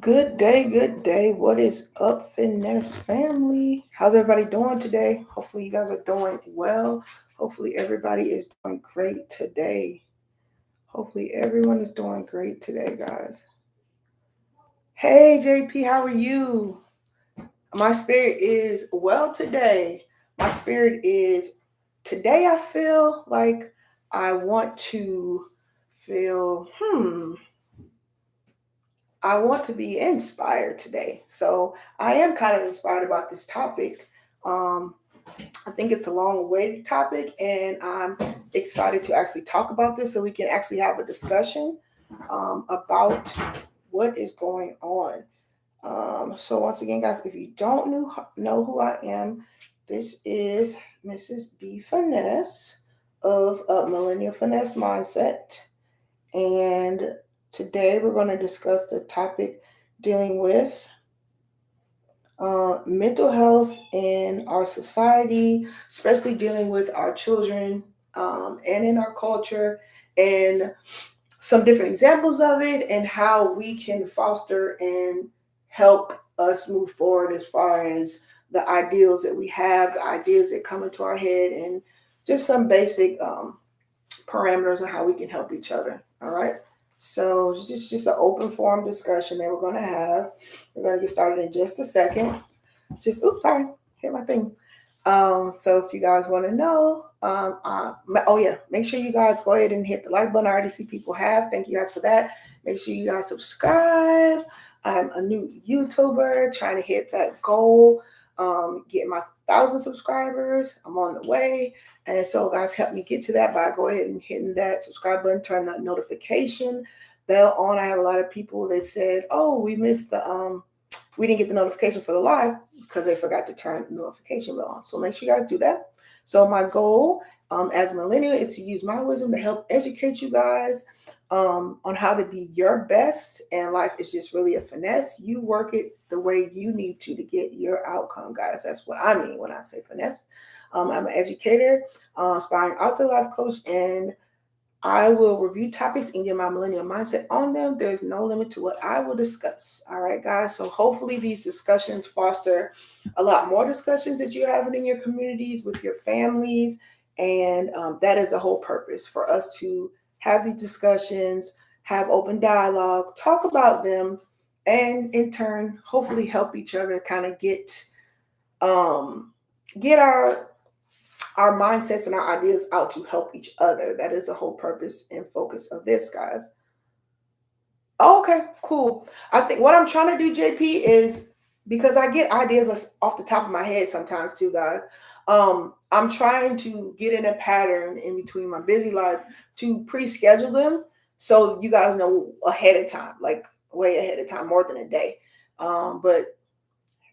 Good day, good day. What is up, Finesse family? How's everybody doing today? Hopefully, you guys are doing well. Hopefully, everybody is doing great today. Hopefully, everyone is doing great today, guys. Hey, JP, how are you? My spirit is well today. My spirit is today. I feel like I want to feel, I want to be inspired today. So I am kind of inspired about this topic. Um, I think it's a long awaited topic, and I'm excited to actually talk about this so we can actually have a discussion about what is going on. So once again, guys, if you don't know who I am, this is Mrs. B Finesse of Millennial Finesse Mindset. And today we're going to discuss the topic dealing with mental health in our society, especially dealing with our children and in our culture, and some different examples of it, and how we can foster and help us move forward as far as the ideals that we have, the ideas that come into our head, and just some basic parameters on how we can help each other. All right. So it's just an open forum discussion that we're going to have. We're going to get started in just a second. Just oops, sorry, hit my thing. So if you guys want to know, oh yeah, make sure you guys go ahead and hit the like button. I already see people have. Thank you guys for that. Make sure you guys subscribe. I'm a new YouTuber trying to hit that goal. Get my 1,000 subscribers. I'm on the way. And so, guys, help me get to that by go ahead and hitting that subscribe button, turn that notification bell on. I have a lot of people that said, "Oh, we didn't get the notification for the live because they forgot to turn the notification bell on." So make sure you guys do that. So my goal as a millennial is to use my wisdom to help educate you guys on how to be your best. And life is just really a finesse. You work it the way you need to get your outcome, guys. That's what I mean when I say finesse. I'm an educator, aspiring author, life coach, and I will review topics and get my millennial mindset on them. There's no limit to what I will discuss. All right, guys. So hopefully these discussions foster a lot more discussions that you're having in your communities with your families. And that is the whole purpose for us to have these discussions, have open dialogue, talk about them, and in turn, hopefully help each other kind of um, get our mindsets and our ideas out to help each other. That is the whole purpose and focus of this, guys. Oh, okay, cool. I think what I'm trying to do, JP, is because I get ideas off the top of my head sometimes too, guys. I'm trying to get in a pattern in between my busy life to pre-schedule them so you guys know ahead of time, like way ahead of time, more than a day. But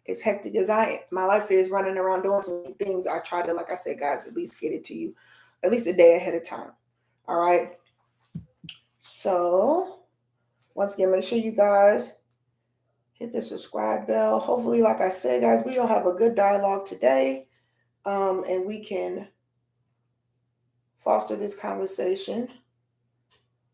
as hectic as I am, my life is running around doing so many things. I try to, like I said, guys, at least get it to you at least a day ahead of time. All right. So once again, make sure you guys hit the subscribe bell. Hopefully, like I said, guys, we'll have a good dialogue today, and we can foster this conversation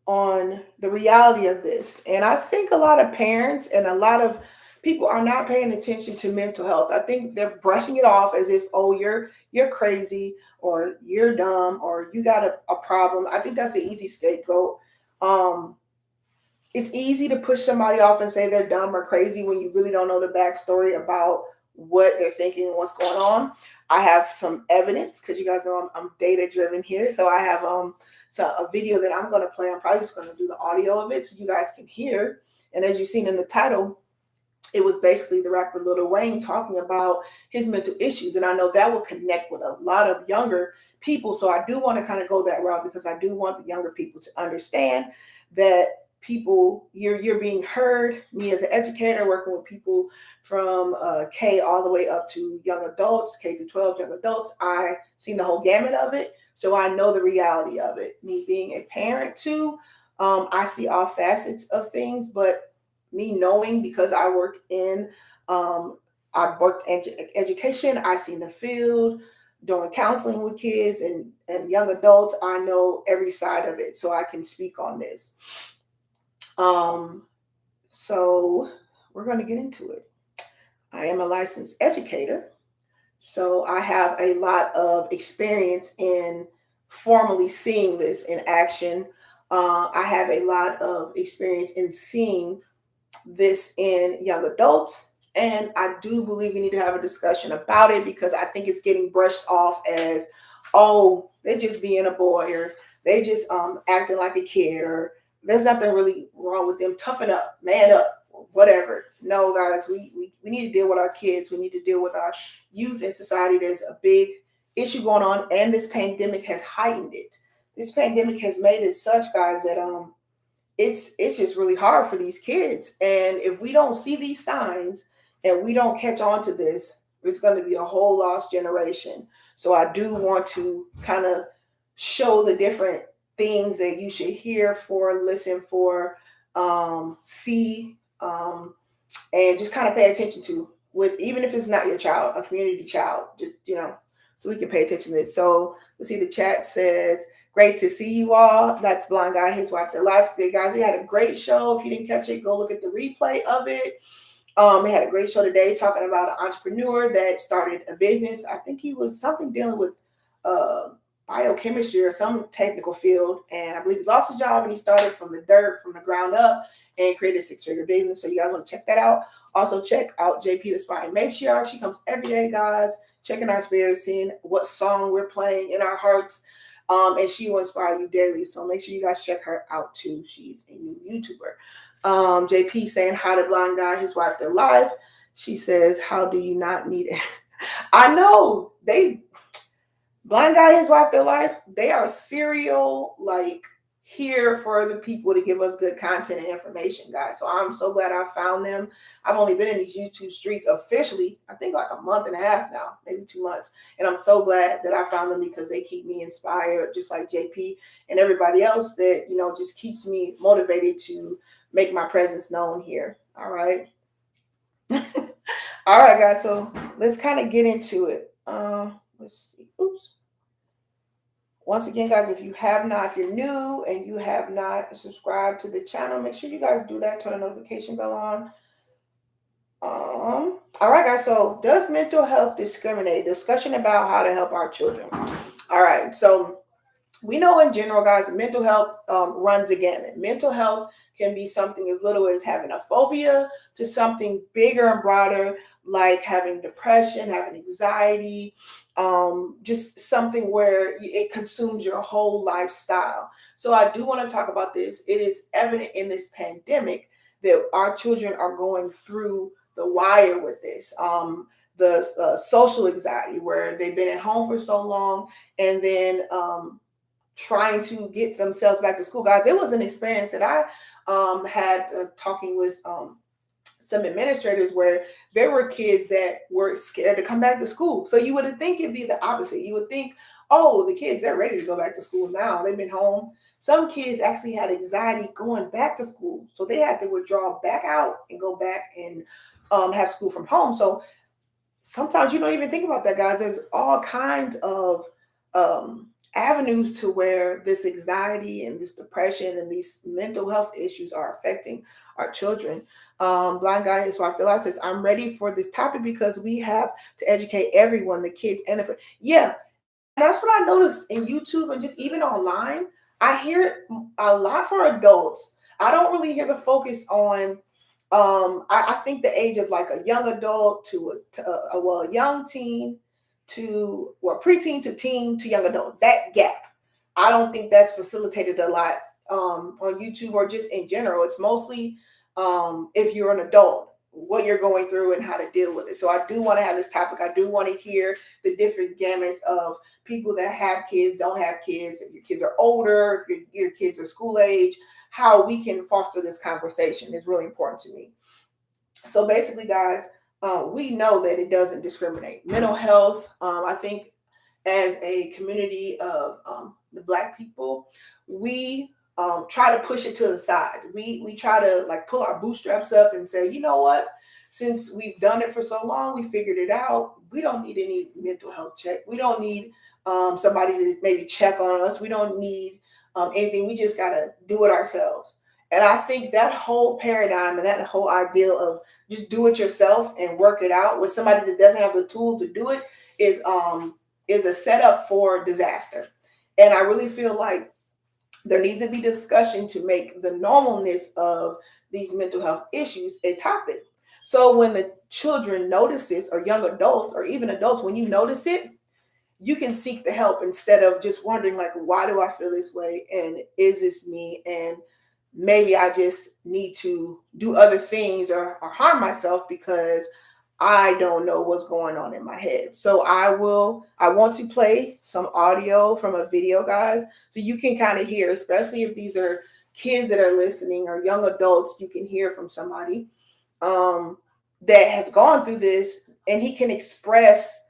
on the reality of this. And I think a lot of parents and a lot of people are not paying attention to mental health. I think they're brushing it off as if, oh, you're crazy or you're dumb or you got a problem. I think that's an easy scapegoat. Um, it's easy to push somebody off and say they're dumb or crazy when you really don't know the backstory about what they're thinking and what's going on. I have some evidence because you guys know I'm data driven here. So I have so a video that I'm going to play. I'm probably just going to do the audio of it so you guys can hear. And as you've seen in the title, it was basically the rapper Lil Wayne talking about his mental issues. And I know that will connect with a lot of younger people. So I do want to kind of go that route because I do want the younger people to understand that people, you're being heard. Me as an educator working with people from K all the way up to young adults, K through 12 young adults, I seen the whole gamut of it. So I know the reality of it. Me being a parent too, I see all facets of things, but me knowing because um, I worked in education, I see in the field, doing counseling with kids and young adults, I know every side of it, so I can speak on this. Um, so we're going to get into it. I am a licensed educator, so I have a lot of experience in formally seeing this in action. I have a lot of experience in seeing this in young adults. And I do believe we need to have a discussion about it because I think it's getting brushed off as, oh, they're just being a boy, or they just acting like a kid, or there's nothing really wrong with them. Toughen up, man up, whatever. No, guys, we need to deal with our kids. We need to deal with our youth in society. There's a big issue going on, and this pandemic has heightened it. This pandemic has made it such, guys, that it's just really hard for these kids. And if we don't see these signs and we don't catch on to this, it's going to be a whole lost generation. So I do want to kind of show the different things that you should hear for, listen for, see, and just kind of pay attention to, with even if it's not your child, a community child, just so we can pay attention to this. So let's see, the chat says, great to see you all. That's Blind Guy, his wife, their life. Good guys, he had a great show. If you didn't catch it, go look at the replay of it. He had a great show today talking about an entrepreneur that started a business. I think he was something dealing with uh, biochemistry or some technical field. And I believe he lost his job and he started from the dirt, from the ground up, and created a 6-figure business. So you guys want to check that out. Also check out JP the Spy Matriarch. She comes every day, guys, checking our spirits, seeing what song we're playing in our hearts. And she will inspire you daily. So make sure you guys check her out too. She's a new YouTuber. JP saying, how to Blind Guy, his wife, their life. She says, how do you not need it? I know Blind Guy, his wife, their life, they are serial, like, here for the people to give us good content and information, guys. So I'm so glad I found them. I've only been in these YouTube streets officially, I think, like a month and a half now, maybe 2 months. And I'm so glad that I found them because they keep me inspired, just like JP and everybody else that, just keeps me motivated to make my presence known here. All right. All right, guys. So let's kind of get into it. Let's see. Oops. Once again, guys, if you're new and you have not subscribed to the channel, make sure you guys do that. Turn the notification bell on. All right, guys. So, does mental health discriminate? Discussion about how to help our children. All right. So, we know in general, guys, mental health runs the gamut. Mental health can be something as little as having a phobia to something bigger and broader, like having depression, having anxiety, just something where it consumes your whole lifestyle. So I do want to talk about this. It is evident in this pandemic that our children are going through the wire with this. The social anxiety, where they've been at home for so long, and then trying to get themselves back to school. Guys, it was an experience that I had talking with some administrators, where there were kids that were scared to come back to school. So you would think it'd be the opposite. You would think, oh, the kids are ready to go back to school now. They've been home. Some kids actually had anxiety going back to school. So they had to withdraw back out and go back and have school from home. So sometimes you don't even think about that, guys. There's all kinds of avenues to where this anxiety and this depression and these mental health issues are affecting our children. Blind Guy, his wife, Delilah, says, I'm ready for this topic because we have to educate everyone, the kids and the... Yeah, that's what I noticed in YouTube and just even online. I hear it a lot for adults. I don't really hear the focus on I think the age of like a young adult to a young teen to, well, preteen to teen to young adult, that gap. I don't think that's facilitated a lot on YouTube or just in general. It's mostly if you're an adult, what you're going through and how to deal with it. So I do want to have this topic. I do want to hear the different gamuts of people that have kids, don't have kids, if your kids are older, if your kids are school age, how we can foster this conversation is really important to me. So basically, guys, we know that it doesn't discriminate. Mental health, I think as a community of the Black people, we try to push it to the side. We try to like pull our bootstraps up and say, you know what? Since we've done it for so long, we figured it out. We don't need any mental health check. We don't need somebody to maybe check on us. We don't need anything. We just got to do it ourselves. And I think that whole paradigm and that whole ideal of just do it yourself and work it out with somebody that doesn't have the tools to do it is a setup for disaster. And I really feel like there needs to be discussion to make the normalness of these mental health issues a topic. So when the children notice this, or young adults, or even adults, when you notice it, you can seek the help instead of just wondering, like, why do I feel this way, and is this me, and maybe I just need to do other things, or harm myself because I don't know what's going on in my head. So I want to play some audio from a video, guys, so you can kind of hear, especially if these are kids that are listening or young adults, you can hear from somebody um, that has gone through this, and he can express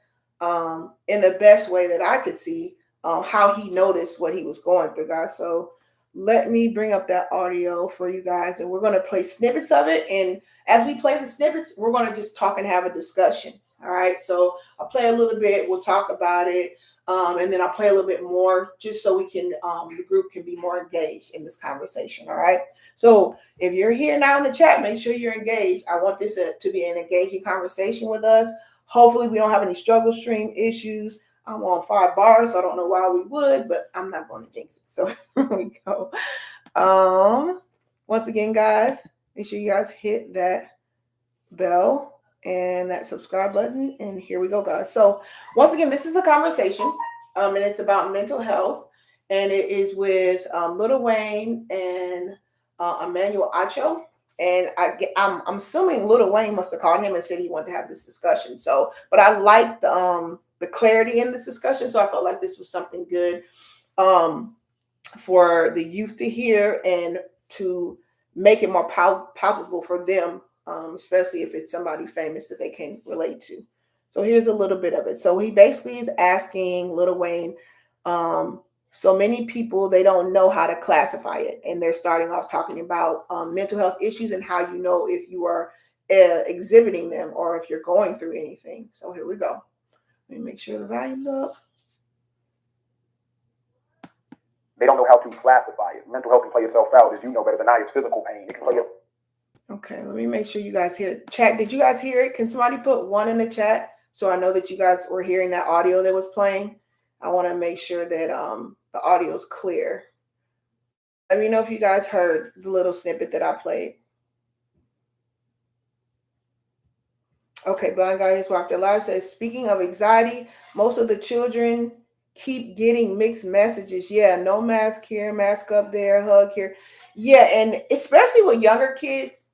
in the best way that I could see how he noticed what he was going through, guys. So let me bring up that audio for you guys, and we're going to play snippets of it. And as we play the snippets, we're going to just talk and have a discussion. All right. So I'll play a little bit. We'll talk about it. And then I'll play a little bit more just so we can, the group can be more engaged in this conversation. All right. So if you're here now in the chat, make sure you're engaged. I want this to be an engaging conversation with us. Hopefully we don't have any struggle stream issues. I'm on 5 bars, so I don't know why we would, but I'm not going to jinx it. So here we go. Once again, guys, make sure you guys hit that bell and that subscribe button. And here we go, guys. So once again, this is a conversation, and it's about mental health, and it is with Lil Wayne and Emmanuel Acho. And I'm assuming Lil Wayne must have called him and said he wanted to have this discussion. So, but I like the clarity in this discussion, so I felt like this was something good for the youth to hear and to make it more palpable for them, especially if it's somebody famous that they can relate to. So here's a little bit of it. So he basically is asking Lil Wayne, so many people, they don't know how to classify it. And they're starting off talking about mental health issues and how you know if you are exhibiting them or if you're going through anything. So here we go. Let me make sure the volume's up. They don't know how to classify it. Mental health can play itself out, as you know better than I. It's physical pain. It can play Okay, let me make sure you guys hear it. Chat, did you guys hear it? Can somebody put 1 in the chat so I know that you guys were hearing that audio that was playing? I want to make sure that the audio is clear. Let me know if you guys heard the little snippet that I played. Okay, Blind Guy His Wife Live says, speaking of anxiety, most of the children keep getting mixed messages. Yeah, no mask here, mask up there, hug here. Yeah, and especially with younger kids.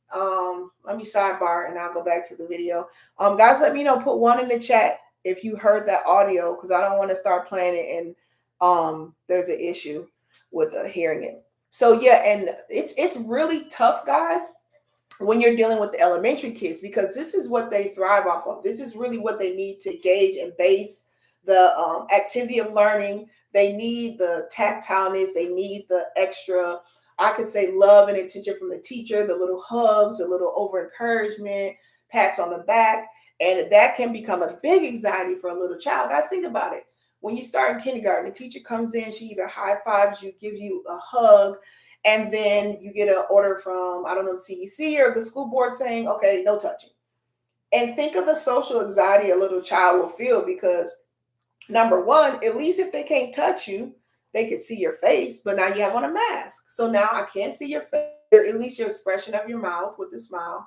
Let me sidebar and I'll go back to the video. Guys, let me know, put 1 in the chat if you heard that audio, because I don't want to start playing it and there's an issue with hearing it. So yeah, and it's really tough, guys, when you're dealing with the elementary kids, because this is what they thrive off of. This is really what they need to gauge and base the activity of learning. They need the tactileness. They need the extra, I could say, love and attention from the teacher, the little hugs, the little over encouragement, pats on the back. And that can become a big anxiety for a little child. Guys, think about it. When you start in kindergarten, the teacher comes in, she either high fives you, gives you a hug, and then you get an order from, I don't know, the CDC or the school board saying, okay, no touching. And think of the social anxiety a little child will feel, because number one, at least if they can't touch you, they can see your face, but now you have on a mask. So now I can't see your face, or at least your expression of your mouth with a smile.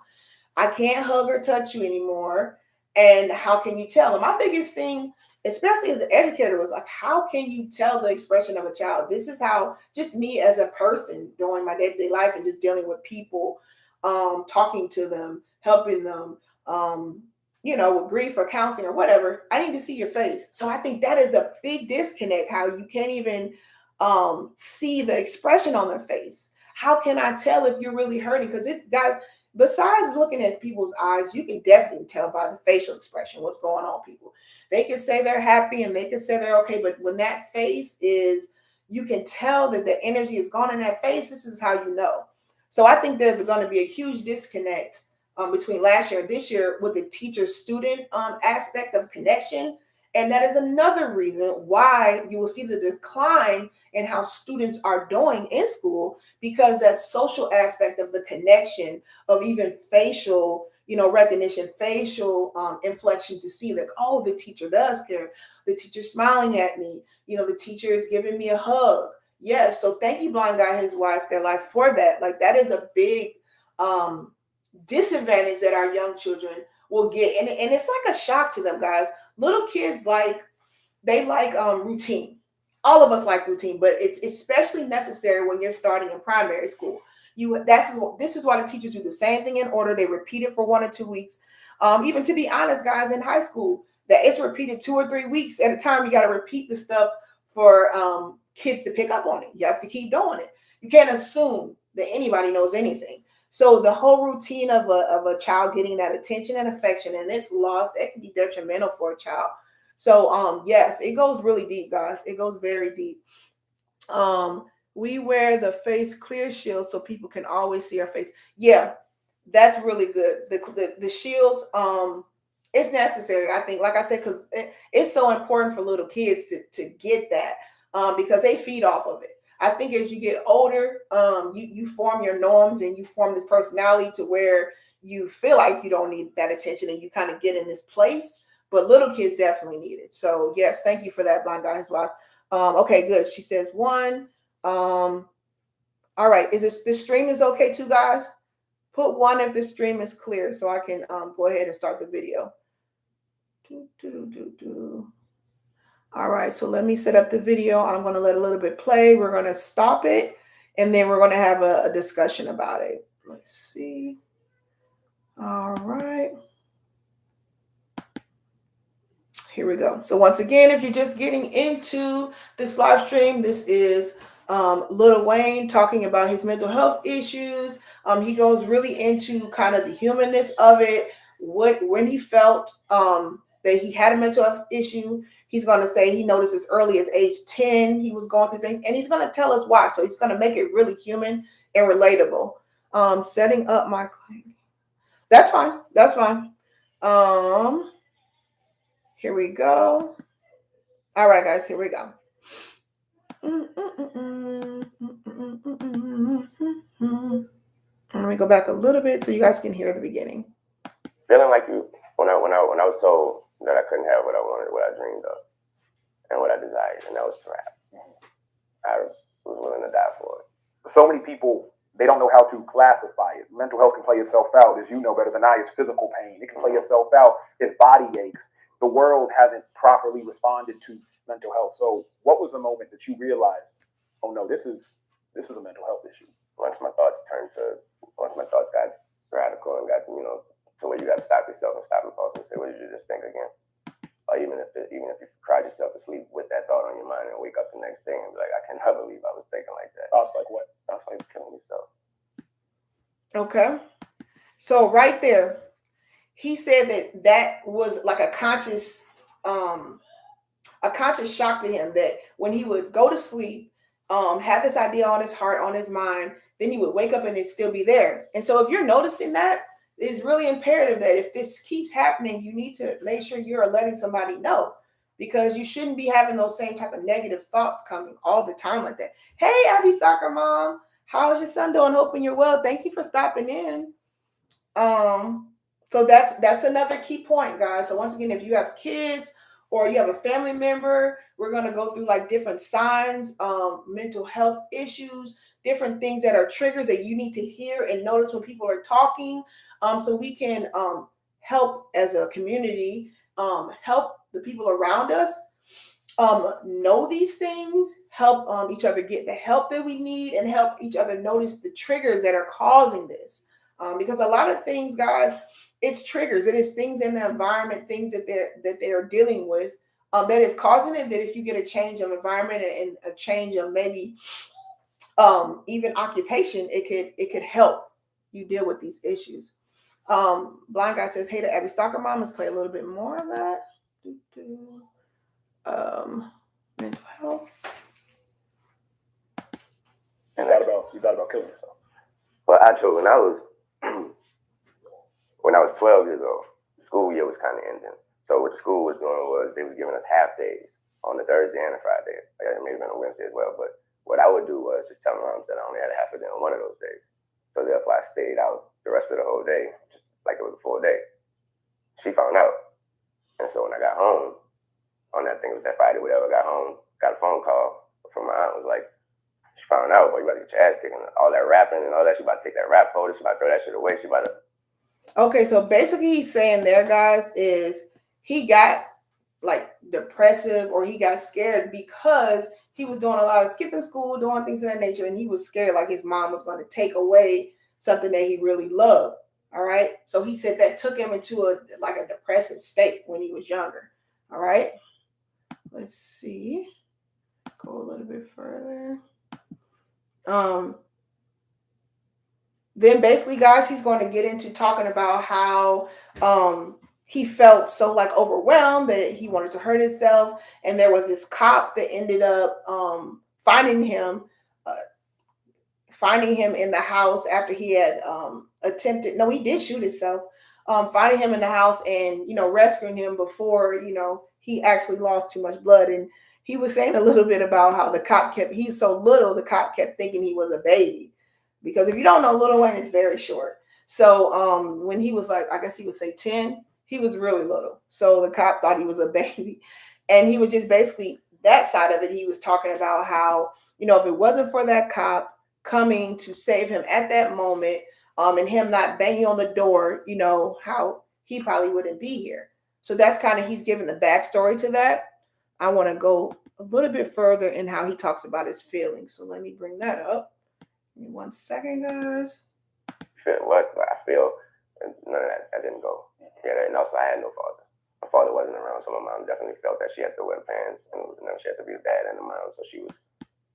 I can't hug or touch you anymore. And how can you tell? And my biggest thing, especially as an educator, was like, how can you tell the expression of a child? This is how, just me as a person doing my day-to-day life and just dealing with people, talking to them, helping them, with grief or counseling or whatever, I need to see your face. So I think that is the big disconnect, how you can't even see the expression on their face. How can I tell if you're really hurting? Because guys, besides looking at people's eyes, you can definitely tell by the facial expression what's going on. People, they can say they're happy and they can say they're okay, but when that face is, you can tell that the energy is gone in that face. This is how you know. So I think there's going to be a huge disconnect between last year and this year with the teacher-student aspect of connection. And that is another reason why you will see the decline in how students are doing in school, because that social aspect of the connection, of even facial, recognition, facial inflection to see like, oh, the teacher does care. The teacher's smiling at me. The teacher is giving me a hug. Yes. So thank you, Blind Guy, his wife, their life for that. Like that is a big disadvantage that our young children will get. And it's like a shock to them, guys. Little kids like routine. All of us like routine, but it's especially necessary when you're starting in primary school. This is why the teachers do the same thing in order. They repeat it for 1 or 2 weeks. Even to be honest, guys, in high school, that it's repeated 2 or 3 weeks at a time. You got to repeat the stuff for kids to pick up on it. You have to keep doing it. You can't assume that anybody knows anything. So the whole routine of a child getting that attention and affection, and it's lost, it can be detrimental for a child. So yes, it goes really deep, guys. It goes very deep. We wear the face clear shield so people can always see our face. Yeah, that's really good. The shields, it's necessary, I think, like I said, because it's so important for little kids to get that, because they feed off of it. I think as you get older, you form your norms and you form this personality to where you feel like you don't need that attention and you kind of get in this place. But little kids definitely need it. So yes, thank you for that, Blind Guy, his wife. Okay, good. She says 1. All right. The stream is okay too, guys? Put 1 if the stream is clear so I can go ahead and start the video. All right, so let me set up the video. I'm going to let a little bit play. We're going to stop it, and then we're going to have a discussion about it. Let's see. All right. Here we go. So once again, if you're just getting into this live stream, this is Lil Wayne talking about his mental health issues. He goes really into kind of the humanness of it, when he felt that he had a mental health issue. He's going to say he noticed as early as age 10 he was going through things, and he's going to tell us why. So he's going to make it really human and relatable. Setting up my claim. That's fine. That's fine. Here we go. All right, guys, here we go. Let me go back a little bit so you guys can hear the beginning. Feeling like you, when I was told that I couldn't have what I wanted, what I dreamed of, and what I desired, and that was to rap. I was willing to die for it. So many people, they don't know how to classify it. Mental health can play itself out, as you know better than I. It's physical pain. It can play itself out as body aches. The world hasn't properly responded to mental health. So what was the moment that you realized, oh no, this is a mental health issue? Once my thoughts got radical and got, to where you got to stop yourself and stop impulse and say, what did you just think again? Or even if you cried yourself to sleep with that thought on your mind and wake up the next day and be like, I cannot believe I was thinking like that. Thoughts like what? Thoughts like killing yourself. Okay. So right there, he said that was like a conscious shock to him, that when he would go to sleep, have this idea on his heart, on his mind, then he would wake up and it'd still be there. And so if you're noticing that, it's really imperative that if this keeps happening, you need to make sure you're letting somebody know, because you shouldn't be having those same type of negative thoughts coming all the time like that. Hey, Abby Soccer Mom, how is your son doing? Hoping you're well. Thank you for stopping in. So that's another key point, guys. So once again, if you have kids or you have a family member, we're going to go through like different signs, mental health issues, different things that are triggers that you need to hear and notice when people are talking, so we can help as a community, help the people around us know these things, help each other get the help that we need, and help each other notice the triggers that are causing this. Because a lot of things, guys, it's triggers. It is things in the environment, things that they are dealing with, that is causing it. That if you get a change of environment and a change of maybe even occupation, it could help you deal with these issues. Blind Guy says, hey to Abby Stalker Mom. Let's play a little bit more of that. Mental health. And you thought about killing yourself? Well, actually, when I was 12 years old, the school year was kind of ending. So what the school was doing was they was giving us half days on the Thursday and a Friday. It may have been a Wednesday as well. But what I would do was just tell my mom that I only had a half a day on one of those days. So therefore, I stayed out the rest of the whole day, just like it was a full day. She found out. And so when I got home, on that thing, it was that Friday, whatever, I got home, got a phone call from my aunt, was like, she found out, boy, you about to get your ass kicked, and all that rapping and all that, she about to take that rap folder, she about to throw that shit away, she about to. Okay, so basically he's saying there, guys, is he got like depressive or he got scared because he was doing a lot of skipping school, doing things of that nature, and he was scared like his mom was going to take away something that he really loved. All right. So he said that took him into a like a depressive state when he was younger. All right. Let's see. Go a little bit further. Then basically, guys, he's going to get into talking about how he felt so like overwhelmed that he wanted to hurt himself, and there was this cop that ended up finding him uh, in the house after he had attempted. No, he did shoot himself. Finding him in the house and rescuing him before he actually lost too much blood. And he was saying a little bit about how the cop kept. He was so little, the cop kept thinking he was a baby. Because if you don't know, Lil Wayne is very short. So when he was like, I guess he would say 10, he was really little. So the cop thought he was a baby. And he was just basically that side of it. He was talking about how, if it wasn't for that cop coming to save him at that moment, and him not banging on the door, how he probably wouldn't be here. So that's kind of, he's giving the backstory to that. I want to go a little bit further in how he talks about his feelings. So let me bring that up. Give me 1 second, guys. Feel what? I feel none of that. I didn't go. Yeah, and also I had no father. My father wasn't around, so my mom definitely felt that she had to wear pants, and she had to be a dad and a mom, so she was.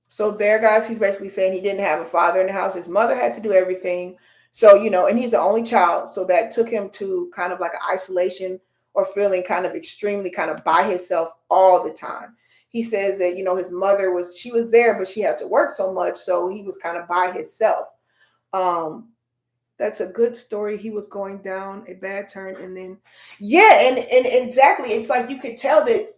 So there, guys, he's basically saying he didn't have a father in the house. His mother had to do everything. So, and he's the only child. So that took him to kind of like an isolation or feeling kind of extremely kind of by himself all the time. He says that, his mother she was there, but she had to work so much. So he was kind of by himself. That's a good story. He was going down a bad turn. And then, yeah. And exactly. It's like, you could tell that,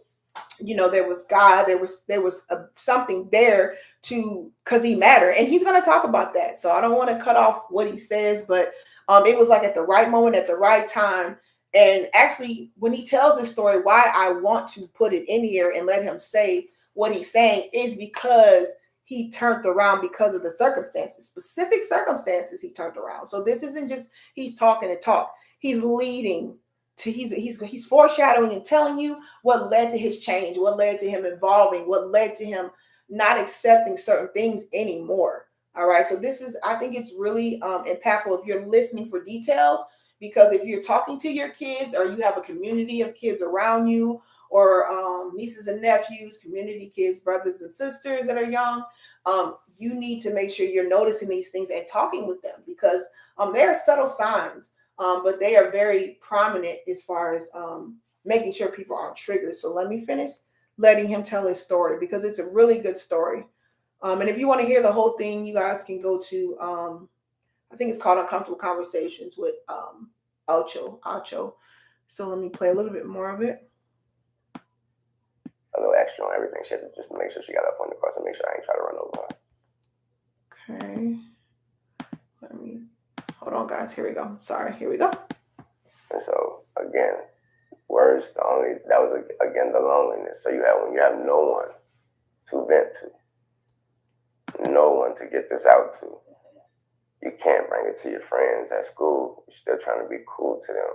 there was God, there was something there because he mattered, and he's going to talk about that. So I don't want to cut off what he says, but it was like at the right moment, at the right time. And actually, when he tells the story, why I want to put it in here and let him say what he's saying is because he turned around because of the circumstances, specific circumstances he turned around. So this isn't just he's talking and talk. He's leading to he's foreshadowing and telling you what led to his change, what led to him evolving, what led to him not accepting certain things anymore. All right. So this is, I think it's really impactful if you're listening for details, because if you're talking to your kids or you have a community of kids around you, or nieces and nephews, community kids, brothers and sisters that are young, you need to make sure you're noticing these things and talking with them, because there are subtle signs, but they are very prominent as far as making sure people aren't triggered. So let me finish letting him tell his story, because it's a really good story. And if you want to hear the whole thing, you guys can go to, I think it's called Uncomfortable Conversations with Ocho. So let me play a little bit more of it. A little extra on everything. She had to just make sure she got up on the cross and make sure I ain't try to run over her. Okay. Let me hold on, guys. Here we go. Sorry. Here we go. And so again, words that was again the loneliness. So when you have no one to vent to, no one to get this out to, you can't bring it to your friends at school. You're still trying to be cool to them.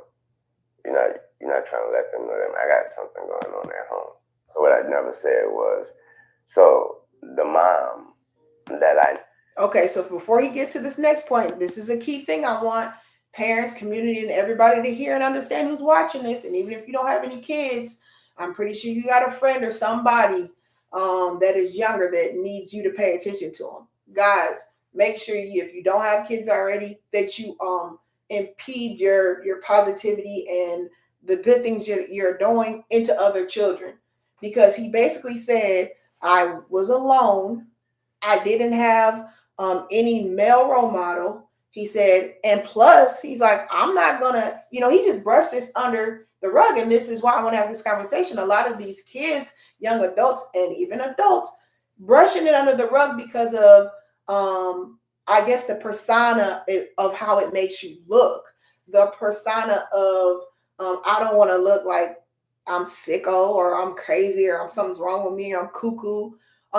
You're not trying to let them know that I got something going on at home. So what I never said was, so the mom that I. Okay, so before he gets to this next point, this is a key thing I want parents, community, and everybody to hear and understand who's watching this. And even if you don't have any kids, I'm pretty sure you got a friend or somebody that is younger that needs you to pay attention to them. Guys, make sure if you don't have kids already, that you impede your positivity and the good things you're doing into other children. Because he basically said, I was alone. I didn't have any male role model. He said, and plus, he's like, I'm not gonna, he just brushed this under the rug. And this is why I want to have this conversation. A lot of these kids, young adults, and even adults, brushing it under the rug because of, I guess, the persona of how it makes you look. the persona of I don't want to look like I'm sicko or I'm crazy or something's wrong with me or I'm cuckoo.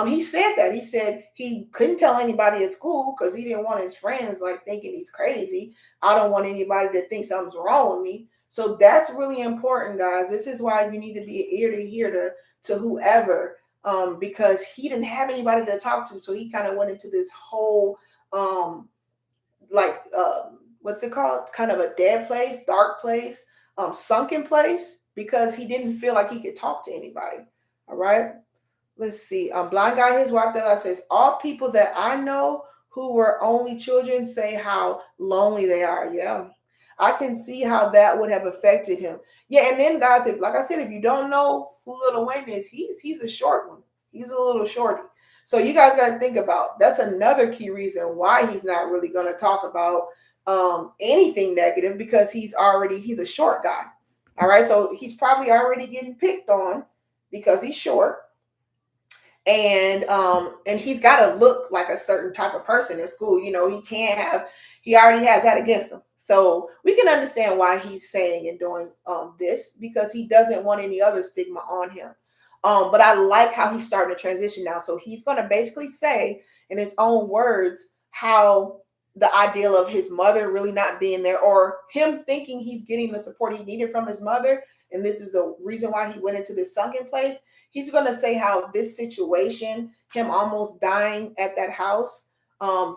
He said that. He said he couldn't tell anybody at school because he didn't want his friends like thinking he's crazy. I don't want anybody to think something's wrong with me. So that's really important, guys. This is why you need to be ear to hear to whoever, because he didn't have anybody to talk to. So he kind of went into this whole like what's it called? Kind of a dead place, dark place, sunken place because he didn't feel like he could talk to anybody. All right. Let's see. Blind guy, his wife that says, all people that I know who were only children say how lonely they are. Yeah. I can see how that would have affected him. Yeah, and then guys, if like I said, if you don't know who Little Wayne is, he's a short one. He's a little shorty. So you guys got to think about that's another key reason why he's not really going to talk about anything negative because he's a short guy. All right, so he's probably already getting picked on because he's short and he's got to look like a certain type of person in school. You know, he already has that against him. So we can understand why he's saying and doing this because he doesn't want any other stigma on him. But I like how he's starting to transition now. So he's going to basically say in his own words how the ideal of his mother really not being there or him thinking he's getting the support he needed from his mother. And this is the reason why he went into this sunken place. He's going to say how this situation, him almost dying at that house,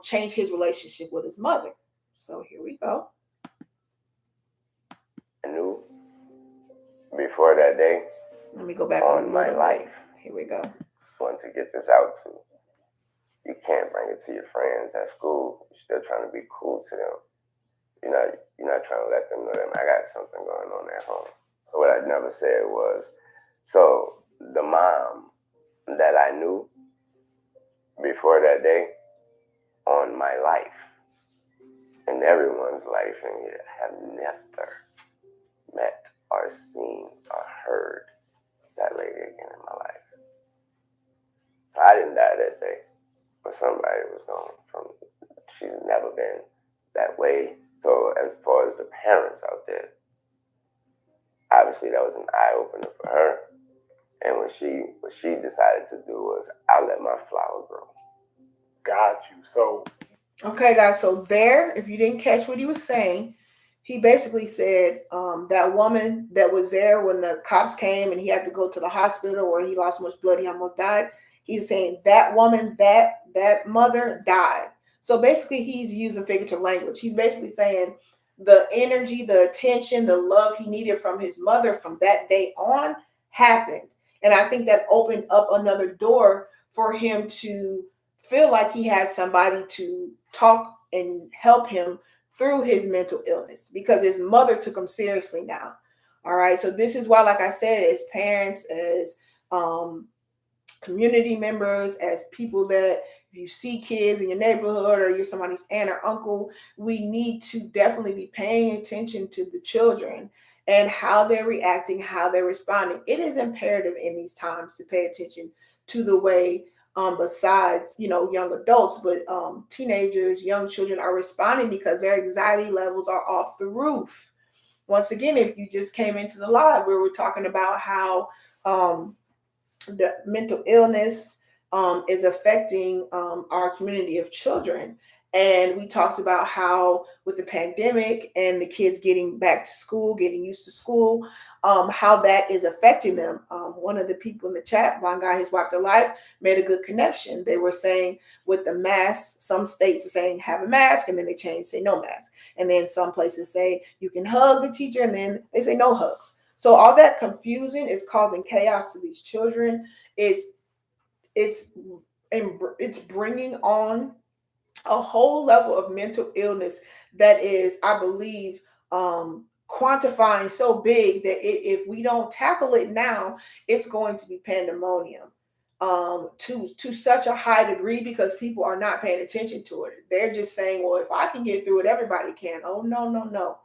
changed his relationship with his mother. So here we go. I knew before that day. Let me go back on my life. Here we go. I want to get this out to. You can't bring it to your friends at school. You're still trying to be cool to them. You're not trying to let them know that I got something going on at home. So what I never said was, so the mom that I knew before that day on my life and everyone's life and you have never met or seen or heard that lady again in my life. So I didn't die that day, but somebody was gone from. She's never been that way. So as far as the parents out there, obviously that was an eye opener for her. And what she decided to do was, I'll let my flower grow. Got you. So okay, guys. So there, if you didn't catch what he was saying, he basically said that woman that was there when the cops came and he had to go to the hospital where he lost so much blood, he almost died. He's saying that woman, that mother died. So basically, he's using figurative language. He's basically saying the energy, the attention, the love he needed from his mother from that day on happened. And I think that opened up another door for him to feel like he had somebody to talk and help him through his mental illness because his mother took him seriously now. All right. So this is why, like I said, as parents, as community members, as people that if you see kids in your neighborhood or you're somebody's aunt or uncle, we need to definitely be paying attention to the children and how they're reacting, how they're responding. It is imperative in these times to pay attention to the way besides, young adults, but teenagers, young children are responding because their anxiety levels are off the roof. Once again, if you just came into the live, we were talking about how the mental illness is affecting our community of children. And we talked about how with the pandemic and the kids getting back to school, getting used to school, how that is affecting them. One of the people in the chat, Blind Guy, His Wife, Their Life, made a good connection. They were saying with the mask, some states are saying have a mask, and then they change, say no mask. And then some places say you can hug the teacher, and then they say no hugs. So all that confusion is causing chaos to these children. It's bringing on a whole level of mental illness that is, I believe, quantifying so big that if we don't tackle it now, it's going to be pandemonium to such a high degree because people are not paying attention to it. They're just saying, well, if I can get through it, everybody can. Oh, no, no, no.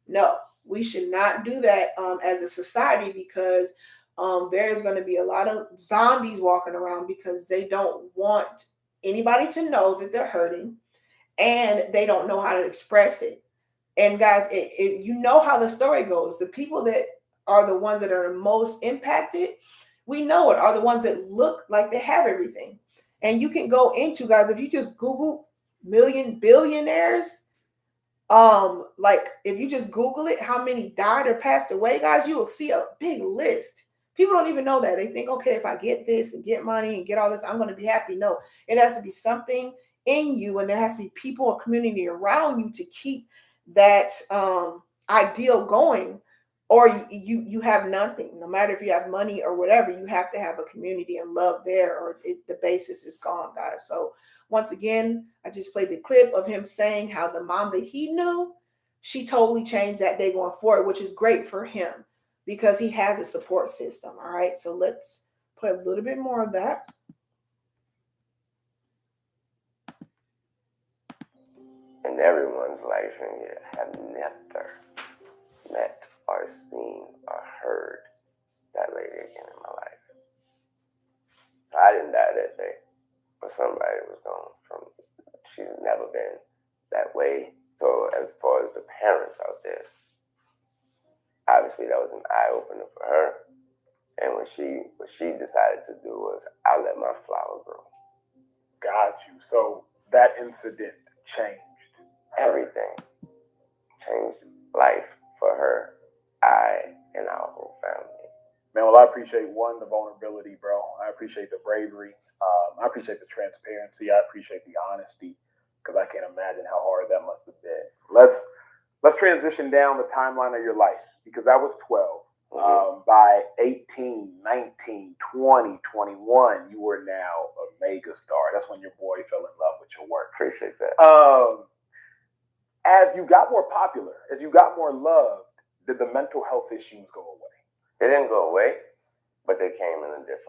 No, we should not do that as a society because there's going to be a lot of zombies walking around because they don't want anybody to know that they're hurting and they don't know how to express it. And guys, you know how the story goes. The people that are the ones that are the most impacted, we know it, are the ones that look like they have everything. And you can go into, guys, if you just Google million billionaires, like if you just Google it, how many died or passed away, guys, you will see a big list. People don't even know that. They think, okay, if I get this and get money and get all this, I'm going to be happy. No, it has to be something in you, and there has to be people or community around you to keep that ideal going, or you have nothing. No matter if you have money or whatever, you have to have a community and love there, or the basis is gone, guys. So once again, I just played the clip of him saying how the mom that he knew, she totally changed that day going forward, which is great for him because he has a support system. All right, so let's put a little bit more of that. In everyone's life in here have never met or seen or heard that lady again in my life. So I didn't die that day, but somebody was gone from. She's never been that way. So as far as the parents out there, obviously that was an eye opener for her. And what she decided to do was, I'll let my flower grow. Got you. So that incident changed everything. Changed life for her, I, and our whole family. Man, well, I appreciate the vulnerability, bro. I appreciate the bravery. I appreciate the transparency. I appreciate the honesty, because I can't imagine how hard that must have been. Let's transition down the timeline of your life, because I was 12. By 18, 19, 20, 21, you were now a mega star. That's when your boy fell in love with your work. Appreciate that. As you got more popular, as you got more loved, did the mental health issues go away? They didn't go away, but they come in a different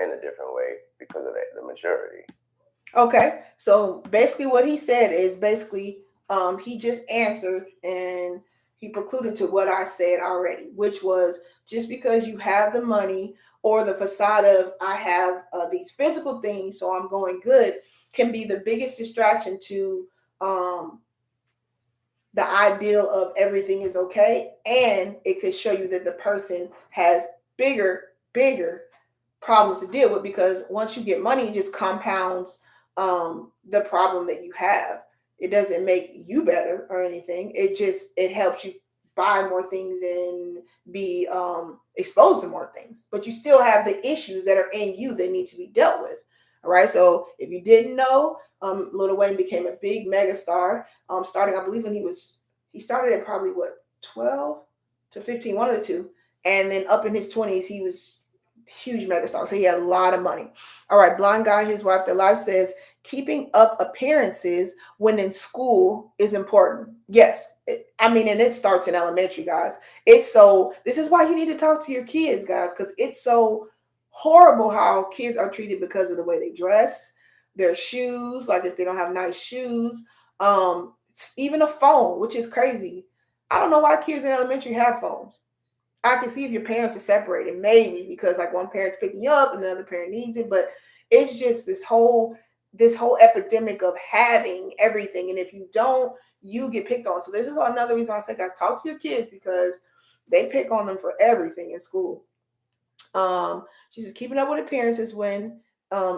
in a different way because of the maturity. Okay, so basically what he said is basically he just answered and he precluded to what I said already, which was just because you have the money or the facade of I have these physical things, so I'm going good, can be the biggest distraction to the ideal of everything is okay, and it could show you that the person has bigger problems to deal with, because once you get money, it just compounds the problem that you have. It doesn't make you better or anything. It helps you buy more things and be exposed to more things, but you still have the issues that are in you that need to be dealt with. All right, so if you didn't know, Lil Wayne became a big megastar, starting, I believe, when he started at probably 12 to 15, one of the two, and then up in his 20s he was huge megastar. So he had a lot of money. All right, blind guy, his wife, their life says keeping up appearances when in school is important. Yes, and it starts in elementary, guys. This is why you need to talk to your kids, guys, because it's so horrible how kids are treated because of the way they dress, their shoes, like if they don't have nice shoes, even a phone, which is crazy. I don't know why kids in elementary have phones. I can see if your parents are separated, maybe because like one parent's picking you up and the other parent needs it, but it's just this whole epidemic of having everything, and if you don't, you get picked on. So this is another reason I say, guys, talk to your kids, because they pick on them for everything in school. She says keeping up with appearances when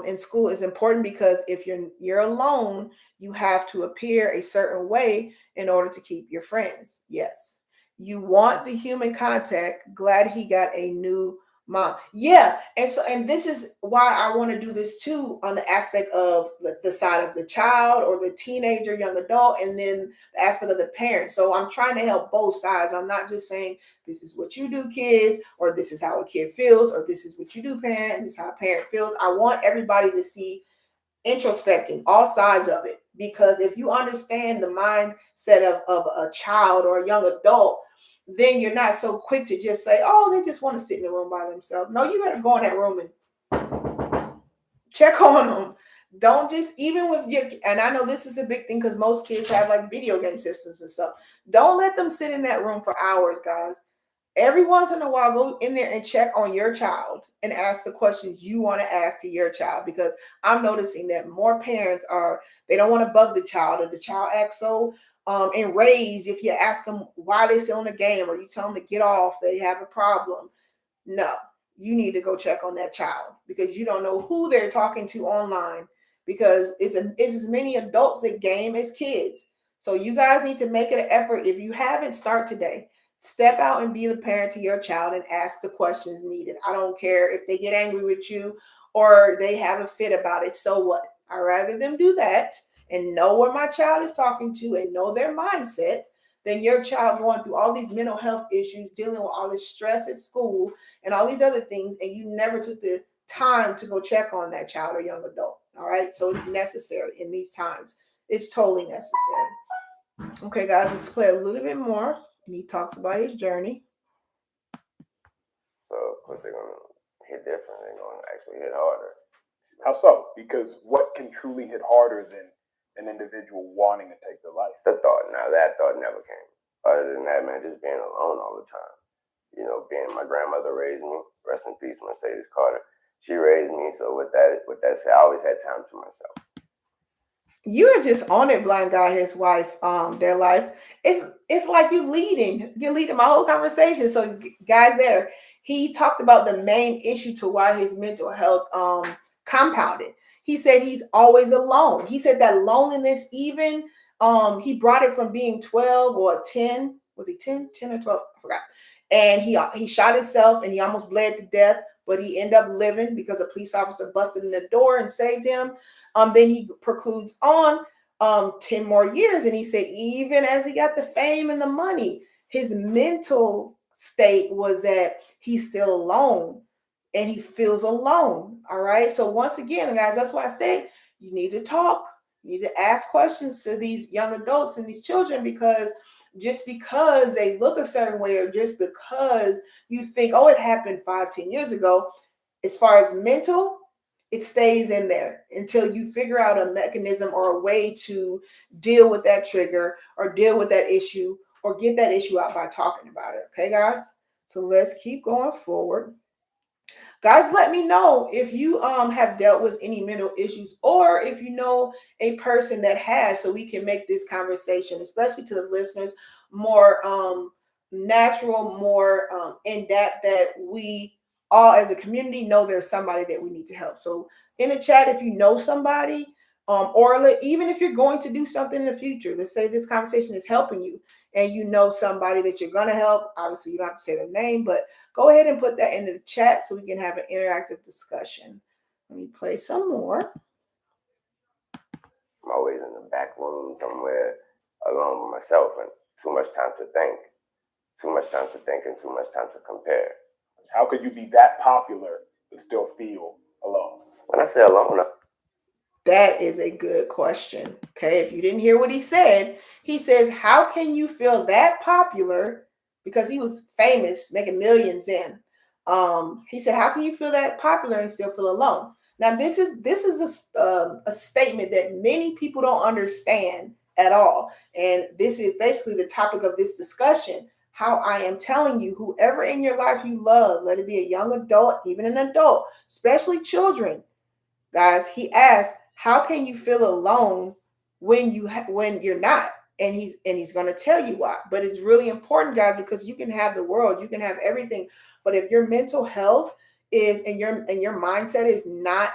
in school is important, because if you're alone, you have to appear a certain way in order to keep your friends. Yes. You want the human contact. Glad he got a new mom. Yeah. And this is why I want to do this too, on the aspect of the side of the child or the teenager, young adult, and then the aspect of the parent. So I'm trying to help both sides. I'm not just saying this is what you do, kids, or this is how a kid feels, or this is what you do, parent, this is how a parent feels. I want everybody to see introspecting all sides of it, because if you understand the mindset of a child or a young adult, then you're not so quick to just say, oh, they just want to sit in the room by themselves. No, you better go in that room and check on them. Don't just, even with and I know this is a big thing because most kids have like video game systems and stuff. Don't let them sit in that room for hours, guys. Every once in a while, go in there and check on your child and ask the questions you want to ask to your child, because I'm noticing that more parents they don't want to bug the child, or the child acts so enraged if you ask them why they still on the game, or you tell them to get off, they have a problem. No, you need to go check on that child, because you don't know who they're talking to online, because it's as many adults that game as kids. So you guys need to make it an effort. If you haven't, start today. Step out and be the parent to your child and ask the questions needed. I don't care if they get angry with you or they have a fit about it. So what? I'd rather them do that and know what my child is talking to and know their mindset than your child going through all these mental health issues, dealing with all this stress at school and all these other things, and you never took the time to go check on that child or young adult. All right. So it's necessary in these times. It's totally necessary. Okay, guys, let's play a little bit more. And he talks about his journey. So of course they're gonna hit different. They're gonna actually hit harder. How so? Because what can truly hit harder than an individual wanting to take their life? The thought. Now that thought never came. Other than that, man, just being alone all the time. You know, being my grandmother raised me. Rest in peace, Mercedes Carter. She raised me. So with that said, I always had time to myself. You are just on it, blind guy, his wife, their life. It's like you're leading my whole conversation. So guys, there, he talked about the main issue to why his mental health compounded. He said he's always alone. He said that loneliness, even he brought it from being 12 or 10. Was he 10? 10 or 12? I forgot. And he shot himself and he almost bled to death, but he ended up living because a police officer busted in the door and saved him. Then he precludes on 10 more years. And he said, even as he got the fame and the money, his mental state was that he's still alone and he feels alone. All right. So once again, guys, that's why I said you need to talk. You need to ask questions to these young adults and these children, because just because they look a certain way, or just because you think, oh, it happened 5-10 years ago, as far as mental, it stays in there until you figure out a mechanism or a way to deal with that trigger or deal with that issue or get that issue out by talking about it. Okay, guys? So let's keep going forward. Guys, let me know if you have dealt with any mental issues, or if you know a person that has, so we can make this conversation, especially to the listeners, more natural, more in depth, that we all as a community know there's somebody that we need to help. So in the chat, if you know somebody, even if you're going to do something in the future, let's say this conversation is helping you and you know somebody that you're going to help. Obviously, you don't have to say their name, but go ahead and put that in the chat so we can have an interactive discussion. Let me play some more. I'm always in the back room somewhere alone with myself, and too much time to think. Too much time to think and too much time to compare. How could you be that popular but still feel alone? When I say alone, that is a good question. Okay, if you didn't hear what he says, how can you feel that popular? Because he was famous, making millions in. He said, how can you feel that popular and still feel alone? Now, this is a statement that many people don't understand at all. And this is basically the topic of this discussion. How I am telling you, whoever in your life you love, let it be a young adult, even an adult, especially children, guys, he asked, how can you feel alone when you're not? And he's going to tell you why. But it's really important, guys, because you can have the world, you can have everything, but if your mental health is and your mindset is not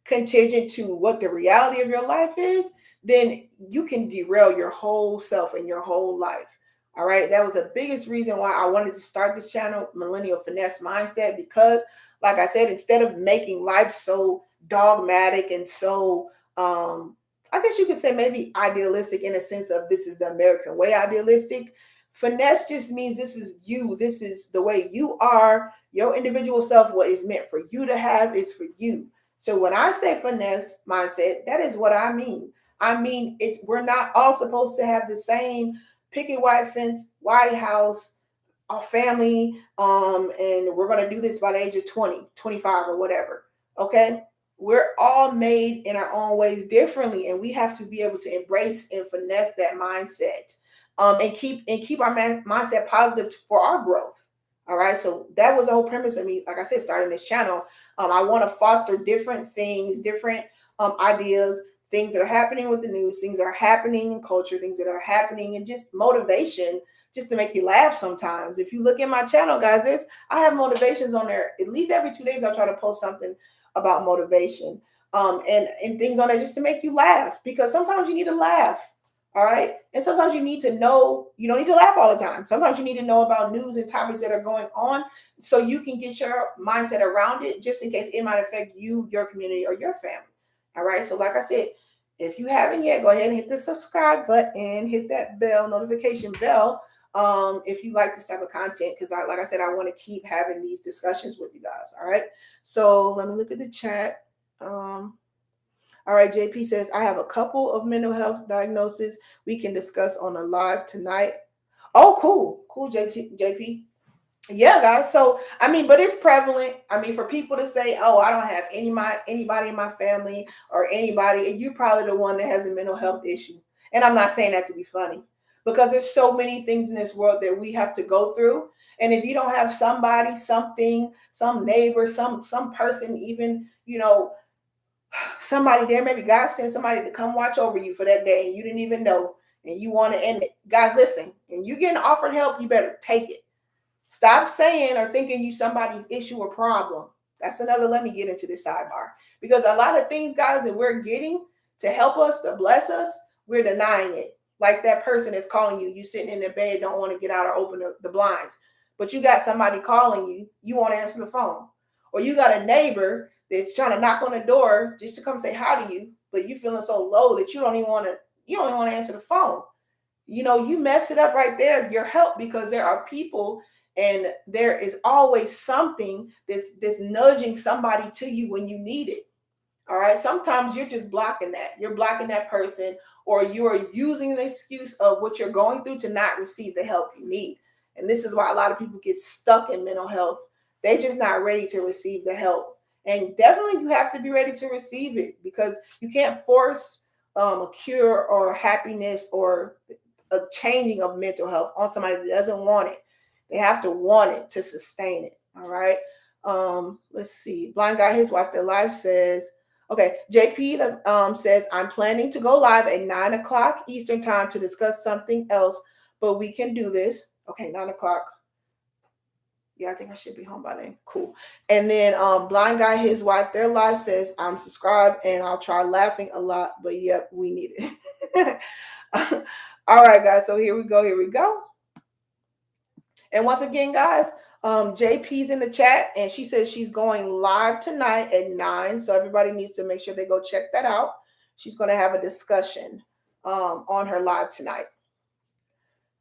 contingent to what the reality of your life is, then you can derail your whole self and your whole life. All right. That was the biggest reason why I wanted to start this channel, Millennial Finesse Mindset, because like I said, instead of making life so dogmatic and so, I guess you could say maybe idealistic in a sense of this is the American way idealistic. Finesse just means this is you. This is the way you are, your individual self. What is meant for you to have is for you. So when I say finesse mindset, that is what I mean. I mean, we're not all supposed to have the same picket white fence, White House, our family, and we're going to do this by the age of 20, 25 or whatever. Okay. We're all made in our own ways differently, and we have to be able to embrace and finesse that mindset, and keep our mindset positive for our growth. All right. So that was the whole premise of me, like I said, starting this channel. I want to foster different things, different ideas, things that are happening with the news, things that are happening in culture, things that are happening and just motivation, just to make you laugh sometimes. If you look at my channel, guys, I have motivations on there. At least every 2 days, I try to post something about motivation, and things on there just to make you laugh, because sometimes you need to laugh. All right. And sometimes you need to know, you don't need to laugh all the time. Sometimes you need to know about news and topics that are going on so you can get your mindset around it, just in case it might affect you, your community, or your family. All right. So, like I said, if you haven't yet, go ahead and hit the subscribe button, hit that bell, notification bell. If you like this type of content, because like I said, I want to keep having these discussions with you guys. All right. So let me look at the chat. All right, JP says, I have a couple of mental health diagnoses we can discuss on a live tonight. Oh, cool. Cool, JP. Yeah, guys. So, I mean, but it's prevalent. I mean, for people to say, oh, I don't have anybody in my family or anybody, and you're probably the one that has a mental health issue. And I'm not saying that to be funny, because there's so many things in this world that we have to go through. And if you don't have somebody, something, some neighbor, some person, even, somebody there, maybe God sent somebody to come watch over you for that day and you didn't even know, and you want to end it. Guys, listen, and you getting offered help, you better take it. Stop saying or thinking you somebody's issue or problem. That's another, let me get into this sidebar. Because a lot of things, guys, that we're getting to help us, to bless us, we're denying it. Like that person that's calling you, you sitting in the bed, don't want to get out or open the blinds. But you got somebody calling you, you want to answer the phone. Or you got a neighbor that's trying to knock on the door just to come say hi to you, but you feeling so low that you don't even want to answer the phone. You mess it up right there, your help, because there are people and there is always something that's nudging somebody to you when you need it. All right. Sometimes you're just blocking that. You're blocking that person, or you are using the excuse of what you're going through to not receive the help you need. And this is why a lot of people get stuck in mental health. They're just not ready to receive the help. And definitely you have to be ready to receive it, because you can't force a cure or happiness or a changing of mental health on somebody that doesn't want it. They have to want it to sustain it. All right. Let's see. Blind Guy, his wife, their life says, okay, JP says, I'm planning to go live at 9 o'clock Eastern time to discuss something else, but we can do this. Okay, 9 o'clock. Yeah, I think I should be home by then. Cool. And then Blind Guy, his wife, their life says, I'm subscribed and I'll try laughing a lot, but yep, we need it. All right, guys. So here we go. Here we go. And once again, guys, JP's in the chat and she says she's going live tonight at 9. So everybody needs to make sure they go check that out. She's going to have a discussion on her live tonight.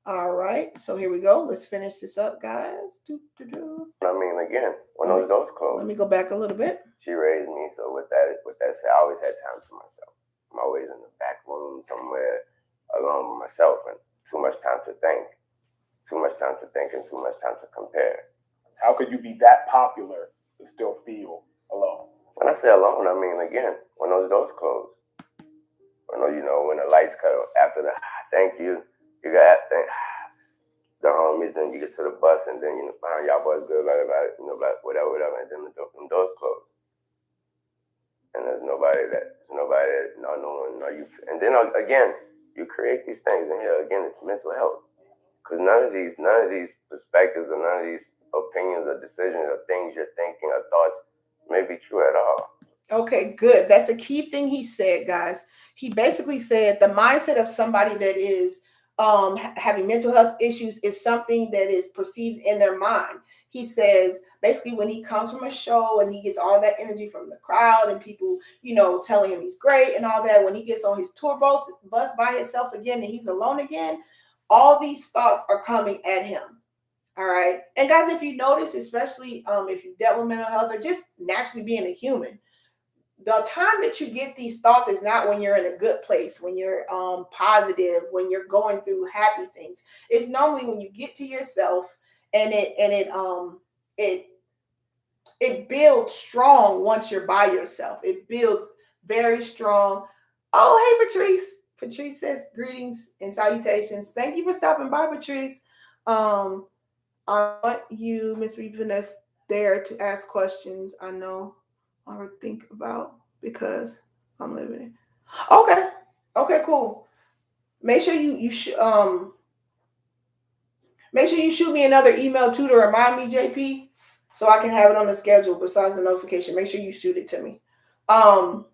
All right. So here we go. Let's finish this up, guys. I mean, again, when those doors closed. Let me go back a little bit. She raised me, so with that said, I always had time to myself. I'm always in the back room somewhere alone with myself, and too much time to think. Too much time to think and too much time to compare. How could you be that popular and still feel alone? When I say alone, I mean, again, when those doors close. When the lights cut off, after the thank you, you got the homies, then you get to the bus, and then find y'all boys good, blah, blah, blah, whatever, and then the doors close. And there's nobody that no one, no you. And then again, you create these things, and here again, it's mental health. Because none of these perspectives or none of these opinions or decisions or things you're thinking or thoughts may be true at all. Okay, good. That's a key thing he said, guys. He basically said the mindset of somebody that is having mental health issues is something that is perceived in their mind. He says basically when he comes from a show and he gets all that energy from the crowd and people, telling him he's great and all that, when he gets on his tour bus by himself again and he's alone again, all these thoughts are coming at him. All right. And guys, if you notice, especially if you've dealt with mental health or just naturally being a human, the time that you get these thoughts is not when you're in a good place, when you're positive, when you're going through happy things. It's normally when you get to yourself and it builds strong once you're by yourself. It builds very strong. Oh, hey, Patrice. Patrice says greetings and salutations. Thank you for stopping by, Patrice. I want you, Miss Vanessa, there to ask questions. I know I would think about because I'm living it. Okay. Okay, cool. Make sure make sure you shoot me another email too to remind me, JP, so I can have it on the schedule besides the notification. Make sure you shoot it to me. Um,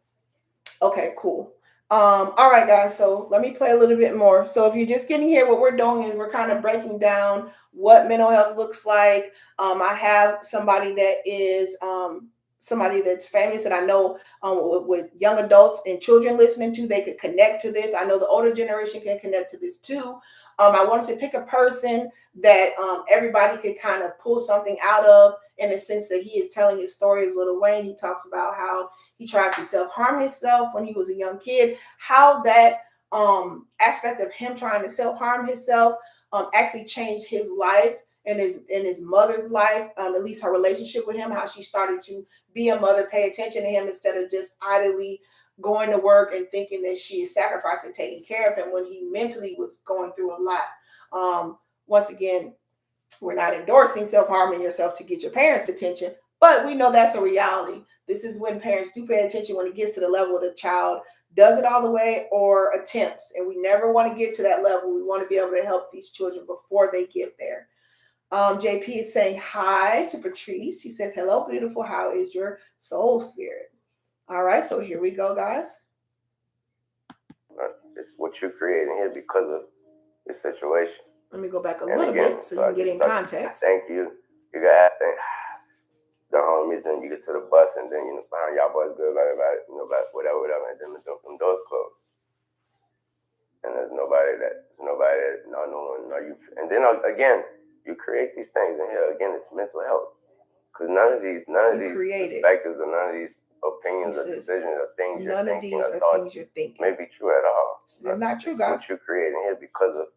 Okay, cool. All right, guys. So let me play a little bit more. So if you're just getting here, what we're doing is we're kind of breaking down what mental health looks like. I have somebody that's famous that I know with young adults and children listening to. They could connect to this. I know the older generation can connect to this too. I wanted to pick a person that everybody could kind of pull something out of in the sense that he is telling his story as Lil Wayne. He talks about how he tried to self-harm himself when he was a young kid, how that aspect of him trying to self-harm himself actually changed his life and his mother's life, at least her relationship with him, how she started to be a mother, pay attention to him instead of just idly going to work and thinking that she is sacrificing taking care of him when he mentally was going through a lot. Once again, we're not endorsing self-harming yourself to get your parents' attention, but we know that's a reality. This is when parents do pay attention when it gets to the level the child does it all the way or attempts. And we never want to get to that level. We want to be able to help these children before they get there. JP is saying hi to Patrice. She says, hello, beautiful. How is your soul spirit? All right, so here we go, guys. It's what you're creating here because of your situation. Let me go back a little bit so you can get in context. Thank you. You got the homies, and you get to the bus, and then find y'all boys good about whatever, and then them doors closed, and there's nobody that no one, no you, and then again, you create these things, and here again, it's mental health, because none of these perspectives or none of these opinions or decisions or things you're thinking or thoughts may be true at all. They're not true, guys. What you're creating here because of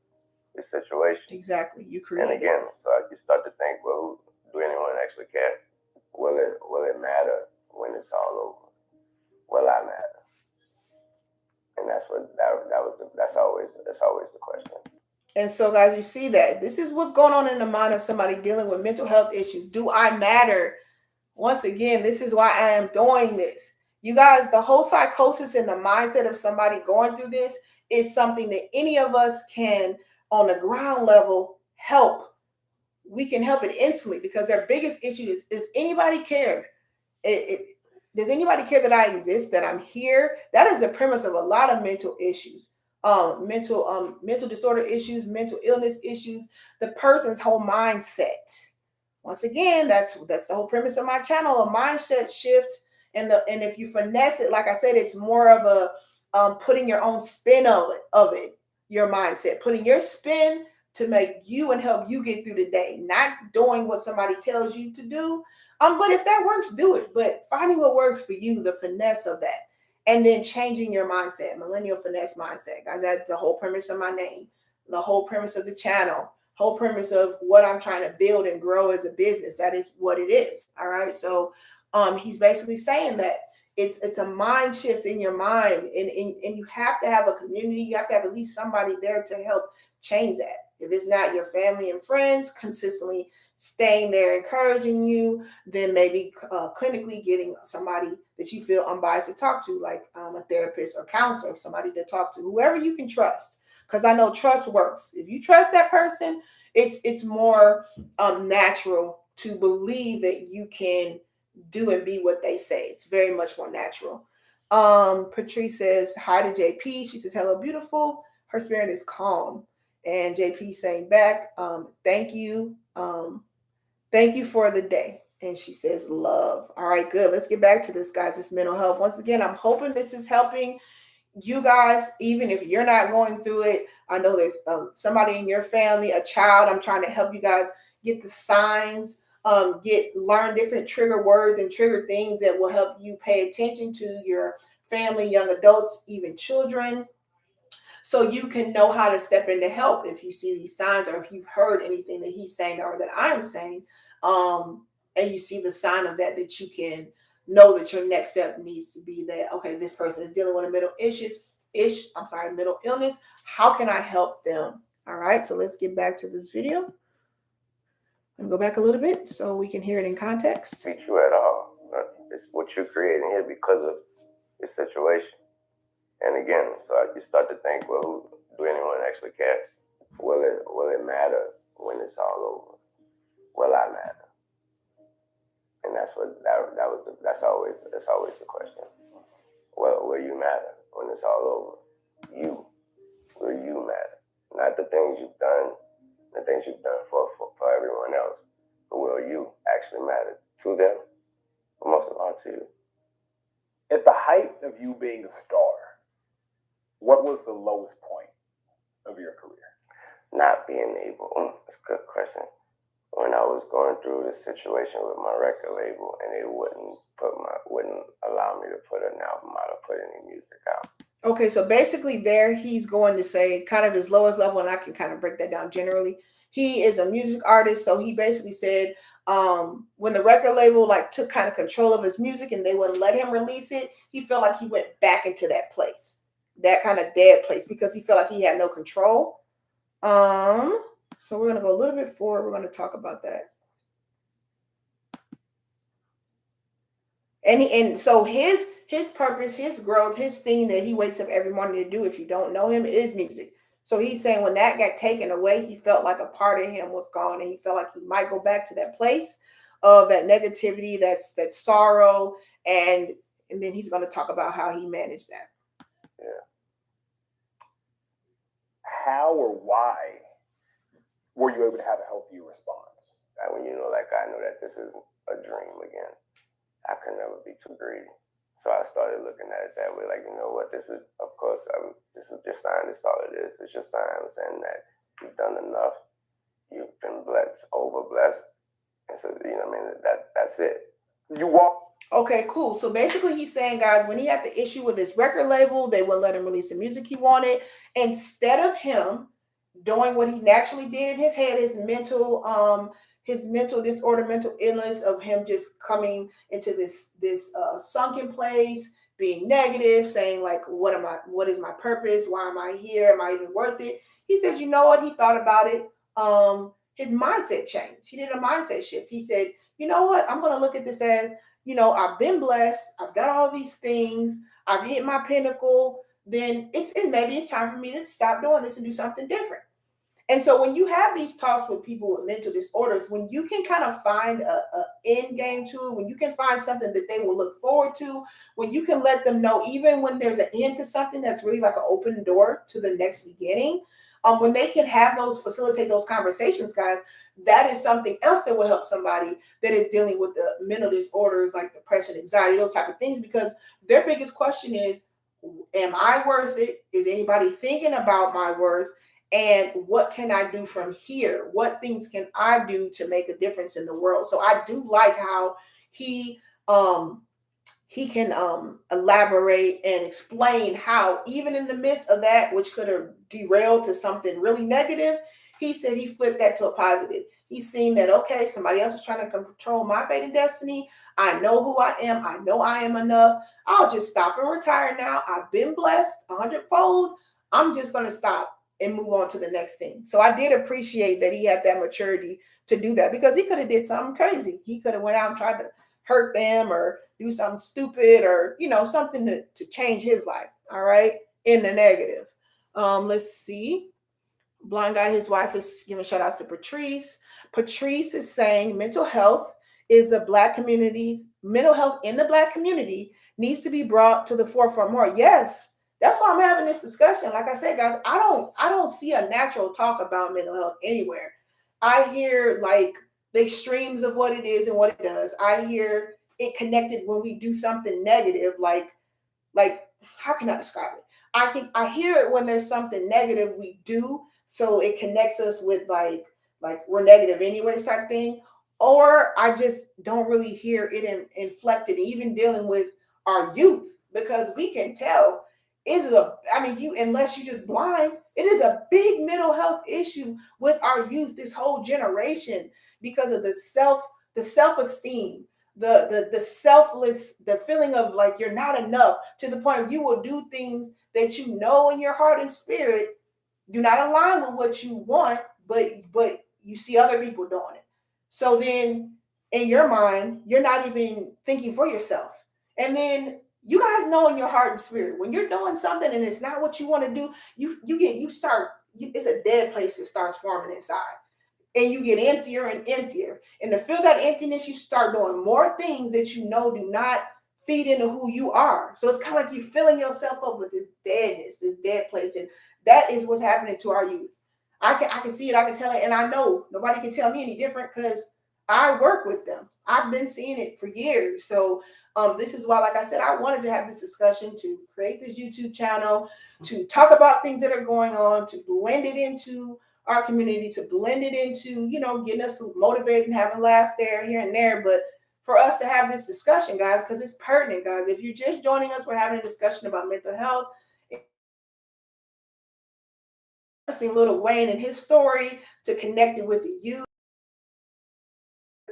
your situation. Exactly, you create. And again, so you start to think, well, do anyone actually care? Will it matter when it's all over? Will I matter? And that's always the question. And so, guys, you see that this is what's going on in the mind of somebody dealing with mental health issues. Do I matter? Once again, this is why I am doing this. You guys, the whole psychosis and the mindset of somebody going through this is something that any of us can, on the ground level, help. We can help it instantly because their biggest issue is anybody care? Does anybody care that I exist, that I'm here? That is the premise of a lot of mental issues, mental disorder issues, mental illness issues, the person's whole mindset. Once again, that's the whole premise of my channel, a mindset shift. And if you finesse it, like I said, it's more of a putting your own spin of it, your mindset, putting your spin to make you and help you get through the day, not doing what somebody tells you to do. But if that works, do it. But finding what works for you, the finesse of that, and then changing your mindset, millennial finesse mindset, guys. That's the whole premise of my name, the whole premise of the channel, whole premise of what I'm trying to build and grow as a business. That is what it is. All right. So he's basically saying that it's a mind shift in your mind, and you have to have a community. You have to have at least somebody there to help change that. If it's not your family and friends consistently staying there encouraging you, then maybe clinically getting somebody that you feel unbiased to talk to, like a therapist or counselor, somebody to talk to, whoever you can trust. Because I know trust works. If you trust that person, it's more natural to believe that you can do and be what they say. It's very much more natural. Patrice says hi to JP. She says, hello, beautiful. Her spirit is calm. And JP saying back, thank you. Thank you for the day. And she says, love. All right, good. Let's get back to this, guys. It's mental health. Once again, I'm hoping this is helping you guys, even if you're not going through it. I know there's somebody in your family, a child. I'm trying to help you guys get the signs, learn different trigger words and trigger things that will help you pay attention to your family, young adults, even children, so you can know how to step in to help if you see these signs or if you've heard anything that he's saying or that I'm saying, and you see the sign of that you can know that your next step needs to be that, okay, this person is dealing with a mental illness. How can I help them? All right, so let's get back to this video. And go back a little bit so we can hear it in context. Treat you at all. It's what you're creating here because of your situation. And again, so you start to think, well, do anyone actually care? Will it matter when it's all over? Will I matter? And that's what that's always the question. Well, will you matter when it's all over? Will you matter? Not the things you've done, the things you've done for everyone else, but will you actually matter to them, but most of all to you? At the height of you being a star, what was the lowest point of your career? Not being able. That's a good question. When I was going through this situation with my record label, and it wouldn't allow me to put an album out or put any music out. Okay, so basically there he's going to say kind of his lowest level, and I can kind of break that down generally. He is a music artist, so he basically said when the record label like took kind of control of his music and they wouldn't let him release it, he felt like he went back into that place, that kind of dead place, because he felt like he had no control. So we're gonna go a little bit forward. We're gonna talk about that. And so his purpose, his growth, his thing that he wakes up every morning to do, if you don't know him, is music. So he's saying when that got taken away, he felt like a part of him was gone, and he felt like he might go back to that place of that negativity, that sorrow, and then he's going to talk about how he managed that. Yeah. How or why were you able to have a healthier response? When I know that this is a dream again. I could never be too greedy. So I started looking at it that way, like, you know what, this is, of course, this is your sign, that's all it is. It's your sign saying that you've done enough, you've been blessed, over blessed. And so, that's it. You walk. Okay, cool. So basically he's saying, guys, when he had the issue with his record label, they wouldn't let him release the music he wanted. Instead of him doing what he naturally did in his head, his mental disorder, mental illness of him just coming into this sunken place, being negative, saying like, what is my purpose? Why am I here? Am I even worth it? He said, you know what? He thought about it. His mindset changed. He did a mindset shift. He said, you know what? I'm going to look at this as, I've been blessed. I've got all these things. I've hit my pinnacle. Then maybe it's time for me to stop doing this and do something different. And so when you have these talks with people with mental disorders, when you can kind of find a end game to it, when you can find something that they will look forward to, when you can let them know, even when there's an end to something that's really like an open door to the next beginning, when they can facilitate those conversations, guys, that is something else that will help somebody that is dealing with the mental disorders like depression, anxiety, those type of things, because their biggest question is, am I worth it? Is anybody thinking about my worth? And what can I do from here? What things can I do to make a difference in the world? So I do like how he can elaborate and explain how even in the midst of that, which could have derailed to something really negative, he said he flipped that to a positive. He's seen that, okay, somebody else is trying to control my fate and destiny. I know who I am. I know I am enough. I'll just stop and retire now. I've been blessed 100-fold. I'm just going to stop and move on to the next thing. So I did appreciate that he had that maturity to do that, because he could have did something crazy. He could have went out and tried to hurt them or do something stupid or, something to change his life. All right. In the negative. Let's see. Blind Guy, his wife is giving shout outs to Patrice. Patrice is saying mental health in the Black community needs to be brought to the forefront more. Yes. That's why I'm having this discussion. Like I said, guys, I don't see a natural talk about mental health anywhere. I hear like the extremes of what it is and what it does. I hear it connected when we do something negative, like how can I describe it? I hear it when there's something negative we do, so it connects us with like we're negative anyway type thing. Or I just don't really hear it inflected, even dealing with our youth, because we can tell unless you're just blind, it is a big mental health issue with our youth, this whole generation, because of the self-esteem, the selfless, the feeling of like you're not enough, to the point you will do things that you know in your heart and spirit do not align with what you want, but you see other people doing it. So then in your mind, you're not even thinking for yourself. And then you guys know in your heart and spirit, when you're doing something and it's not what you want to do, it's a dead place that starts forming inside, and you get emptier and emptier. And to fill that emptiness, you start doing more things that you know do not feed into who you are. So it's kind of like you're filling yourself up with this deadness, this dead place. And that is what's happening to our youth. I can see it, I can tell it, and I know nobody can tell me any different because I work with them. I've been seeing it for years. So this is why, like I said, I wanted to have this discussion, to create this YouTube channel, to talk about things that are going on, to blend it into our community, to blend it into, getting us motivated and having a laugh there, here and there. But for us to have this discussion, guys, because it's pertinent, guys. If you're just joining us, we're having a discussion about mental health. See Lil Wayne and his story to connect it with the youth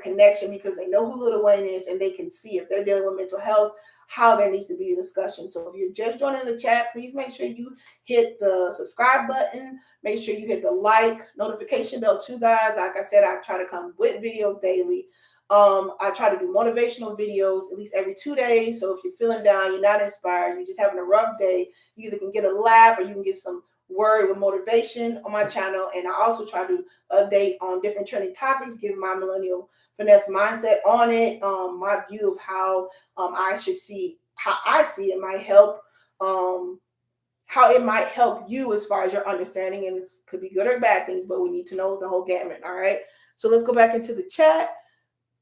connection, because they know who Lil Wayne is and they can see if they're dealing with mental health, how there needs to be a discussion. So if you're just joining the chat, please make sure you hit the subscribe button. Make sure you hit the like notification bell too, guys. Like I said, I try to come with videos daily. I try to do motivational videos at least every 2 days. So if you're feeling down, you're not inspired, you're just having a rough day, you either can get a laugh or you can get some word with motivation on my channel. And I also try to update on different trending topics, give my millennial finesse mindset on it, my view of how I should see, how I see it might help, how it might help you as far as your understanding. And it could be good or bad things, but we need to know the whole gamut. All right. So let's go back into the chat.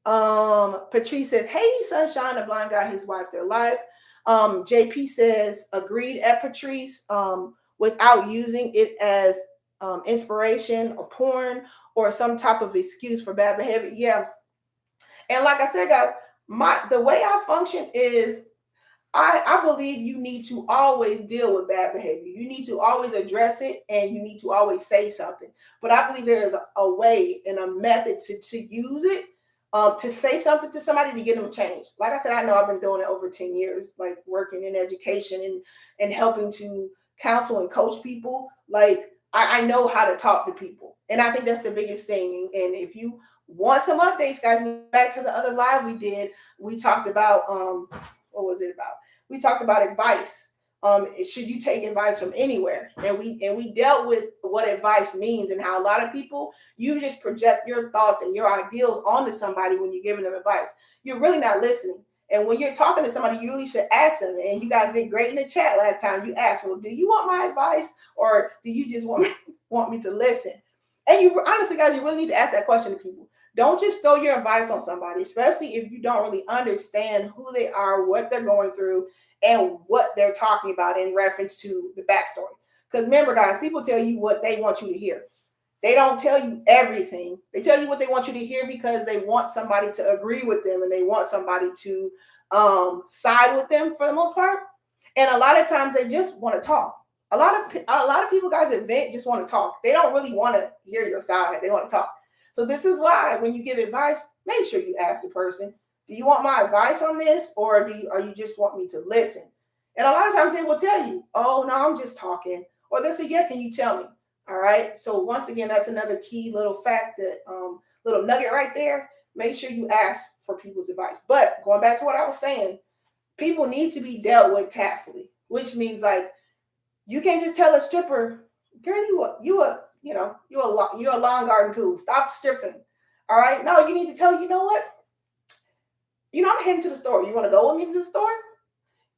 Patrice says, hey, Sunshine, the blind guy, his wife, their life. JP says, agreed at Patrice, without using it as inspiration or porn or some type of excuse for bad behavior. Yeah. And like I said, guys, the way I function is I believe you need to always deal with bad behavior. You need to always address it, and you need to always say something. But I believe there is a way and a method to use it, to say something to somebody to get them changed. Like I said, I know I've been doing it over 10 years, like working in education and helping to counsel and coach people. Like I know how to talk to people. And I think that's the biggest thing. And if you want some updates, guys, back to the other live we did, we talked about, what was it about? We talked about advice. Should you take advice from anywhere? And we dealt with what advice means and how a lot of people, you just project your thoughts and your ideals onto somebody when you're giving them advice. You're really not listening. And when you're talking to somebody, you really should ask them. And you guys did great in the chat last time. You asked, well, do you want my advice, or do you just want me to listen? And you honestly, guys, you really need to ask that question to people. Don't just throw your advice on somebody, especially if you don't really understand who they are, what they're going through, and what they're talking about in reference to the backstory. Because remember, guys, people tell you what they want you to hear. They don't tell you everything. They tell you what they want you to hear because they want somebody to agree with them, and they want somebody to side with them for the most part. And a lot of times they just want to talk. A lot of people, guys, at vent just want to talk. They don't really want to hear your side. They want to talk. So this is why when you give advice, make sure you ask the person, do you want my advice on this, or are you just want me to listen? And a lot of times they will tell you, oh, no, I'm just talking. Or they'll say, yeah, can you tell me? All right. So once again, that's another key little fact, that little nugget right there. Make sure you ask for people's advice. But going back to what I was saying, people need to be dealt with tactfully, which means like you can't just tell a stripper, girl, you're a lawn garden tool. Stop stripping. All right. No, you need to tell, you know what? I'm heading to the store. You want to go with me to the store?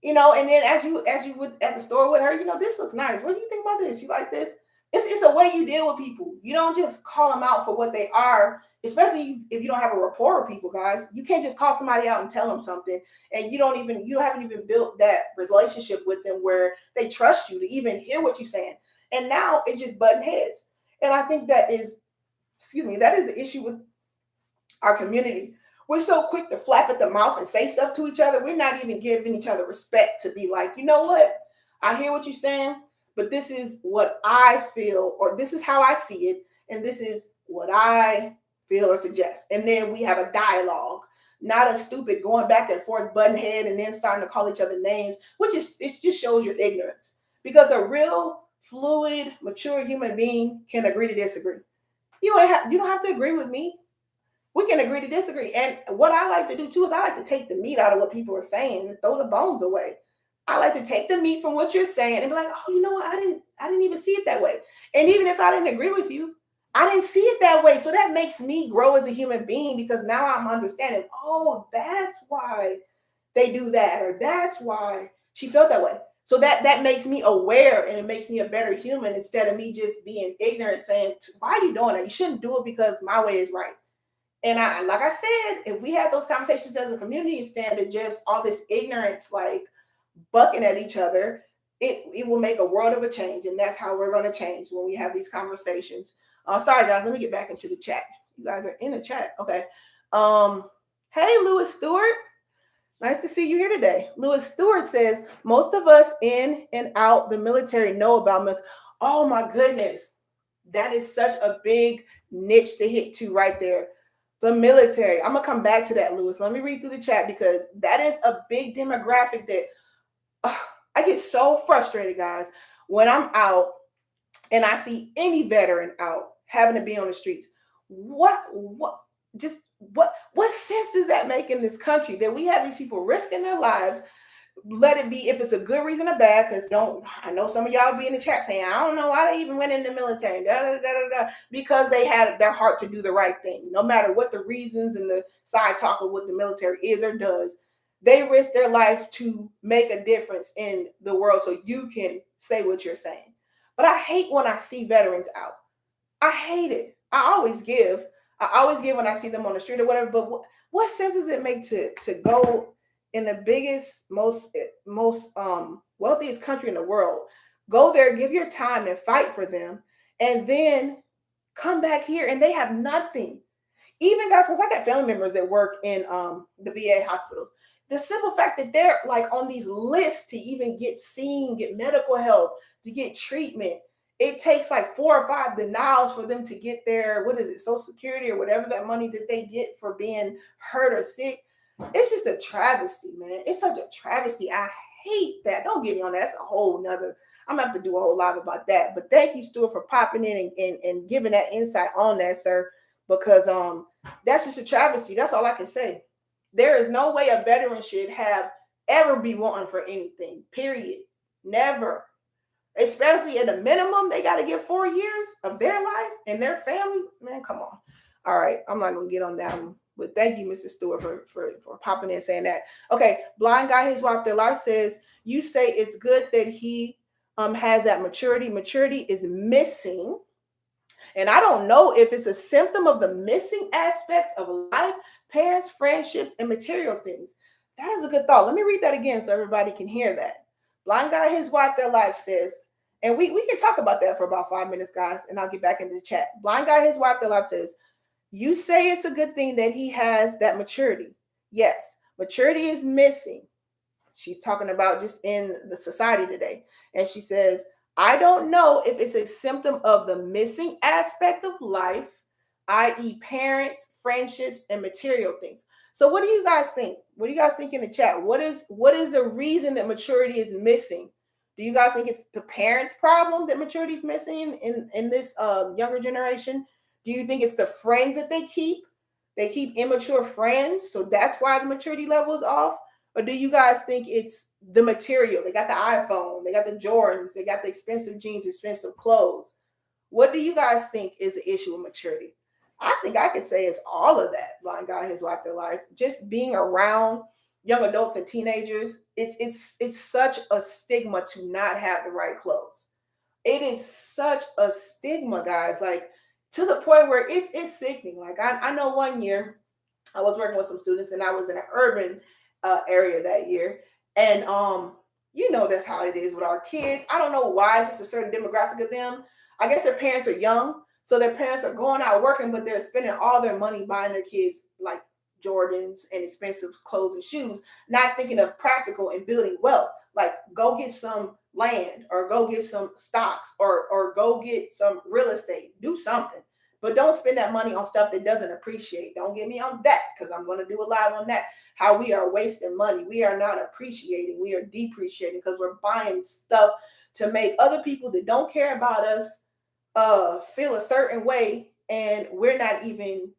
And then as you would at the store with her, this looks nice. What do you think about this? You like this? It's a way you deal with people. You don't just call them out for what they are, especially if you don't have a rapport with people, guys. You can't just call somebody out and tell them something, and you haven't even built that relationship with them where they trust you to even hear what you're saying. And now it's just butting heads. And I think that is the issue with our community. We're so quick to flap at the mouth and say stuff to each other. We're not even giving each other respect to be like, you know what? I hear what you're saying, but this is what I feel, or this is how I see it, and this is what I feel or suggest. And then we have a dialogue, not a stupid going back and forth, button head, and then starting to call each other names, it just shows your ignorance. Because a real, fluid, mature human being can agree to disagree. You don't have to agree with me. We can agree to disagree. And what I like to do too is I like to take the meat out of what people are saying and throw the bones away. I like to take the meat from what you're saying and be like, oh, you know what? I didn't even see it that way. And even if I didn't agree with you, I didn't see it that way. So that makes me grow as a human being because now I'm understanding, oh, that's why they do that, or that's why she felt that way. So that makes me aware and it makes me a better human instead of me just being ignorant saying, why are you doing that? You shouldn't do it because my way is right. And I, like I said, if we had those conversations as a community instead of just all this ignorance, like bucking at each other, it will make a world of a change. And that's how we're going to change when we have these conversations. Sorry, guys, let me get back into the chat. You guys are in the chat. Okay. Hey, Lewis Stewart. Nice to see you here today. Lewis Stewart says, most of us in and out the military know about mental. Oh my goodness. That is such a big niche to hit to right there. The military. I'm gonna come back to that, Lewis. Let me read through the chat because that is a big demographic that I get so frustrated, guys, when I'm out and I see any veteran out having to be on the streets. What sense does that make in this country that we have these people risking their lives? Let it be if it's a good reason or bad, because don't I know some of y'all be in the chat saying, I don't know why they even went in the military, because they had their heart to do the right thing. No matter what the reasons and the side talk of what the military is or does, they risk their life to make a difference in the world so you can say what you're saying. But I hate when I see veterans out. I hate it. I always give. I always give when I see them on the street or whatever. But what sense does it make to go in the biggest, most wealthiest country in the world, go there, give your time and fight for them, and then come back here and they have nothing? Even guys, because I got family members that work in the VA hospitals. The simple fact that they're like on these lists to even get seen, get medical help, to get treatment, it takes like 4 or 5 denials for them to get their, what is it, Social Security or whatever that money that they get for being hurt or sick. It's just a travesty, man. It's such a travesty. I hate that. Don't get me on that. That's a whole nother. I'm gonna have to do a whole lot about that. But thank you, Stuart, for popping in and giving that insight on that, sir. Because that's just a travesty. That's all I can say. There is no way a veteran should have ever be wanting for anything. Period. Never. Especially at a minimum, they got to get 4 years of their life and their family. Man, come on. All right, I'm not gonna get on that one. But thank you, Mr. Stewart, for popping in and saying that. Okay, blind guy, his wife, their life says, you say it's good that he has that maturity. Maturity is missing. And I don't know if it's a symptom of the missing aspects of life, parents, friendships, and material things. That is a good thought. Let me read that again so everybody can hear that. Blind guy, his wife, their life says, and we can talk about that for about 5 minutes, guys, and I'll get back into the chat. Blind guy, his wife, their life says, you say it's a good thing that he has that maturity. Yes, maturity is missing. She's talking about just in the society today. And she says, I don't know if it's a symptom of the missing aspect of life, i.e., parents, friendships, and material things. So what do you guys think? What do you guys think in the chat? What is the reason that maturity is missing? Do you guys think it's the parents' problem that maturity is missing in this younger generation? Do you think it's the friends that they keep? They keep immature friends, so that's why the maturity level is off? Or do you guys think it's the material? They got the iPhone, they got the Jordans, they got the expensive jeans, expensive clothes. What do you guys think is the issue with maturity? I think I could say it's all of that. Blind guy, his wife, their life. Just being around young adults and teenagers, it's such a stigma to not have the right clothes. It is such a stigma, guys. Like to the point where it's sickening. Like I know one year I was working with some students and I was in an urban area that year. And that's how it is with our kids. I don't know why. It's just a certain demographic of them. I guess their parents are young, so their parents are going out working, but they're spending all their money buying their kids like Jordans and expensive clothes and shoes, not thinking of practical and building wealth. Like go get some land or go get some stocks or go get some real estate. Do something. But don't spend that money on stuff that doesn't appreciate. Don't get me on that because I'm going to do a live on that. How we are wasting money. We are not appreciating. We are depreciating because we're buying stuff to make other people that don't care about us feel a certain way. And we're not even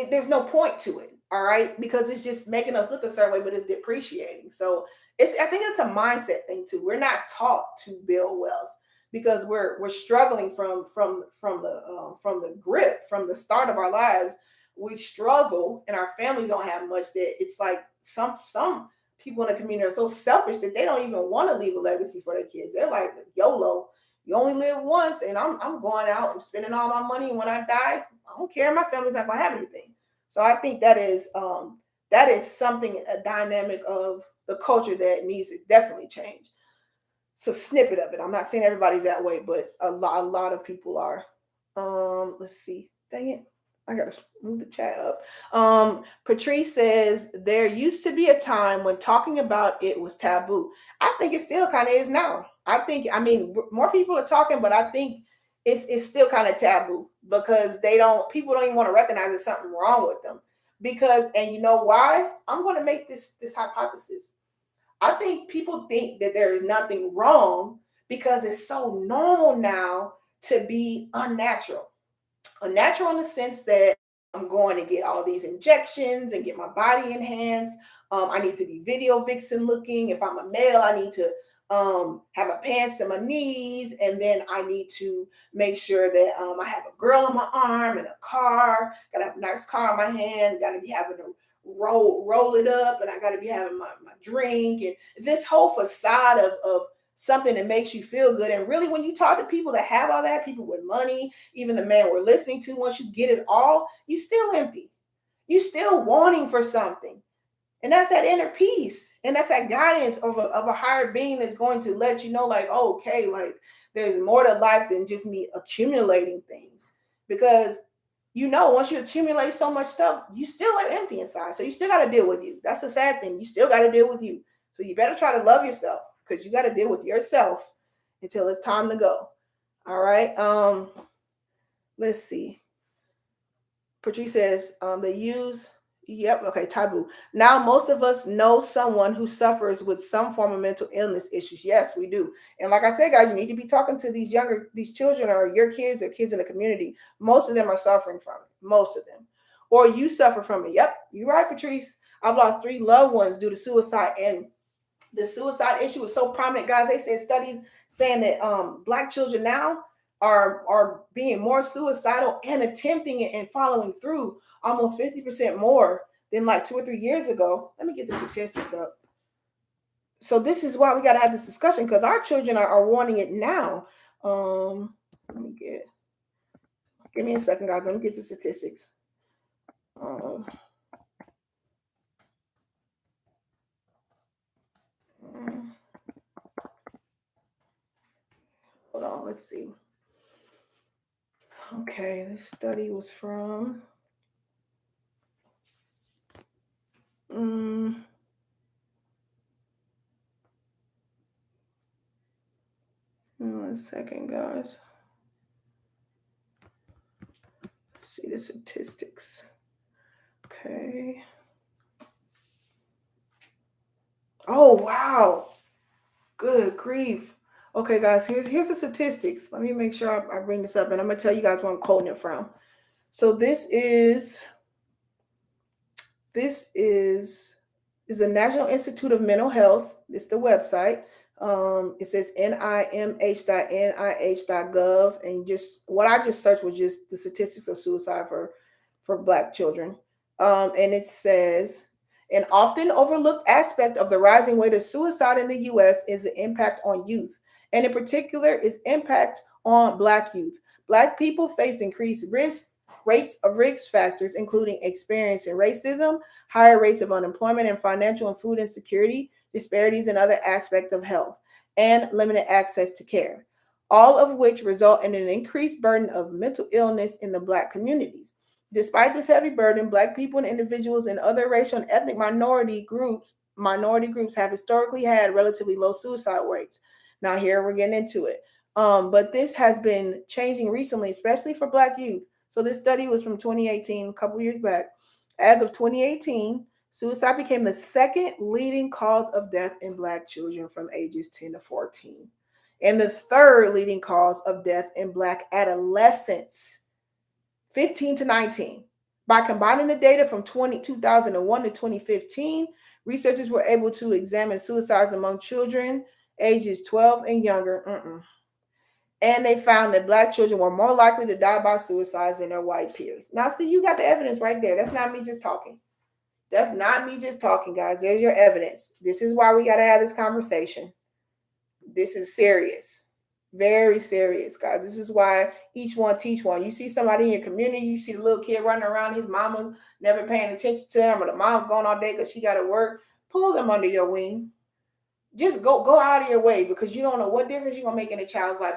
there's no point to it. All right, because it's just making us look a certain way, but it's depreciating. So I think it's a mindset thing too. We're not taught to build wealth because we're struggling from the grip from the start of our lives. We struggle, and our families don't have much. That it's like some people in the community are so selfish that they don't even want to leave a legacy for their kids. They're like YOLO. You only live once, and I'm going out and spending all my money. And when I die, I don't care. My family's not gonna have anything. So I think that is something, a dynamic of the culture that needs to definitely change. It's a snippet of it. I'm not saying everybody's that way, but a lot of people are. Let's see. Dang it. I gotta move the chat up. Patrice says there used to be a time when talking about it was taboo. I think it still kind of is now. I mean, more people are talking, but I think it's still kind of taboo because people don't even want to recognize there's something wrong with them. Because, and you know why? I'm going to make this hypothesis. I think people think that there is nothing wrong because it's so normal now to be unnatural. Unnatural in the sense that I'm going to get all these injections and get my body enhanced. I need to be video vixen looking. If I'm a male, I need to have my pants to my knees, and then I need to make sure that I have a girl on my arm and a car. Gotta have a nice car in my hand. Gotta be having to roll it up, and I gotta be having my drink and this whole facade of something that makes you feel good. And really, when you talk to people that have all that, people with money, even the man we're listening to, once you get it all, you still empty. You still wanting for something. And that's that inner peace. And that's that guidance of a higher being that's going to let you know, like, oh, okay, like there's more to life than just me accumulating things. Because once you accumulate so much stuff, you still are empty inside. So you still got to deal with you. That's the sad thing. You still got to deal with you. So you better try to love yourself because you got to deal with yourself until it's time to go. All right. Let's see. Patrice says they use, yep, okay, taboo. Now, most of us know someone who suffers with some form of mental illness issues. Yes, we do. And like I said, guys, you need to be talking to these children or your kids or kids in the community. Most of them are suffering from it. Most of them. Or you suffer from it. Yep, you're right, Patrice. I've lost 3 loved ones due to suicide. And the suicide issue is so prominent, guys. They said studies saying that Black children now are being more suicidal and attempting it and following through almost 50% more than like 2 or 3 years ago. Let me get the statistics up. So this is why we got to have this discussion because our children are wanting it now. Give me a second, guys. Let me get the statistics. Hold on, let's see. Okay, this study was from one second, guys. Let's see the statistics. Okay. Oh, wow. Good grief. Okay, guys, here's the statistics. Let me make sure I bring this up, and I'm going to tell you guys where I'm quoting it from. So this is the National Institute of Mental Health. It's the website. It says nimh.nih.gov, and just what I just searched was just the statistics of suicide for Black children. And it says an often overlooked aspect of the rising rate of suicide in the U.S. is the impact on youth, and in particular, its impact on Black youth. Black people face increased rates of risk factors, including experiencing racism, higher rates of unemployment and financial and food insecurity, disparities in other aspects of health, and limited access to care, all of which result in an increased burden of mental illness in the Black communities. Despite this heavy burden, Black people and individuals in other racial and ethnic minority groups have historically had relatively low suicide rates. Now here we're getting into it. But this has been changing recently, especially for Black youth. So this study was from 2018, a couple years back. As of 2018, suicide became the second leading cause of death in Black children from ages 10 to 14, and the third leading cause of death in Black adolescents, 15 to 19. By combining the data from 2001 to 2015, researchers were able to examine suicides among children ages 12 and younger. And they found that Black children were more likely to die by suicides than their white peers. Now, see, you got the evidence right there. That's not me just talking. That's not me just talking, guys. There's your evidence. This is why we got to have this conversation. This is serious. Very serious, guys. This is why each one teach one. You see somebody in your community, you see the little kid running around, his mama's never paying attention to him, or the mom's going all day because she got to work. Pull them under your wing. Just go out of your way, because you don't know what difference you're gonna make in a child's life.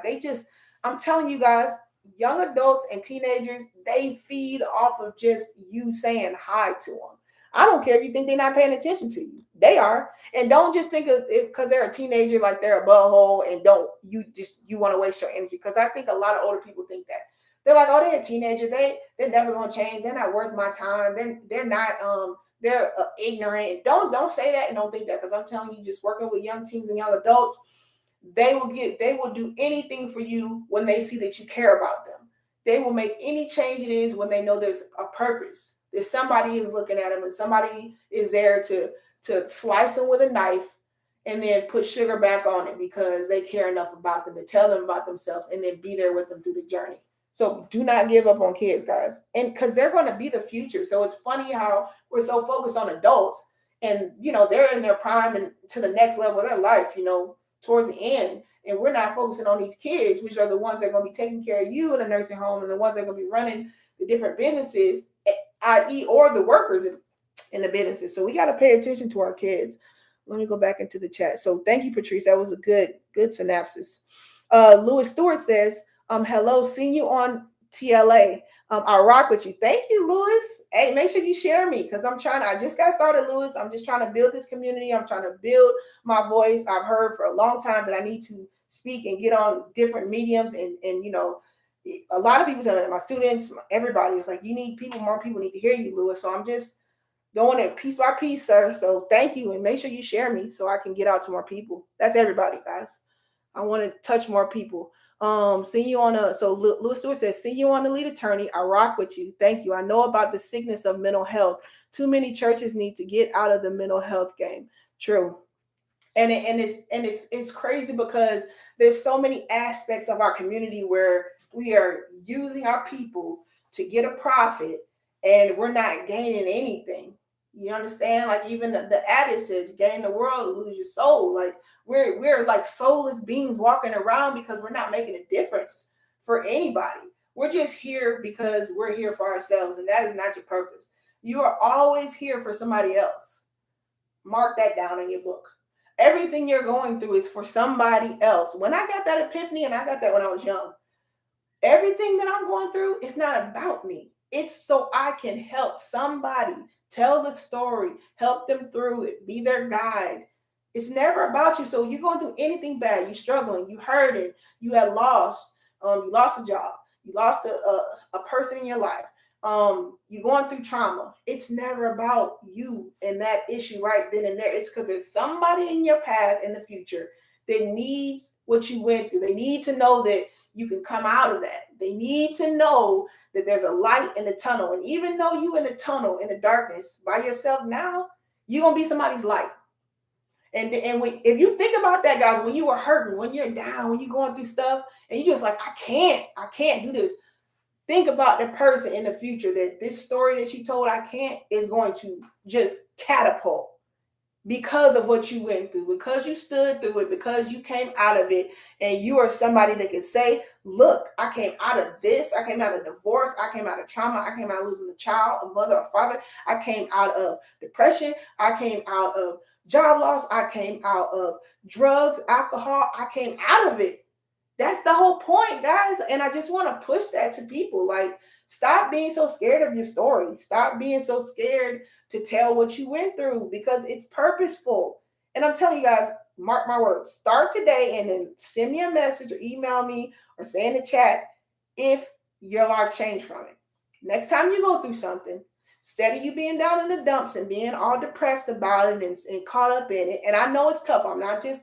I'm telling you guys, young adults and teenagers, they feed off of just you saying hi to them. I don't care if you think they're not paying attention to you. They are. And don't just think of it because they're a teenager like they're a butthole, and you want to waste your energy. Because I think a lot of older people think that. They're like, oh, they're a teenager. They're never gonna change. They're not worth my time. They're not they're ignorant. Don't say that and don't think that, because I'm telling you, just working with young teens and young adults, they will do anything for you when they see that you care about them. They will make any change it is when they know there's a purpose. There's somebody is looking at them, and somebody is there to slice them with a knife and then put sugar back on it because they care enough about them to tell them about themselves and then be there with them through the journey. So do not give up on kids, guys. And because they're going to be the future. So it's funny how we're so focused on adults, and, they're in their prime and to the next level of their life, towards the end. And we're not focusing on these kids, which are the ones that are going to be taking care of you in a nursing home, and the ones that are going to be running the different businesses, i.e., or the workers in the businesses. So we got to pay attention to our kids. Let me go back into the chat. So thank you, Patrice. That was a good synopsis. Louis Stewart says, hello, seeing you on TLA. I rock with you. Thank you, Louis. Hey, make sure you share me, because I just got started, Louis. I'm just trying to build this community. I'm trying to build my voice. I've heard for a long time that I need to speak and get on different mediums. And a lot of people tell me, my students, everybody is like, more people need to hear you, Louis. So I'm just doing it piece by piece, sir. So thank you. And make sure you share me so I can get out to more people. That's everybody, guys. I want to touch more people. See you on so Louis Stewart says, see you on the lead attorney. I rock with you. Thank you. I know about the sickness of mental health. Too many churches need to get out of the mental health game. True. And it's crazy because there's so many aspects of our community where we are using our people to get a profit, and we're not gaining anything. You understand? Like, even the adage says, gain the world, lose your soul. Like, we're like soulless beings walking around because we're not making a difference for anybody. We're just here because we're here for ourselves, and that is not your purpose. You are always here for somebody else. Mark that down in your book. Everything you're going through is for somebody else. When I got that epiphany, and I got that when I was young, everything that I'm going through is not about me. It's so I can help somebody, tell the story, help them through it, be their guide. It's never about you. So you're going through anything bad, you're struggling, you hurting, you had lost, you lost a job, you lost a person in your life, you're going through trauma. It's never about you and that issue right then and there. It's because there's somebody in your path in the future that needs what you went through. They need to know that you can come out of that. They need to know that there's a light in the tunnel. And even though you in the tunnel, in the darkness by yourself now, you're going to be somebody's light. And if you think about that, guys, when you were hurting, when you're down, when you're going through stuff, and you're just like, I can't do this. Think about the person in the future that this story that you told, I can't, is going to just catapult because of what you went through, because you stood through it, because you came out of it, and you are somebody that can say, look, I came out of this, I came out of divorce, I came out of trauma, I came out of losing a child, a mother, a father, I came out of depression, I came out of job loss, I came out of drugs, alcohol, I came out of it. That's the whole point, guys. And I just want to push that to people. Like, stop being so scared of your story. Stop being so scared to tell what you went through, because it's purposeful. And I'm telling you guys, mark my words, start today and then send me a message or email me or say in the chat if your life changed from it. Next time you go through something, instead of you being down in the dumps and being all depressed about it and caught up in it, and I know it's tough. I'm not just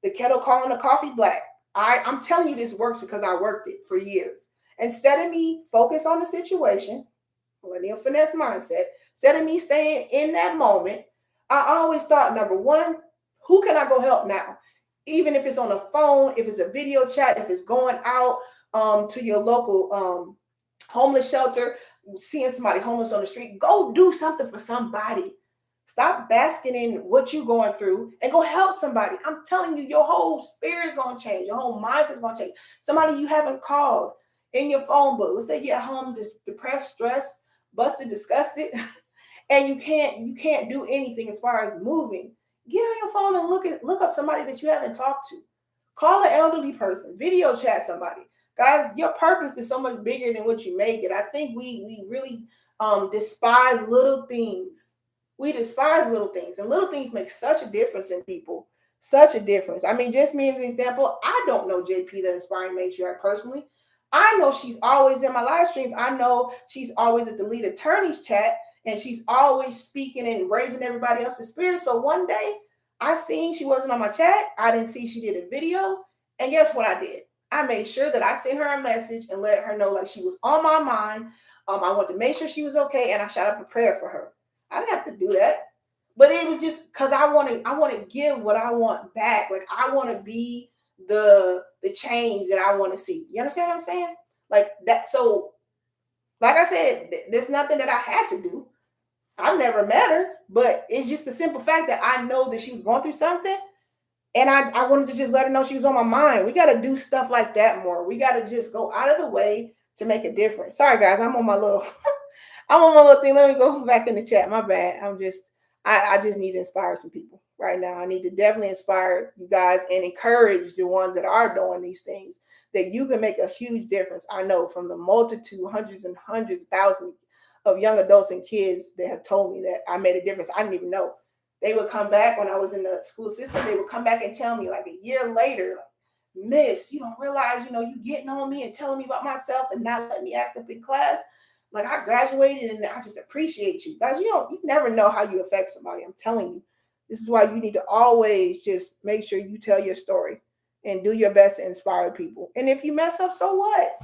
the kettle calling the coffee black. I'm telling you this works because I worked it for years. Instead of me focus on the situation, millennial finesse mindset, instead of me staying in that moment, I always thought, number one, who can I go help now? Even if it's on the phone, if it's a video chat, if it's going out to your local homeless shelter, seeing somebody homeless on the street, go do something for somebody. Stop basking in what you're going through and go help somebody. I'm telling you, your whole spirit is going to change. Your whole mindset is going to change. Somebody you haven't called in your phone book. Let's say you're at home, just depressed, stressed, busted, disgusted, and you can't do anything as far as moving. Get on your phone and look up somebody that you haven't talked to. Call an elderly person. Video chat somebody. Guys, your purpose is so much bigger than what you make it. I think we really despise little things. We despise little things, and little things make such a difference in people. Such a difference. I mean, just me as an example, I don't know JP, the inspiring matriarch, personally. I know she's always in my live streams. I know she's always at the lead attorneys chat, and she's always speaking and raising everybody else's spirit. So one day I seen she wasn't on my chat. I didn't see she did a video. And guess what I did? I made sure that I sent her a message and let her know like she was on my mind. I wanted to make sure she was okay, and I shot up a prayer for her. I didn't have to do that. But it was just because I want to give what I want back. Like I want to be the change that I want to see. You understand what I'm saying? Like that. So, like I said, there's nothing that I had to do. I've never met her, but it's just the simple fact that I know that she was going through something, and I wanted to just let her know she was on my mind. We got to do stuff like that more. We got to just go out of the way to make a difference. Sorry, guys, I'm on my little thing. Let me go back in the chat. My bad. I just need to inspire some people right now. I need to definitely inspire you guys and encourage the ones that are doing these things, that you can make a huge difference. I know from the multitude, hundreds and hundreds, thousands of young adults and kids that have told me that I made a difference. I didn't even know. They would come back when I was in the school system. They would come back and tell me like a year later, like, Miss, you don't realize, you getting on me and telling me about myself and not letting me act up in class. Like I graduated and I just appreciate you. Guys, you never know how you affect somebody. I'm telling you. This is why you need to always just make sure you tell your story and do your best to inspire people. And if you mess up, so what?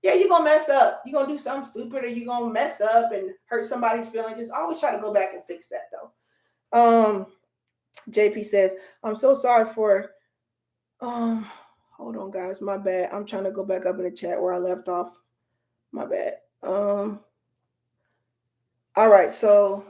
Yeah, you're gonna mess up. You're gonna do something stupid, or you're gonna mess up and hurt somebody's feelings. Just always try to go back and fix that though. JP says, I'm so sorry for hold on guys, my bad. I'm trying to go back up in the chat where I left off. My bad. All right, so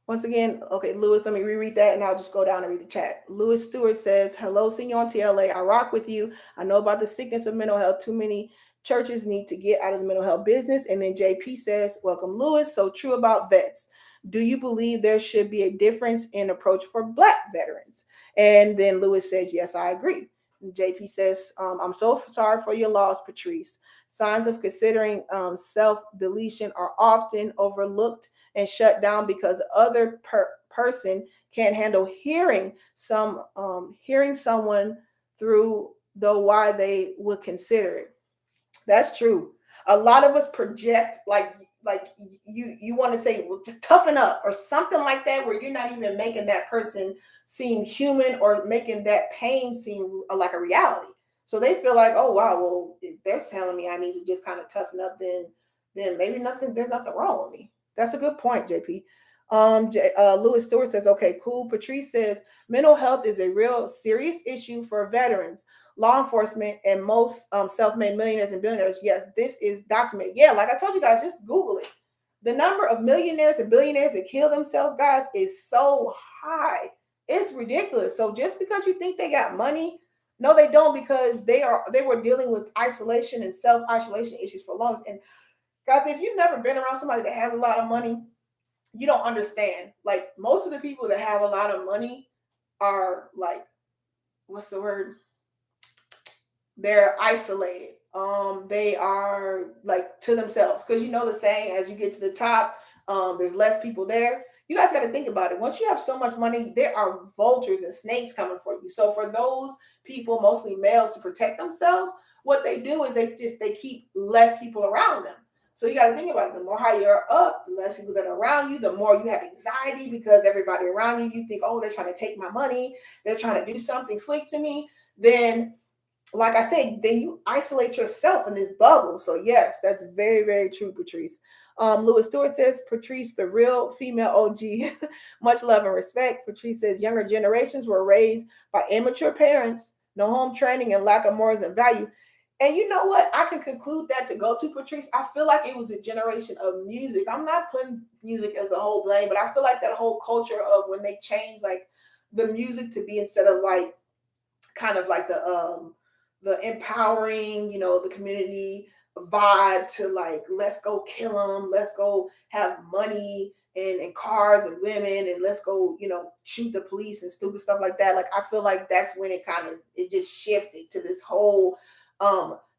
once again, okay, Lewis, let me reread that and I'll just go down and read the chat. Lewis Stewart says, hello, senior on TLA. I rock with you. I know about the sickness of mental health. Too many churches need to get out of the mental health business. And then JP says, welcome, Lewis. So true about vets. Do you believe there should be a difference in approach for Black veterans? And then Lewis says, yes, I agree. And JP says, I'm so sorry for your loss, Patrice. Signs of considering self-deletion are often overlooked and shut down because other person can't handle hearing someone through, though why they would consider it. That's true. A lot of us project like you want to say, well, just toughen up or something like that, where you're not even making that person seem human or making that pain seem like a reality. So they feel like, oh wow, well, if they're telling me I need to just kind of toughen up, then maybe there's nothing wrong with me. That's a good point, JP. Lewis Stewart says, okay, cool. Patrice says, mental health is a real serious issue for veterans, law enforcement, and most self-made millionaires and billionaires. Yes, this is documented. Yeah, like I told you guys, just Google it. The number of millionaires and billionaires that kill themselves, guys, is so high. It's ridiculous. So just because you think they got money, no, they don't, because they were dealing with isolation and self-isolation issues for long. And guys, if you've never been around somebody that has a lot of money, you don't understand. Like most of the people that have a lot of money are like, what's the word? They're isolated. They are like to themselves, because you know the saying, as you get to the top, there's less people there. You guys got to think about it. Once you have so much money, there are vultures and snakes coming for you. So for those people, mostly males, to protect themselves, what they do is they keep less people around them. So you got to think about it. The more higher you're up, the less people that are around you, the more you have anxiety, because everybody around you think, oh, they're trying to take my money, they're trying to do something slick to me. Then like I said, then you isolate yourself in this bubble. So yes, that's very, very true, Patrice. Lewis Stewart says, Patrice, the real female OG, much love and respect. Patrice says, younger generations were raised by immature parents, no home training, and lack of morals and value. And you know what? I can conclude that to go to Patrice. I feel like it was a generation of music. I'm not putting music as a whole blame, but I feel like that whole culture of when they changed like the music to be instead of like kind of like the empowering, you know, the community vibe to like let's go kill them, let's go have money and cars and women and let's go, you know, shoot the police and stupid stuff like that. Like I feel like that's when it just shifted to this whole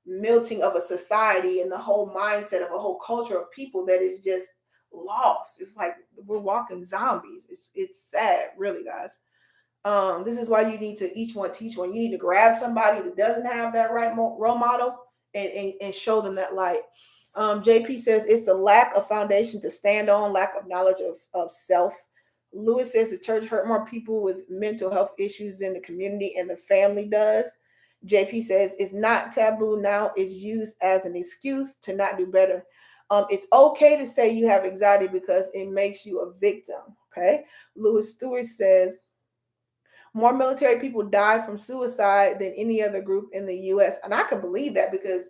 melting of a society and the whole mindset of a whole culture of people that is just lost. It's like we're walking zombies. It's sad, really, guys. This is why you need to each one teach one. You need to grab somebody that doesn't have that right role model and show them that light. JP says it's the lack of foundation to stand on, lack of knowledge of self. Lewis says the church hurt more people with mental health issues than the community and the family does. JP says it's not taboo now, it's used as an excuse to not do better. It's okay to say you have anxiety because it makes you a victim. Okay. Lewis Stewart says more military people die from suicide than any other group in the US. And I can believe that because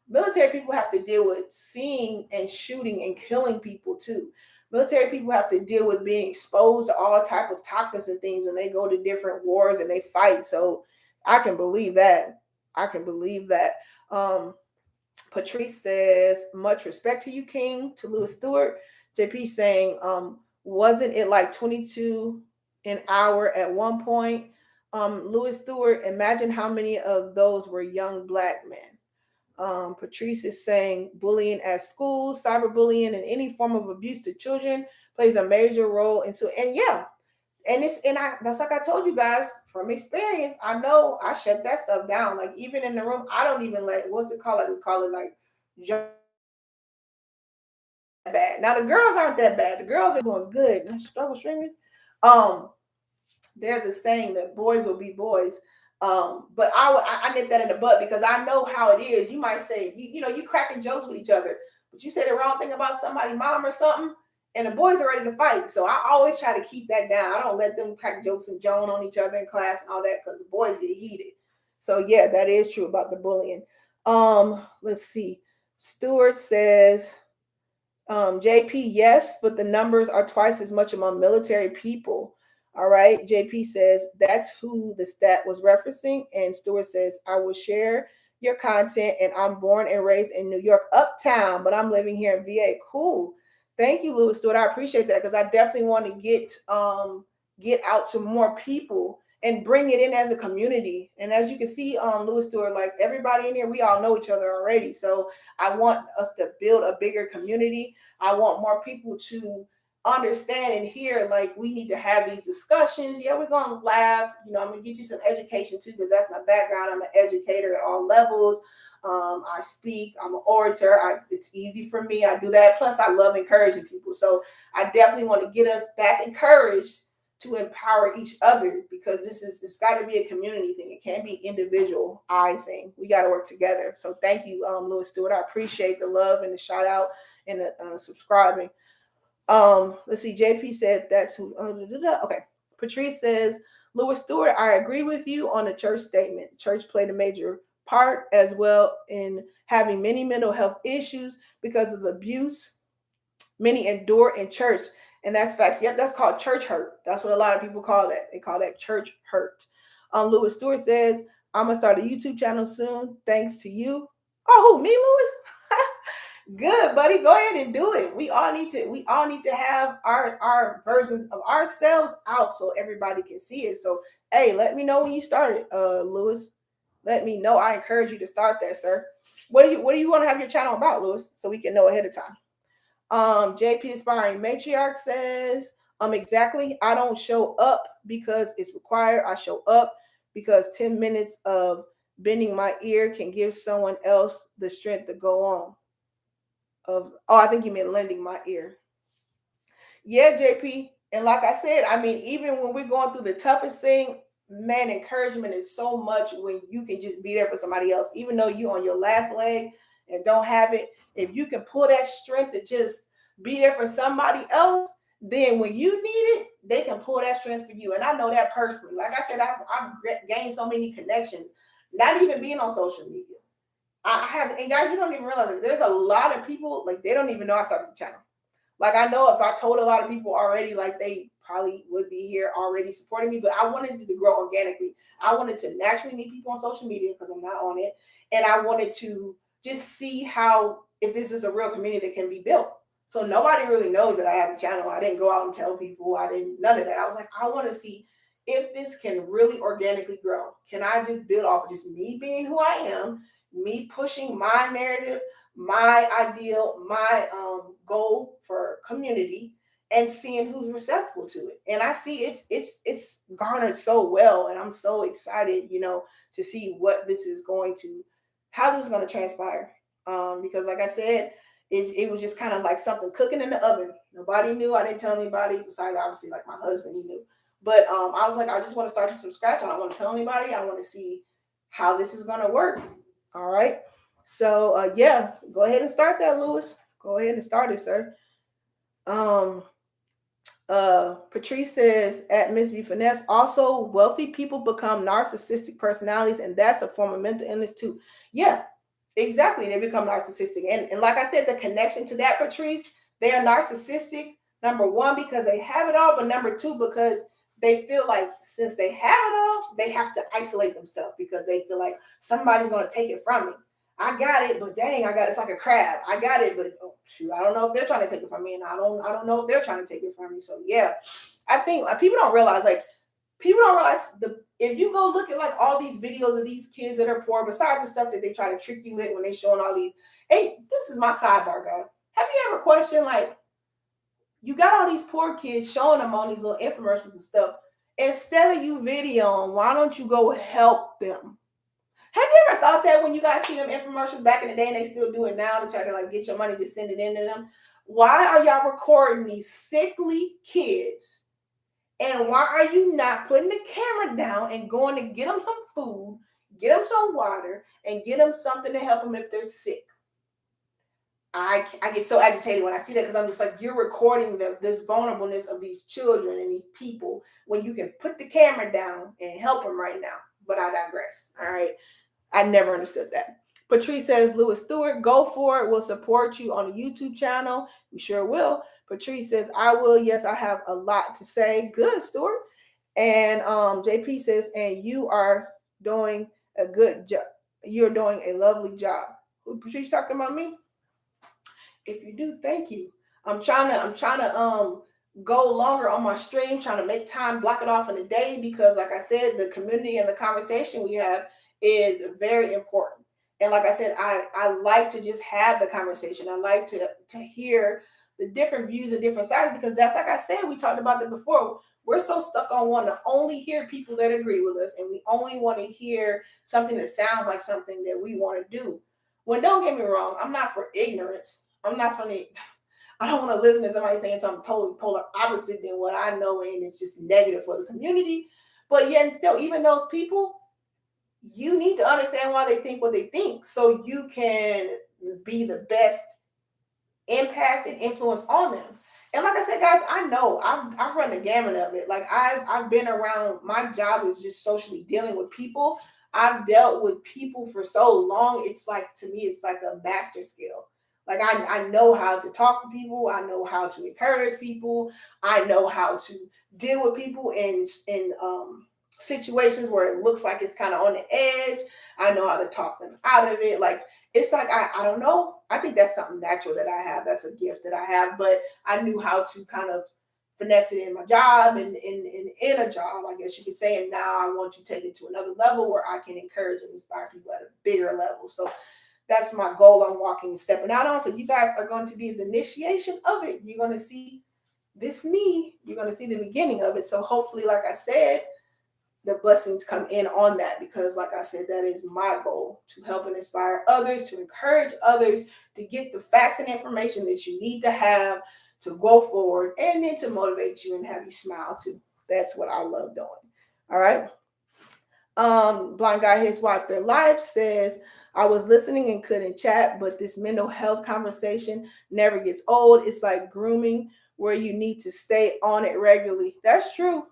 military people have to deal with seeing and shooting and killing people too. Military people have to deal with being exposed to all type of toxins and things when they go to different wars and they fight. So I can believe that. I can believe that. Patrice says, much respect to you, King, to Lewis Stewart. JP saying, wasn't it like 22 an hour at one point? Lewis Stewart, imagine how many of those were young black men. Patrice is saying bullying at school, cyberbullying, and any form of abuse to children plays a major role into, and yeah, and I that's like I told you guys from experience. I know I shut that stuff down. Like even in the room, I don't even let what's it called? Like we call it like bad. Now the girls aren't that bad. The girls are doing good. I struggle streaming. Um, there's a saying that boys will be boys. But I nip that in the butt because I know how it is. You might say, you know, you cracking jokes with each other, but you say the wrong thing about somebody's mom or something, and the boys are ready to fight. So I always try to keep that down. I don't let them crack jokes and joan on each other in class and all that because the boys get heated. So yeah, that is true about the bullying. Let's see. Stewart says JP, yes, but the numbers are twice as much among military people. All right. JP says that's who the stat was referencing. And Stewart says, I will share your content. And I'm born and raised in New York, uptown, but I'm living here in VA. Cool. Thank you, Lewis Stewart. I appreciate that because I definitely want to get out to more people and bring it in as a community. And as you can see, Lewis Stewart, like everybody in here, we all know each other already. So I want us to build a bigger community. I want more people to understand and hear like we need to have these discussions. Yeah, we're gonna laugh. You know, I'm gonna get you some education too, because that's my background. I'm an educator at all levels. I speak, I'm an orator. It's easy for me. I do that. Plus, I love encouraging people. So I definitely want to get us back encouraged to empower each other because it's got to be a community thing. It can't be individual I thing. We got to work together. So thank you, Lewis Stewart. I appreciate the love and the shout out and the subscribing. Let's see. JP said that's who. Okay. Patrice says, Lewis Stewart, I agree with you on the church statement. Church played a major part as well in having many mental health issues because of abuse many endure in church. And that's facts. Yep, that's called church hurt. That's what a lot of people call that. They call that church hurt. Lewis Stewart says, I'm gonna start a YouTube channel soon. Thanks to you. Oh, who, me, Lewis? Good, buddy. Go ahead and do it. We all need to have our versions of ourselves out so everybody can see it. So hey, let me know when you start it, Lewis. Let me know. I encourage you to start that, sir. What do you want to have your channel about, Lewis? So we can know ahead of time. JP Aspiring Matriarch says, exactly. I don't show up because it's required. I show up because 10 minutes of bending my ear can give someone else the strength to go on. I think you meant lending my ear. Yeah, JP. And like I said, I mean, even when we're going through the toughest thing, man, encouragement is so much when you can just be there for somebody else, even though you on your last leg and don't have it. If you can pull that strength to just be there for somebody else, then when you need it, they can pull that strength for you. And I know that personally. Like I said, I've gained so many connections, not even being on social media. I have, and guys, you don't even realize it. There's a lot of people, like, they don't even know I started the channel. Like, I know if I told a lot of people already, like, they probably would be here already supporting me, but I wanted it to grow organically. I wanted to naturally meet people on social media because I'm not on it. And I wanted to just see how, if this is a real community that can be built. So nobody really knows that I have a channel. I didn't go out and tell people. I didn't, none of that. I was like, I want to see if this can really organically grow. Can I just build off of just me being who I am, me pushing my narrative, my ideal, my goal for community, and seeing who's receptive to it. And I see it's garnered so well, and I'm so excited, to see what this is going to, how this is going to transpire. Because like I said, it was just kind of like something cooking in the oven. Nobody knew. I didn't tell anybody besides obviously like my husband. He knew, but I was like, I just want to start from scratch. I don't want to tell anybody. I want to see how this is going to work. All right. So yeah, go ahead and start that, Lewis. Go ahead and start it, sir. Um, Patrice says at Miss B Finesse, also wealthy people become narcissistic personalities, and that's a form of mental illness too. Yeah, exactly. They become narcissistic. And like I said, the connection to that, Patrice, they are narcissistic, number one, because they have it all, but number two, because they feel like since they have it all, they have to isolate themselves because they feel like somebody's going to take it from me. I got it, but dang, it's like a crab. I got it, but oh, shoot, I don't know if they're trying to take it from me, and I don't know if they're trying to take it from me. So yeah, I think like people don't realize the if you go look at like all these videos of these kids that are poor, besides the stuff that they try to trick you with when they showing all these. Hey, this is my sidebar, guys. Have you ever questioned like you got all these poor kids showing them on these little infomercials and stuff? Instead of you videoing, why don't you go help them? Have you ever thought that when you guys see them infomercials back in the day and they still do it now to try to like get your money to send it into them? Why are y'all recording these sickly kids? And why are you not putting the camera down and going to get them some food, get them some water, and get them something to help them if they're sick? I get so agitated when I see that because I'm just like, you're recording this vulnerableness of these children and these people when you can put the camera down and help them right now. But I digress. All right. I never understood that. Patrice says, Lewis Stewart, go for it. We'll support you on the YouTube channel. We sure will. Patrice says, I will. Yes, I have a lot to say. Good, Stewart. And JP says, and you are doing a good job. You're doing a lovely job. Who, Patrice talking about me? If you do, thank you. I'm trying to go longer on my stream, trying to make time, block it off in a day because like I said, the community and the conversation we have is very important. And like I said, I like to just have the conversation. I like to hear the different views and different sides because that's like I said, we talked about that before. We're so stuck on wanting to only hear people that agree with us, and we only want to hear something that sounds like something that we want to do. When don't get me wrong, I'm not for ignorance. I'm not funny. I don't want to listen to somebody saying something totally polar opposite than what I know, and it's just negative for the community. But yet, and still, even those people, you need to understand why they think what they think, so you can be the best impact and influence on them. And like I said, guys, I know I've run the gamut of it. Like I've been around. My job is just socially dealing with people. I've dealt with people for so long. It's like to me, it's like a master skill. Like I know how to talk to people. I know how to encourage people. I know how to deal with people in situations where it looks like it's kind of on the edge. I know how to talk them out of it. Like it's like I don't know. I think that's something natural that I have. That's a gift that I have. But I knew how to kind of finesse it in my job and in a job, I guess you could say. And now I want to take it to another level where I can encourage and inspire people at a bigger level. So that's my goal I'm walking and stepping out on. So you guys are going to be the initiation of it. You're going to see this me. You're going to see the beginning of it. So hopefully, like I said, the blessings come in on that because, like I said, that is my goal to help and inspire others, to encourage others to get the facts and information that you need to have to go forward and then to motivate you and have you smile too. That's what I love doing. All right. Blind guy, his wife, their life says, I was listening and couldn't chat, but this mental health conversation never gets old. It's like grooming where you need to stay on it regularly. That's true.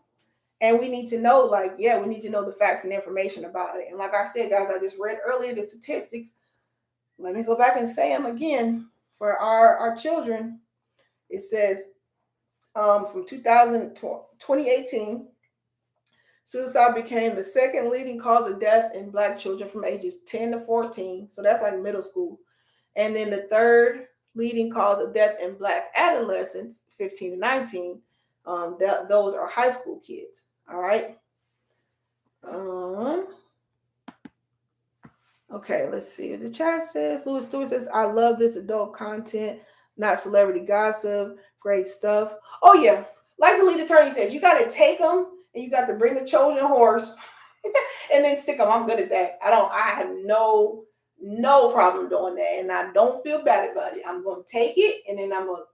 And we need to know, like, yeah, we need to know the facts and information about it. And like I said, guys, I just read earlier the statistics. Let me go back and say them again for our children. It says from 2018, suicide became the second leading cause of death in Black children from ages 10 to 14. So that's like middle school. And then the third leading cause of death in Black adolescents, 15 to 19. Those are high school kids. All right. Okay, let's see. The chat says, Louis Stewart says, I love this adult content, not celebrity gossip. Great stuff. Oh, yeah. Like the lead attorney says, you got to take them and you got to bring the Trojan horse and then stick them. I'm good at that. I have no problem doing that. And I don't feel bad about it. I'm going to take it and then I'm going to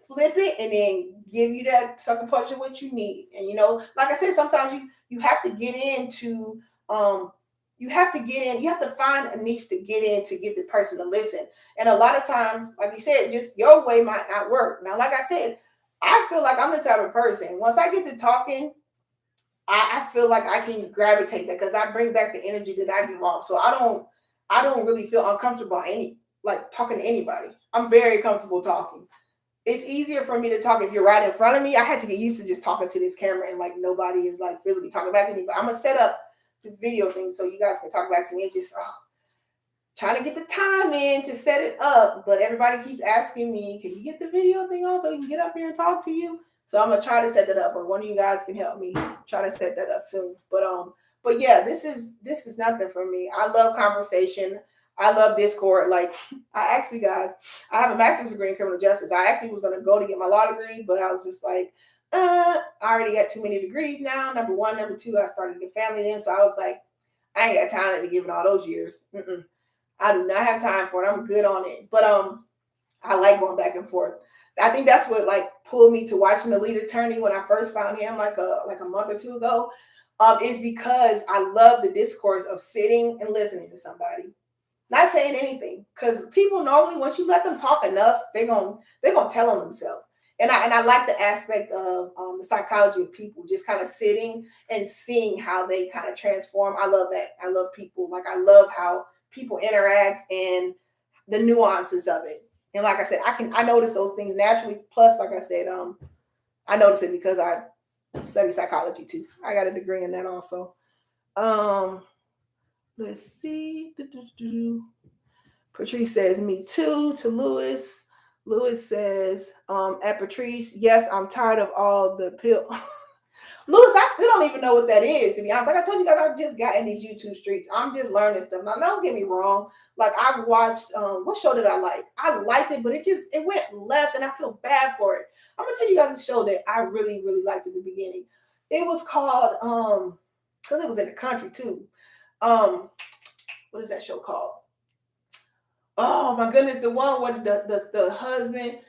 flip it and then give you that sucker punch of what you need. And, like I said, sometimes you have to get into, you have to find a niche to get in to get the person to listen. And a lot of times, like you said, just your way might not work. Now, like I said, I feel like I'm the type of person, once I get to talking, I feel like I can gravitate that because I bring back the energy that I give off. So I don't really feel uncomfortable talking to anybody. I'm very comfortable talking. It's easier for me to talk if you're right in front of me. I had to get used to just talking to this camera and like nobody is like physically talking back to me. But I'm gonna set up this video thing so you guys can talk back to me. It's just trying to get the time in to set it up. But everybody keeps asking me, can you get the video thing on so we can get up here and talk to you? So I'm gonna try to set that up, or one of you guys can help me try to set that up soon. But yeah, this is nothing for me. I love conversation. I love Discord. Like, I have a master's degree in criminal justice. I actually was going to go to get my law degree, but I was just like, I already got too many degrees now. Number one. Number two, I started a family then. So I was like, I ain't got time to be giving all those years. I do not have time for it. I'm good on it. But I like going back and forth. I think that's what like pulled me to watching the lead attorney when I first found him like a month or two ago. Is because I love the discourse of sitting and listening to somebody. Not saying anything, because people normally, once you let them talk enough, they're gonna tell on themselves. And I like the aspect of the psychology of people, just kind of sitting and seeing how they kind of transform. I love that. I love people. Like, I love how people interact and the nuances of it. And like I said, I notice those things naturally. Plus, like I said, I notice it because I study psychology too. I got a degree in that also. Let's see. Patrice says, me too, to Lewis. Lewis says, at Patrice, yes, I'm tired of all the pill. Lewis, I still don't even know what that is, to be honest. Like I told you guys, I just got in these YouTube streets. I'm just learning stuff. Now, don't get me wrong. Like, I've watched, what show did I like? I liked it, but it went left, and I feel bad for it. I'm going to tell you guys a show that I really, really liked at the beginning. It was called, because it was in the country, too. What is that show called? Oh my goodness, the one where the husband,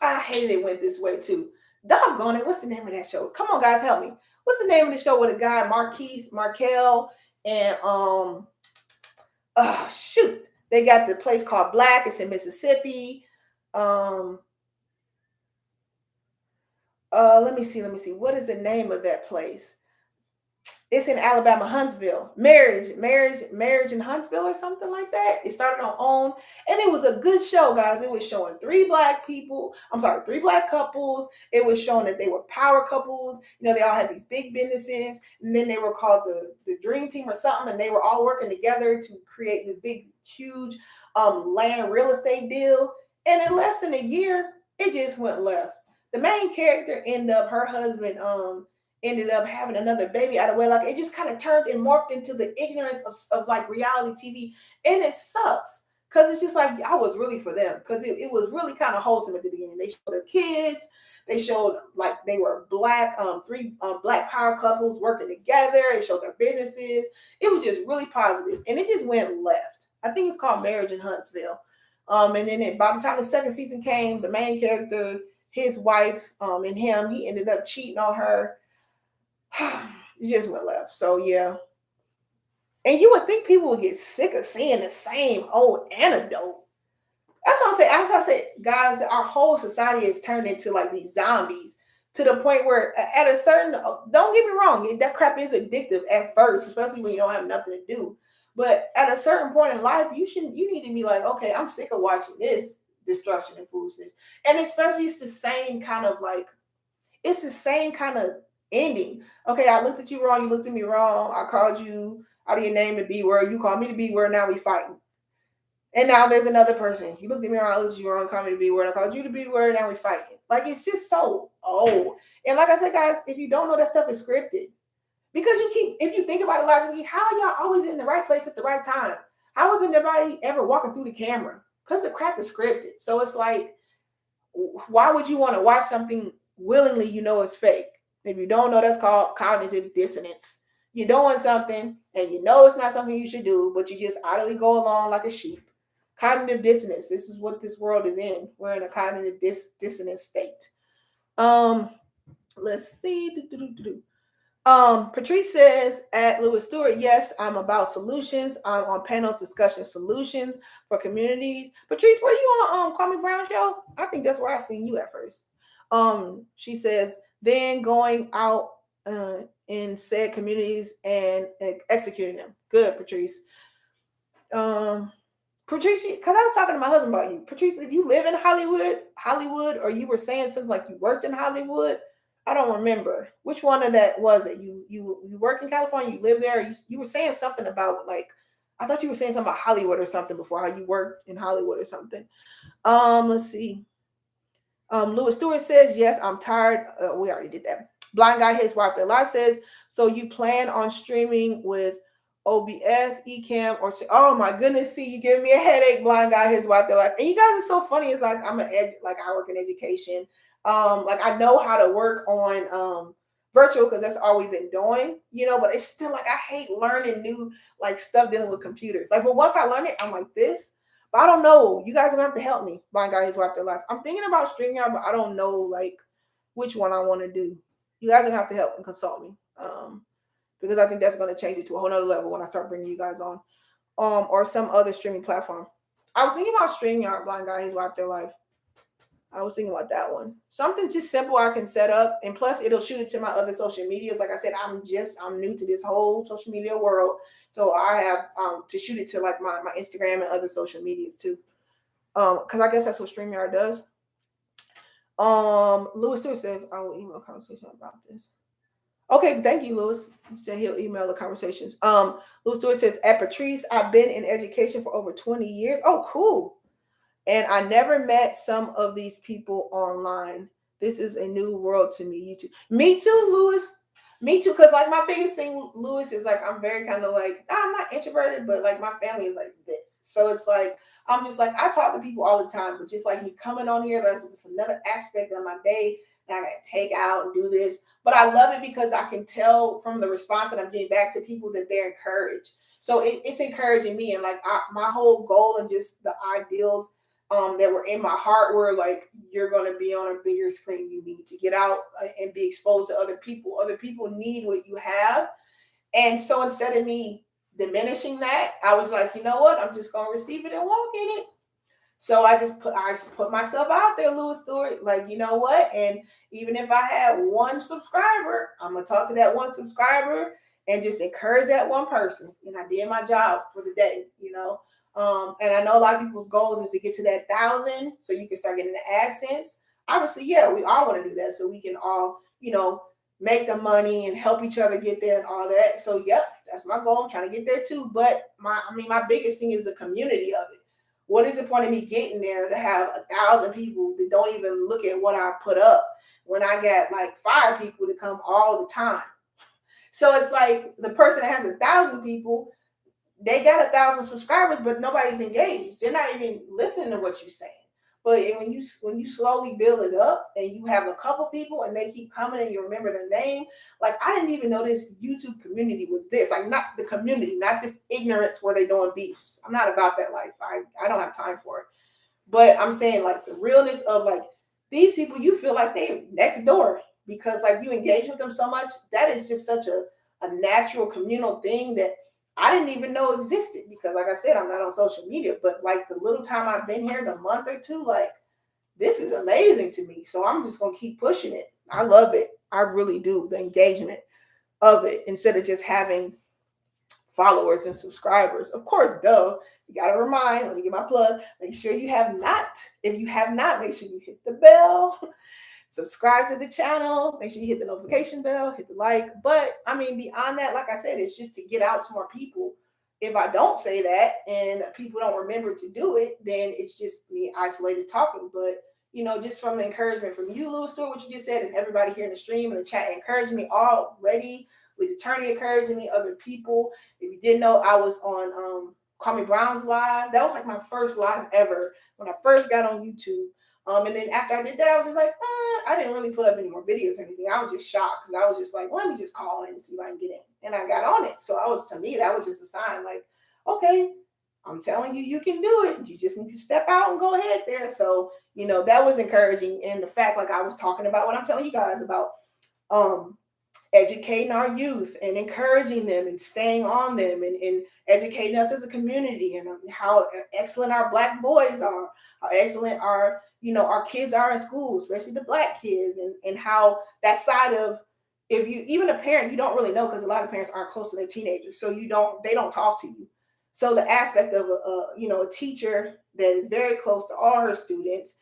I hated it went this way too. Doggone it, what's the name of that show? Come on, guys, help me. What's the name of the show with a guy, Markel, and shoot. They got the place called Black, it's in Mississippi. Let me see. What is the name of that place? It's in Alabama, Huntsville. Marriage in Huntsville or something like that. It started on OWN, and it was a good show, guys. It was showing three black couples. It was showing that they were power couples. They all had these big businesses, and then they were called the Dream Team or something, and they were all working together to create this big, huge land real estate deal. And in less than a year, it just went left. The main character her husband ended up having another baby out of wedlock. It just kind of turned and morphed into the ignorance of like reality TV. And it sucks because it's just like, I was really for them because it was really kind of wholesome at the beginning. They showed their kids. They showed like they were black, three black power couples working together. They showed their businesses. It was just really positive. And it just went left. I think it's called Marriage in Huntsville. And then by the time the second season came, the main character, his wife, and him, he ended up cheating on her. It just went left. So yeah. And you would think people would get sick of seeing the same old anecdote. That's what I'm saying. That's what I said, guys. Our whole society has turned into like these zombies to the point where, at a certain, don't get me wrong, that crap is addictive at first, especially when you don't have nothing to do. But at a certain point in life, you need to be like, okay, I'm sick of watching this destruction and foolishness, and especially it's the same kind of ending. Okay, I looked at you wrong, you looked at me wrong, I called you out of your name the B word, you called me the B word, now we fighting. And now there's another person. You looked at me wrong, I looked at you wrong, called me the B word, I called you the B word, now we fighting. Like, it's just so old. And like I said, guys, if you don't know, that stuff is scripted. Because if you think about it logically, how are y'all always in the right place at the right time? How is anybody ever walking through the camera? Because the crap is scripted. So it's like, why would you want to watch something willingly you know it's fake? If you don't know, that's called cognitive dissonance. You're doing something and you know it's not something you should do, but you just idly go along like a sheep. Cognitive dissonance. This is what this world is in. We're in a cognitive dissonance state. Let's see. Patrice says at Lewis Stewart, yes, I'm about solutions. I'm on panels discussing solutions for communities. Patrice, were you on Kwame Brown show? I think that's where I seen you at first. She says, then going out in said communities and executing them. Good, Patrice. Patrice, because I was talking to my husband about you. Patrice, if you live in Hollywood, or you were saying something like you worked in Hollywood, I don't remember which one of that was it. You work in California, you live there. You were saying something about, like, I thought you were saying something about Hollywood or something before, how you worked in Hollywood or something. Let's see. Lewis Stewart says, yes, I'm tired. We already did that. Blind Guy His Wife Their Life says, so you plan on streaming with OBS, Ecamm, or oh my goodness, see, you giving me a headache. Blind Guy His Wife Their Life. And you guys are so funny. It's like I work in education. Like I know how to work on virtual because that's all we've been doing, but it's still like I hate learning new like stuff dealing with computers. Like, but once I learn it, I'm like this. But I don't know. You guys are gonna have to help me. Blind Guy His Wife Their Life. I'm thinking about StreamYard, but I don't know like which one I want to do. You guys are gonna have to help and consult me. Because I think that's gonna change it to a whole nother level when I start bringing you guys on. Or some other streaming platform. I was thinking about StreamYard, Blind Guy His Wife Their Life. I was thinking about that one. Something just simple I can set up, and plus it'll shoot it to my other social medias. Like I said, I'm new to this whole social media world, so I have to shoot it to like my Instagram and other social medias too. Because I guess that's what StreamYard does. Lewis Stewart says I will email a conversation about this. Okay, thank you, Lewis. He said he'll email the conversations. Lewis Stewart says, at Patrice, I've been in education for over 20 years. Oh, cool. And I never met some of these people online. This is a new world to me. You too. Me too, Lewis. Me too. Because like my biggest thing, Lewis, is like I'm very kind of like, I'm not introverted, but like my family is like this. So it's like I'm just like I talk to people all the time, but just like me coming on here, that's another aspect of my day that I gotta take out and do this. But I love it because I can tell from the response that I'm getting back to people that they're encouraged. So it's encouraging me, and like my whole goal and just the ideals that were in my heart were like, you're going to be on a bigger screen. You need to get out and be exposed to other people. Other people need what you have. And so instead of me diminishing that, I was like, you know what? I'm just going to receive it and walk in it. So I put myself out there, Lewis Stewart, like, you know what? And even if I had one subscriber, I'm going to talk to that one subscriber and just encourage that one person. And I did my job for the day, and I know a lot of people's goals is to get to that 1,000 so you can start getting the AdSense. Obviously, yeah, we all want to do that so we can all, make the money and help each other get there and all that. So, yep, that's my goal. I'm trying to get there too. But my biggest thing is the community of it. What is the point of me getting there to have 1,000 people that don't even look at what I put up when I got like 5 people to come all the time? So it's like the person that has 1,000 people, they got 1,000 subscribers, but nobody's engaged. They're not even listening to what you're saying. But when you slowly build it up and you have a couple people and they keep coming and you remember their name, like I didn't even know this YouTube community was this. Like not the community, not this ignorance where they doing beefs. I'm not about that life. I don't have time for it. But I'm saying like the realness of like these people, you feel like they're next door because like you engage with them so much. That is just such a a natural communal thing that I didn't even know existed because, like I said, I'm not on social media. But like the little time I've been here, the month or two, like this is amazing to me. So I'm just gonna keep pushing it. I love it. I really do. The engagement of it instead of just having followers and subscribers. Of course, duh. You gotta remind, let me get my plug. Make sure you have not. If you have not, make sure you hit the bell, subscribe to the channel, make sure you hit the notification bell, hit the like. But I mean, beyond that, like I said, it's just to get out to more people. If I don't say that and people don't remember to do it, then it's just me isolated talking. But just from the encouragement from you, Lewis Stewart, what you just said, and everybody here in the stream and the chat encouraged me already. With Attorney encouraging me, other people. If you didn't know, I was on Call Me Brown's live. That was like my first live ever when I first got on YouTube. And then after I did that, I was just like, I didn't really put up any more videos or anything. I was just shocked because I was just like, let me just call in and see if I can get in. And I got on it. So to me, that was just a sign like, okay, I'm telling you, you can do it. You just need to step out and go ahead there. So, that was encouraging. And the fact, like I was talking about what I'm telling you guys about, educating our youth and encouraging them and staying on them and educating us as a community and how excellent our Black boys are, how excellent our kids are in school, especially the Black kids, and how that side of, if you even a parent, you don't really know because a lot of parents aren't close to their teenagers, so they don't talk to you. So the aspect of a teacher that is very close to all her students,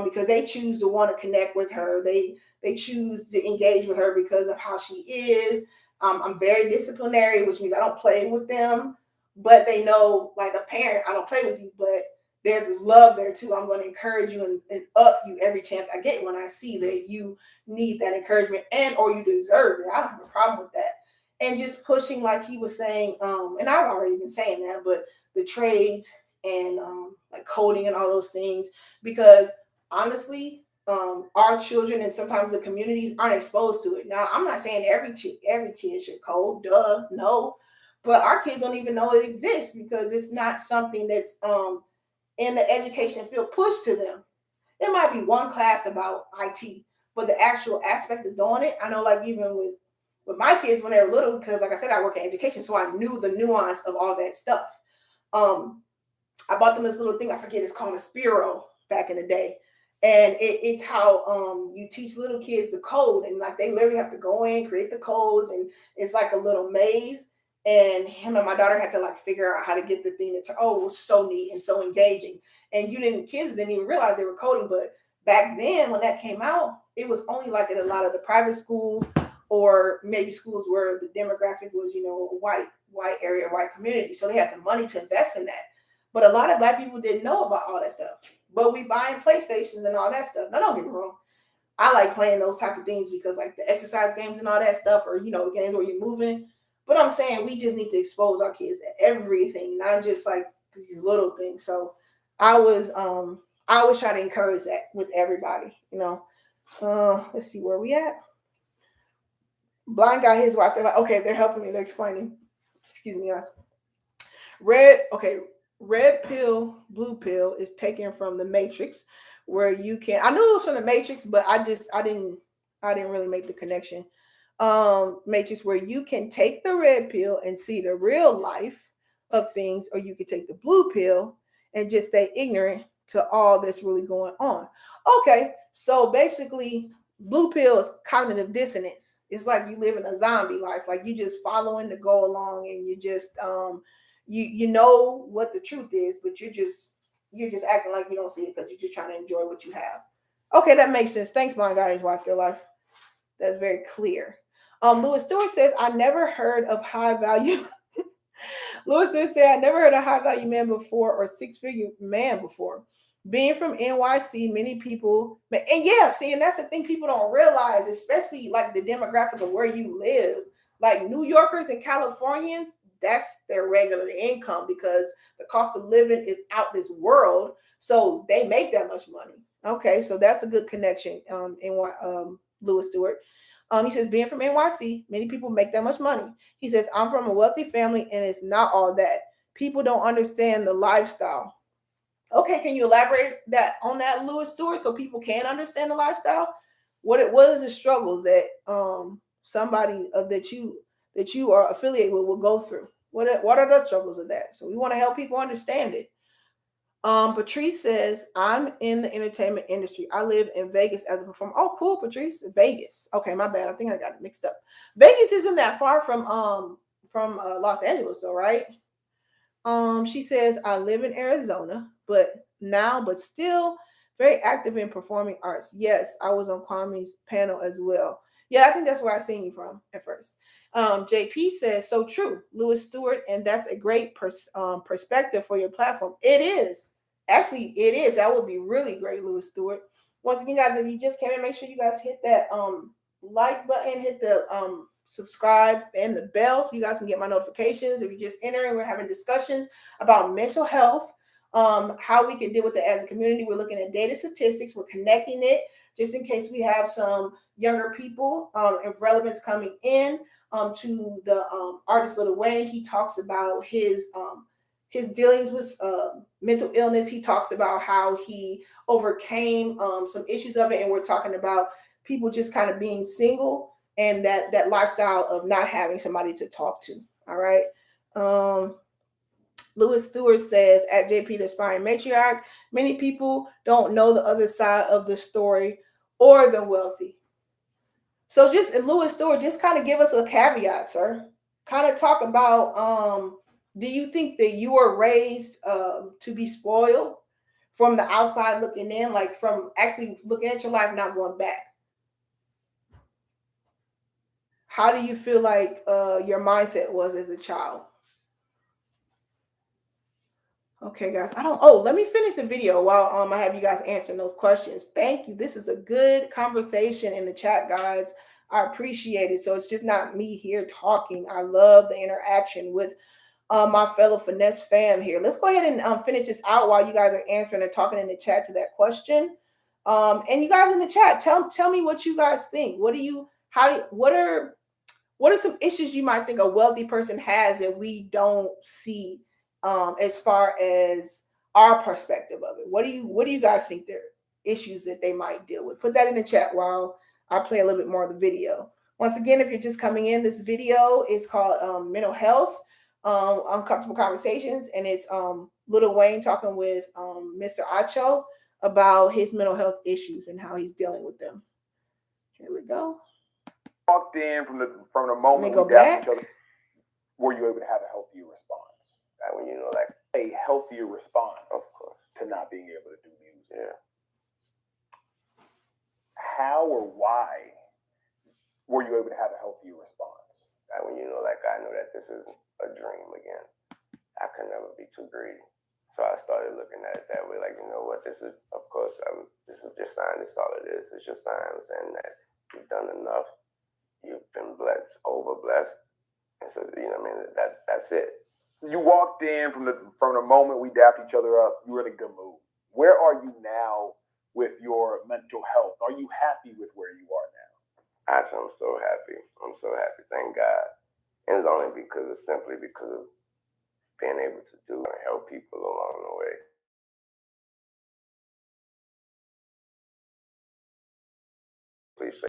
because they choose to want to connect with her, they choose to engage with her because of how she is. I'm very disciplinary, which means I don't play with them, but they know, like a parent, I don't play with you, but there's love there too. I'm going to encourage you and up you every chance I get when I see that you need that encouragement or you deserve it. I don't have a problem with that. And just pushing, like he was saying, and I've already been saying that, but the trades and like coding and all those things, because honestly, our children and sometimes the communities aren't exposed to it. Now, I'm not saying every kid should code, duh, no, but our kids don't even know it exists because it's not something that's in the education field pushed to them. There might be one class about IT, but the actual aspect of doing it, I know, like even with my kids when they were little, because like I said, I work in education, so I knew the nuance of all that stuff. I bought them this little thing, I forget, it's called a Spiro back in the day. And it's how you teach little kids the code, and like they literally have to go in, create the codes, and it's like a little maze. And him and my daughter had to like figure out how to get the thing to turn. Oh, it was so neat and so engaging. And kids didn't even realize they were coding. But back then, when that came out, it was only like in a lot of the private schools or maybe schools where the demographic was, white area, white community. So they had the money to invest in that. But a lot of Black people didn't know about all that stuff. But we buying PlayStations and all that stuff. Now, don't get me wrong. I like playing those type of things because like the exercise games and all that stuff, or, the games where you're moving. But I'm saying we just need to expose our kids to everything, not just like these little things. So I always try to encourage that with everybody, let's see where we at. Blind guy, his wife, they're like, okay, they're helping me, they're explaining. Excuse me, guys. Red pill, blue pill is taken from the Matrix, where you can. I knew it was from the Matrix, but I didn't really make the connection. Matrix, where you can take the red pill and see the real life of things, or you can take the blue pill and just stay ignorant to all that's really going on. Okay, so basically, blue pill is cognitive dissonance. It's like you live in a zombie life, like you just following to go along, and you just you know what the truth is, but you're just acting like you don't see it because you're just trying to enjoy what you have. Okay, that makes sense. Thanks, my guys. Watch their life. That's very clear. Lewis Stewart says, I never heard of high value. Lewis Stewart said, I never heard of high value man before or six-figure man before. Being from NYC, many people, and yeah, see, and that's the thing people don't realize, especially like the demographic of where you live. Like New Yorkers and Californians, that's their regular income because the cost of living is out this world. So they make that much money. Okay, so that's a good connection. Lewis Stewart. He says, being from NYC, many people make that much money. He says, I'm from a wealthy family and it's not all that. People don't understand the lifestyle. Okay, can you elaborate on that, Lewis Stewart, so people can understand the lifestyle? What is the struggles that somebody that that you are affiliated with will go through. What are the struggles of that? So we want to help people understand it. Patrice says, I'm in the entertainment industry. I live in Vegas as a performer. Oh, cool, Patrice. Vegas. Okay, my bad. I think I got it mixed up. Vegas isn't that far from Los Angeles, though, right? She says, I live in Arizona, but still very active in performing arts. Yes, I was on Kwame's panel as well. Yeah, I think that's where I seen you from at first. JP says, so true, Lewis Stewart, and that's a great perspective for your platform. It is. Actually, it is. That would be really great, Lewis Stewart. Once again, guys, if you just came in, make sure you guys hit that like button, hit the subscribe and the bell so you guys can get my notifications. If you're just entering, we're having discussions about mental health, how we can deal with it as a community. We're looking at data statistics, we're connecting it just in case we have some younger people and relevance coming in to the artist Lil Wayne. He talks about his dealings with mental illness. He talks about how he overcame some issues of it, and we're talking about people just kind of being single and that lifestyle of not having somebody to talk to. All right. Lewis Stewart says at JP the Aspiring Matriarch, many people don't know the other side of the story or the wealthy. So just Lewis Stewart, just kind of give us a caveat, sir. Kind of talk about do you think that you were raised to be spoiled from the outside looking in, like from actually looking at your life, not going back? How do you feel like your mindset was as a child? Okay, guys. Let me finish the video while I have you guys answering those questions. Thank you. This is a good conversation in the chat, guys. I appreciate it. So it's just not me here talking. I love the interaction with my fellow finesse fam here. Let's go ahead and finish this out while you guys are answering and talking in the chat to that question. And you guys in the chat, tell me what you guys think. What are some issues you might think a wealthy person has that we don't see as far as our perspective of it? What do you guys think their issues that they might deal with? Put that in the chat while I play a little bit more of the video. Once again, if you're just coming in, this video is called Mental Health, Uncomfortable Conversations, and it's Lil Wayne talking with Mr. Acho about his mental health issues and how he's dealing with them. Here we go. Walked in from the moment we dapped each other, were you able to have a healthier response? When you know, like a healthier response, of course, to not being able to do music. Yeah. How or why were you able to have a healthier response? When you know, like I know that this is a dream again. I can never be too greedy. So I started looking at it that way, like, you know what, this is, of course, this is your sign, this is all it is. It's your sign saying that you've done enough, you've been blessed, over blessed. And so, you know what I mean, that's it. You walked in from the moment we dapped each other up, you were in a good mood. Where are you now with your mental health? Are you happy with where you are now? Actually, I'm so happy. I'm so happy, thank God. And it's only simply because of being able to do and help people along the way. Please say.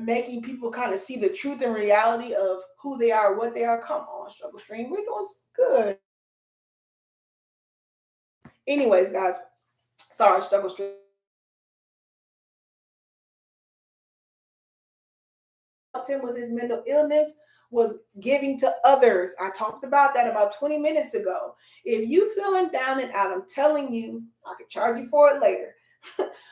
Making people kind of see the truth and reality of who they are, what they are. Come on, Struggle Stream. We're doing good. Anyways, guys. Sorry, Struggle Stream. Helped him with his mental illness was giving to others. I talked about that about 20 minutes ago. If you feeling down and out, I'm telling you, I could charge you for it later.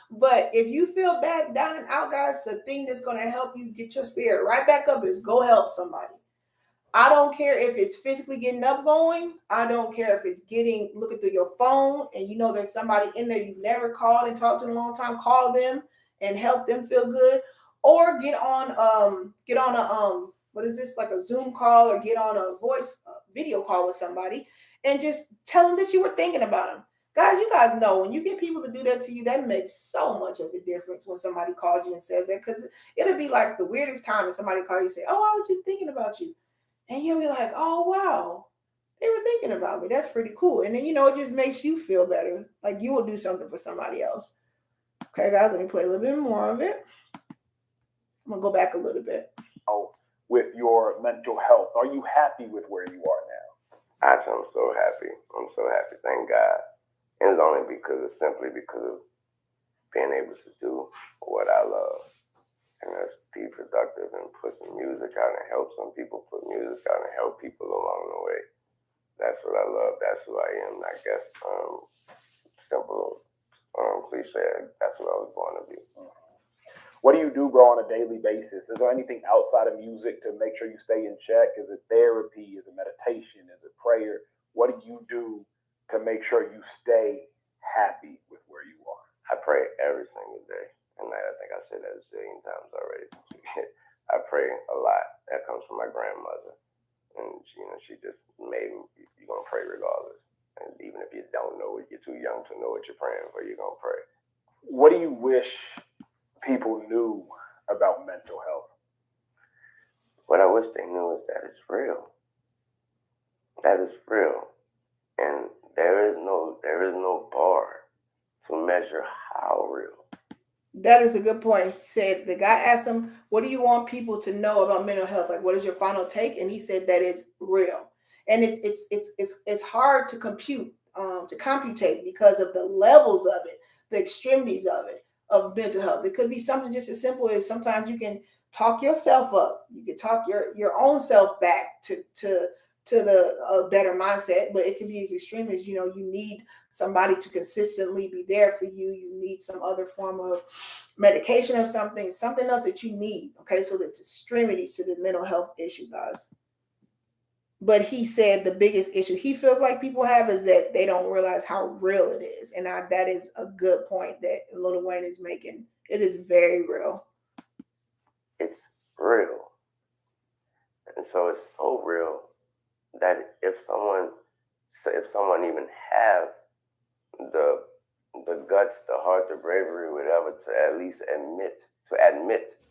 But if you feel bad, down and out, guys, the thing that's going to help you get your spirit right back up is go help somebody. I don't care if it's physically getting up going. I don't care if it's looking through your phone and you know there's somebody in there you've never called and talked to in a long time. Call them and help them feel good. Or get on a what is this, like a Zoom call, or get on a video call with somebody and just tell them that you were thinking about them. Guys, you guys know when you get people to do that to you, that makes so much of a difference when somebody calls you and says that, because it'll be like the weirdest time when somebody calls you and say, oh, I was just thinking about you. And you'll be like, oh, wow, they were thinking about me. That's pretty cool. And then, it just makes you feel better. Like you will do something for somebody else. Okay, guys, let me play a little bit more of it. I'm gonna go back a little bit. Oh, with your mental health, are you happy with where you are now? Actually, I'm so happy. I'm so happy. Thank God. And it's only simply because of being able to do what I love. And that's be productive and put some music out and help some people put music out and help people along the way. That's what I love. That's who I am. I guess simple cliche. That's what I was born to be. What do you do, bro, on a daily basis? Is there anything outside of music to make sure you stay in check? Is it therapy? Is it meditation? Is it prayer? What do you do to make sure you stay happy with where you are? I pray every single day. And I think I've said that a zillion times already. I pray a lot. That comes from my grandmother. And she just made me, you're going to pray regardless. And even if you don't know it, you're too young to know what you're praying for, you're going to pray. What do you wish people knew about mental health? What I wish they knew is that it's real. That is real. And there is no bar to measure how real. That is a good point. He said the guy asked him, "What do you want people to know about mental health? Like, what is your final take?" And he said that it's real, and it's hard to compute, to computate because of the levels of it, the extremities of it, of mental health. It could be something just as simple as sometimes you can talk yourself up, you can talk your own self back to the better mindset, but it can be as extreme as you need somebody to consistently be there for you. You need some other form of medication or something else that you need. Okay, so that's extremities to the mental health issue, guys. But he said the biggest issue he feels like people have is that they don't realize how real it is, and that is a good point that Lil Wayne is making. It is very real. It's real, and so it's so real that if someone even have the guts, the heart, the bravery, whatever, to at least admit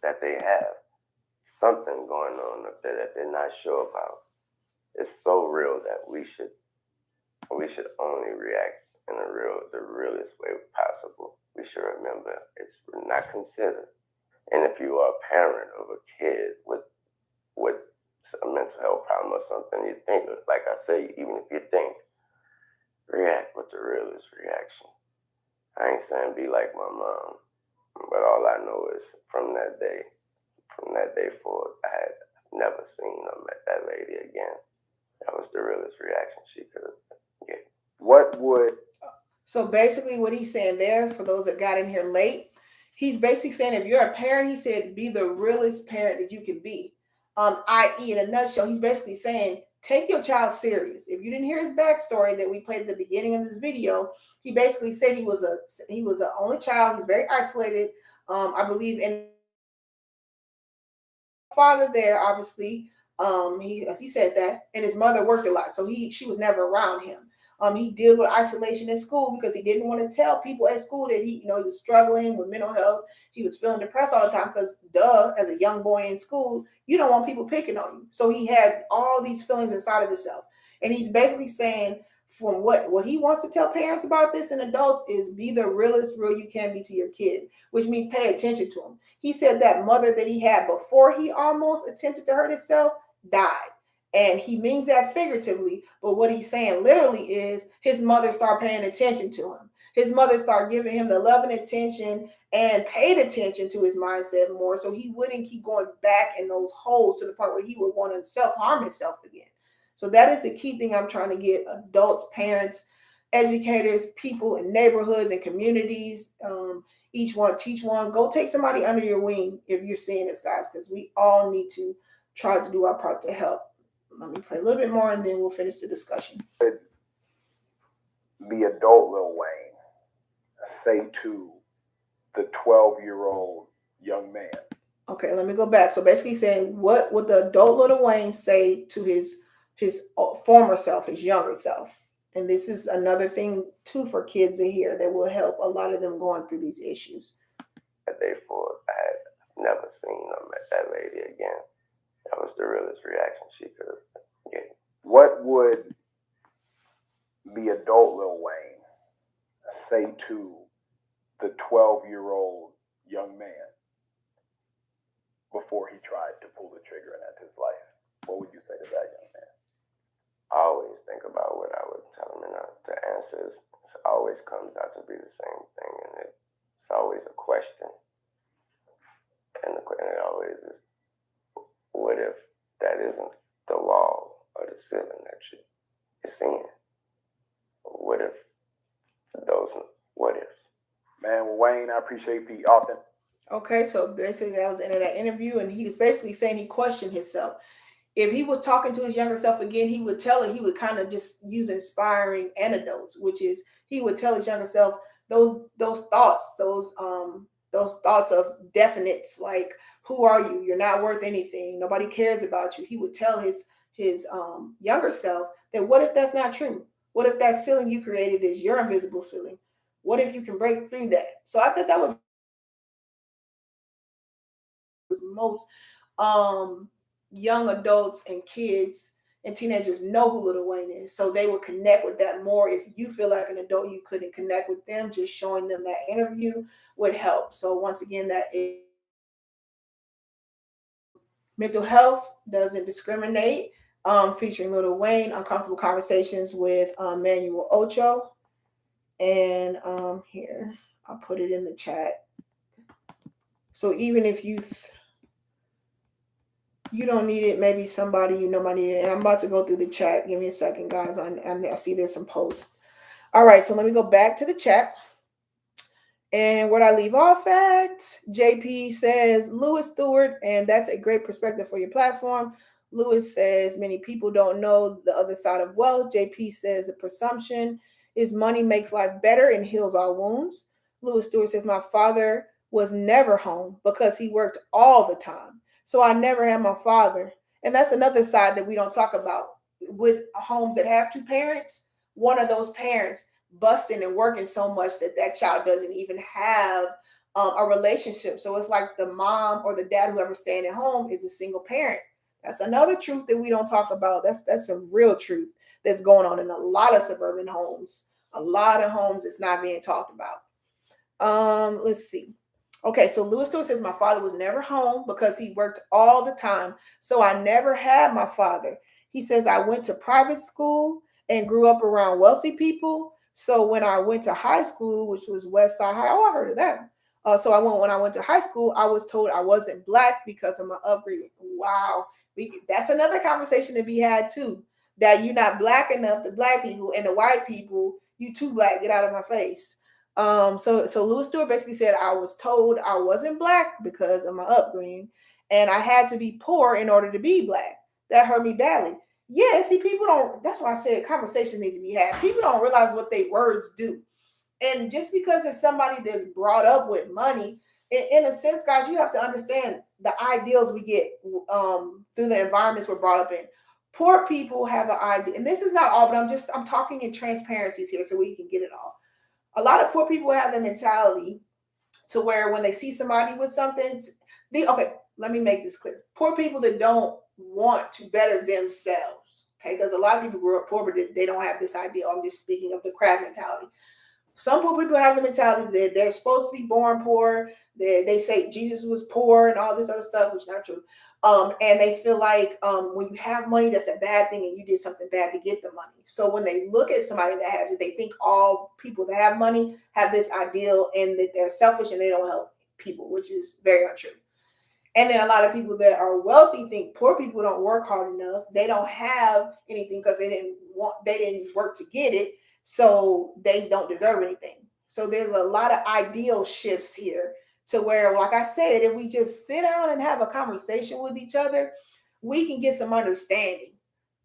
that they have something going on up there that they're not sure about. It's so real that we should only react in the realest way possible. We should remember it's not considered. And if you are a parent of a kid with a mental health problem or something, you think, like I say, even if you think, react with the realest reaction. I ain't saying be like my mom, but all I know is from that day forward, I had never seen or met that lady again. That was the realest reaction she could have given. What would So basically, what he's saying there, for those that got in here late, he's basically saying if you're a parent, he said, be the realest parent that you can be. I.e., in a nutshell, he's basically saying, take your child serious. If you didn't hear his backstory that we played at the beginning of this video, he basically said he was an only child. He's very isolated. I believe in father there, obviously. He said that, and his mother worked a lot, so she was never around him. He dealt with isolation in school because he didn't want to tell people at school that he was struggling with mental health. He was feeling depressed all the time because, as a young boy in school, you don't want people picking on you. So he had all these feelings inside of himself, and he's basically saying, from what he wants to tell parents about this and adults is be the realest real you can be to your kid, which means pay attention to him. He said that mother that he had before he almost attempted to hurt himself died. And he means that figuratively, but what he's saying literally is his mother started paying attention to him. His mother started giving him the love and attention and paid attention to his mindset more so he wouldn't keep going back in those holes to the point where he would want to self-harm himself again. So that is the key thing I'm trying to get adults, parents, educators, people in neighborhoods and communities. Each one teach one. Go take somebody under your wing if you're seeing this, guys, because we all need to try to do our part to help. Let me play a little bit more and then we'll finish the discussion. The adult Lil Wayne say to the 12-year-old young man? Okay, let me go back. So basically saying, what would the adult Lil Wayne say to his former self, his younger self? And this is another thing too for kids to hear that will help a lot of them going through these issues. That day forward, I had never seen or met that lady again. That was the realest reaction she could have given. What would the adult Lil Wayne say to the 12-year-old young man? before he tried to pull the trigger and end his life? What would you say to that young man? I always think about what I would tell him, and the answers always comes out to be the same thing, and it's always a question, and it always is, what if that isn't the wall or the ceiling that you're seeing? What if those what ifs? Man, well, Wayne, I appreciate the often. Okay, so basically that was the end of that interview, and he was basically saying he questioned himself. If he was talking to his younger self again, he would tell it. He would kind of just use inspiring anecdotes, which is he would tell his younger self those thoughts, those thoughts of definites, like who are you? You're not worth anything. Nobody cares about you. He would tell his younger self that what if that's not true? What if that ceiling you created is your invisible ceiling? What if you can break through that? So I thought that was most young adults and kids and teenagers know who Lil Wayne is, so they would connect with that more. If you feel like an adult you couldn't connect with them, just showing them that interview would help. So once again, that is Mental Health Doesn't Discriminate, featuring Lil Wayne, Uncomfortable Conversations with Manuel Ocho. And here, I'll put it in the chat. So even if you don't need it, maybe somebody you know might need it. And I'm about to go through the chat. Give me a second, guys. I see there's some posts. All right, so let me go back to the chat. And where I leave off at, JP says, Lewis Stewart, and that's a great perspective for your platform. Lewis says, many people don't know the other side of wealth. JP says, the presumption is money makes life better and heals our wounds. Lewis Stewart says, my father was never home because he worked all the time. So I never had my father. And that's another side that we don't talk about. With homes that have two parents, one of those parents busting and working so much that that child doesn't even have a relationship. So it's like the mom or the dad, whoever's staying at home, is a single parent. That's another truth that we don't talk about. That's a real truth that's going on in a lot of suburban homes. A lot of homes it's not being talked about. Let's see. Okay, so Lewis Stewart says my father was never home because he worked all the time. So I never had my father. He says I went to private school and grew up around wealthy people. So when I went to high school, which was West Side High, oh, I heard of that. When I went to high school, I was told I wasn't black because of my upbringing. Wow, that's another conversation to be had too. That you're not black enough, the black people and the white people, you too black, get out of my face. So Lewis Stewart basically said I was told I wasn't black because of my upbringing, and I had to be poor in order to be black. That hurt me badly. Yeah, see, people don't. That's why I said conversations need to be had. People don't realize what their words do, and just because it's somebody that's brought up with money, in a sense, guys, you have to understand the ideals we get through the environments we're brought up in. Poor people have an idea, and this is not all, but I'm talking in transparencies here so we can get it all. A lot of poor people have the mentality to where when they see somebody with something, okay, let me make this clear. Poor people that don't want to better themselves, okay, because a lot of people grew up poor, but they don't have this idea. I'm just speaking of the crab mentality. Some poor people have the mentality that they're supposed to be born poor. They say Jesus was poor and all this other stuff, which is not true. And they feel like when you have money, that's a bad thing, and you did something bad to get the money. So when they look at somebody that has it, they think all people that have money have this ideal and that they're selfish and they don't help people, which is very untrue. And then a lot of people that are wealthy think poor people don't work hard enough. They don't have anything because they didn't work to get it, so they don't deserve anything. So there's a lot of ideal shifts here to where, like I said, if we just sit down and have a conversation with each other, we can get some understanding.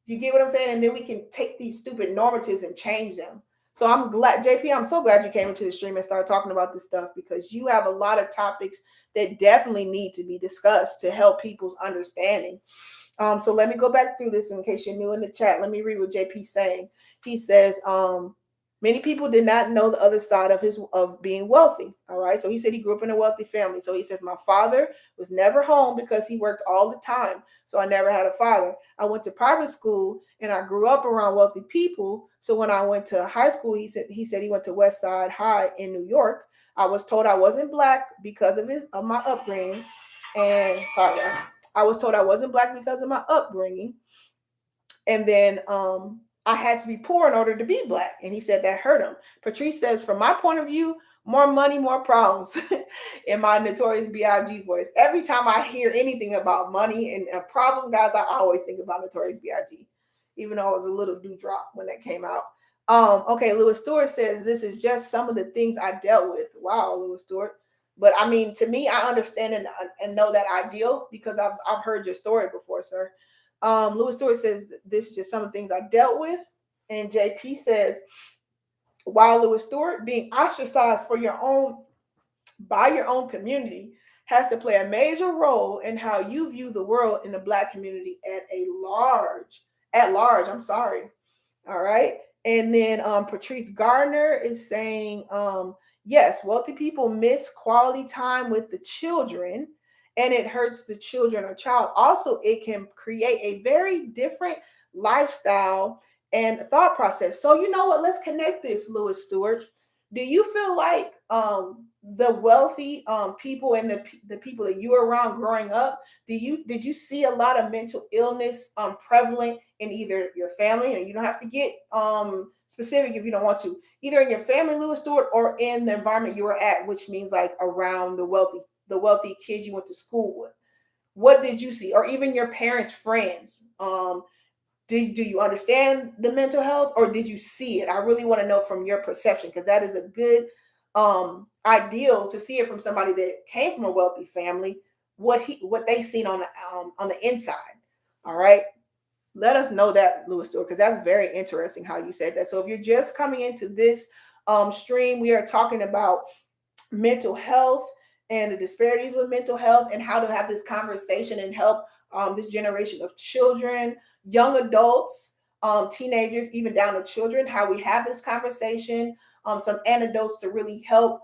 You get what I'm saying? And then we can take these stupid normatives and change them. So I'm glad, JP, I'm so glad you came into the stream and started talking about this stuff, because you have a lot of topics that definitely need to be discussed to help people's understanding. So let me go back through this in case you're new in the chat. Let me read what JP's saying. He says, many people did not know the other side of being wealthy. All right. So he said he grew up in a wealthy family. So he says, my father was never home because he worked all the time. So I never had a father. I went to private school and I grew up around wealthy people. So when I went to high school, he said he went to West Side High in New York. I was told I wasn't black because of my upbringing. And sorry guys, I was told I wasn't black because of my upbringing. And then I had to be poor in order to be black. And he said that hurt him. Patrice says, from my point of view, more money, more problems. In my Notorious B.I.G. voice. Every time I hear anything about money and a problem, guys, I always think about Notorious B.I.G. Even though I was a little dewdrop when that came out. Okay, Lewis Stewart says, this is just some of the things I dealt with. Wow, Lewis Stewart. But I mean, to me, I understand and know that ideal because I've heard your story before, sir. Lewis Stewart says, this is just some of the things I dealt with. And JP says, while Lewis Stewart, being ostracized for your own by your own community has to play a major role in how you view the world in the black community at large. I'm sorry. All right. And then Patrice Gardner is saying, yes, wealthy people miss quality time with the children and it hurts the children or child. Also, it can create a very different lifestyle and thought process. So, you know what? Let's connect this, Lewis Stewart. Do you feel like the wealthy people and the people that you were around growing up, did you see a lot of mental illness prevalent in either your family, and you don't have to get specific if you don't want to, either in your family, Lewis Stewart, or in the environment you were at, which means like around the wealthy kids you went to school with? What did you see, or even your parents' friends? Do you understand the mental health, or did you see it? I really want to know from your perception, because that is a good ideal to see it from somebody that came from a wealthy family, what they seen on the inside. All right, let us know that, Lewis Stewart, because that's very interesting how you said that. So if you're just coming into this stream, we are talking about mental health and the disparities with mental health and how to have this conversation and help this generation of children, young adults, teenagers, even down to children, how we have this conversation, some anecdotes to really help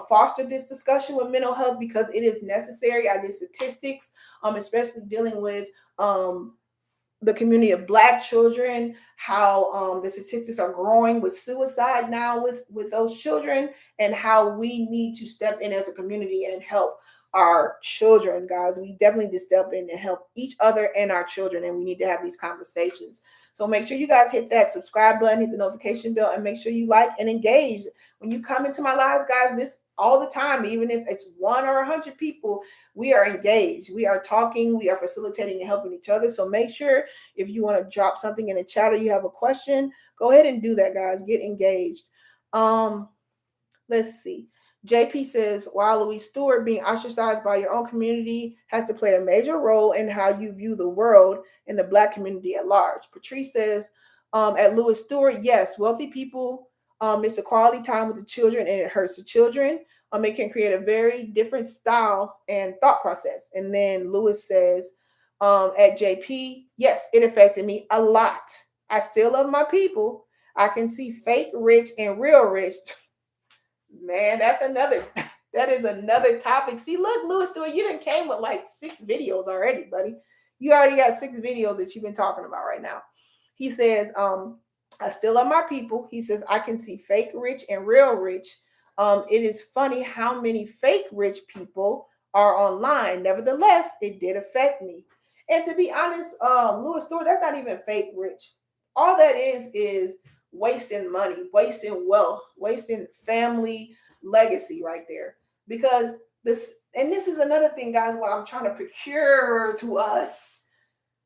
foster this discussion with mental health, because it is necessary. I did statistics, especially dealing with the community of Black children, how the statistics are growing with suicide now with those children, and how we need to step in as a community and help our children, guys. We definitely need to step in and help each other and our children, and we need to have these conversations. So make sure you guys hit that subscribe button, hit the notification bell, and make sure you like and engage. When you come into my lives, guys, this all the time, even if it's 1 or 100 people, we are engaged. We are talking, we are facilitating and helping each other. So make sure if you want to drop something in the chat or you have a question, go ahead and do that, guys. Get engaged. Let's see. JP says, while Louis Stewart, being ostracized by your own community has to play a major role in how you view the world and the Black community at large. Patrice says, at Louis Stewart, yes, wealthy people miss the quality time with the children and it hurts the children. It can create a very different style and thought process. And then Lewis says, at JP, yes, it affected me a lot. I still love my people. I can see fake rich and real rich. Man, that is another topic. See, look, Lewis Stewart, you done came with like 6 videos already, buddy. You already got 6 videos that you've been talking about right now. He says, I still love my people. He says, I can see fake rich and real rich. It is funny how many fake rich people are online. Nevertheless, it did affect me. And to be honest, Lewis Stewart, that's not even fake rich. All that is wasting money, wasting wealth, wasting family legacy right there. Because this is another thing, guys, what I'm trying to procure to us.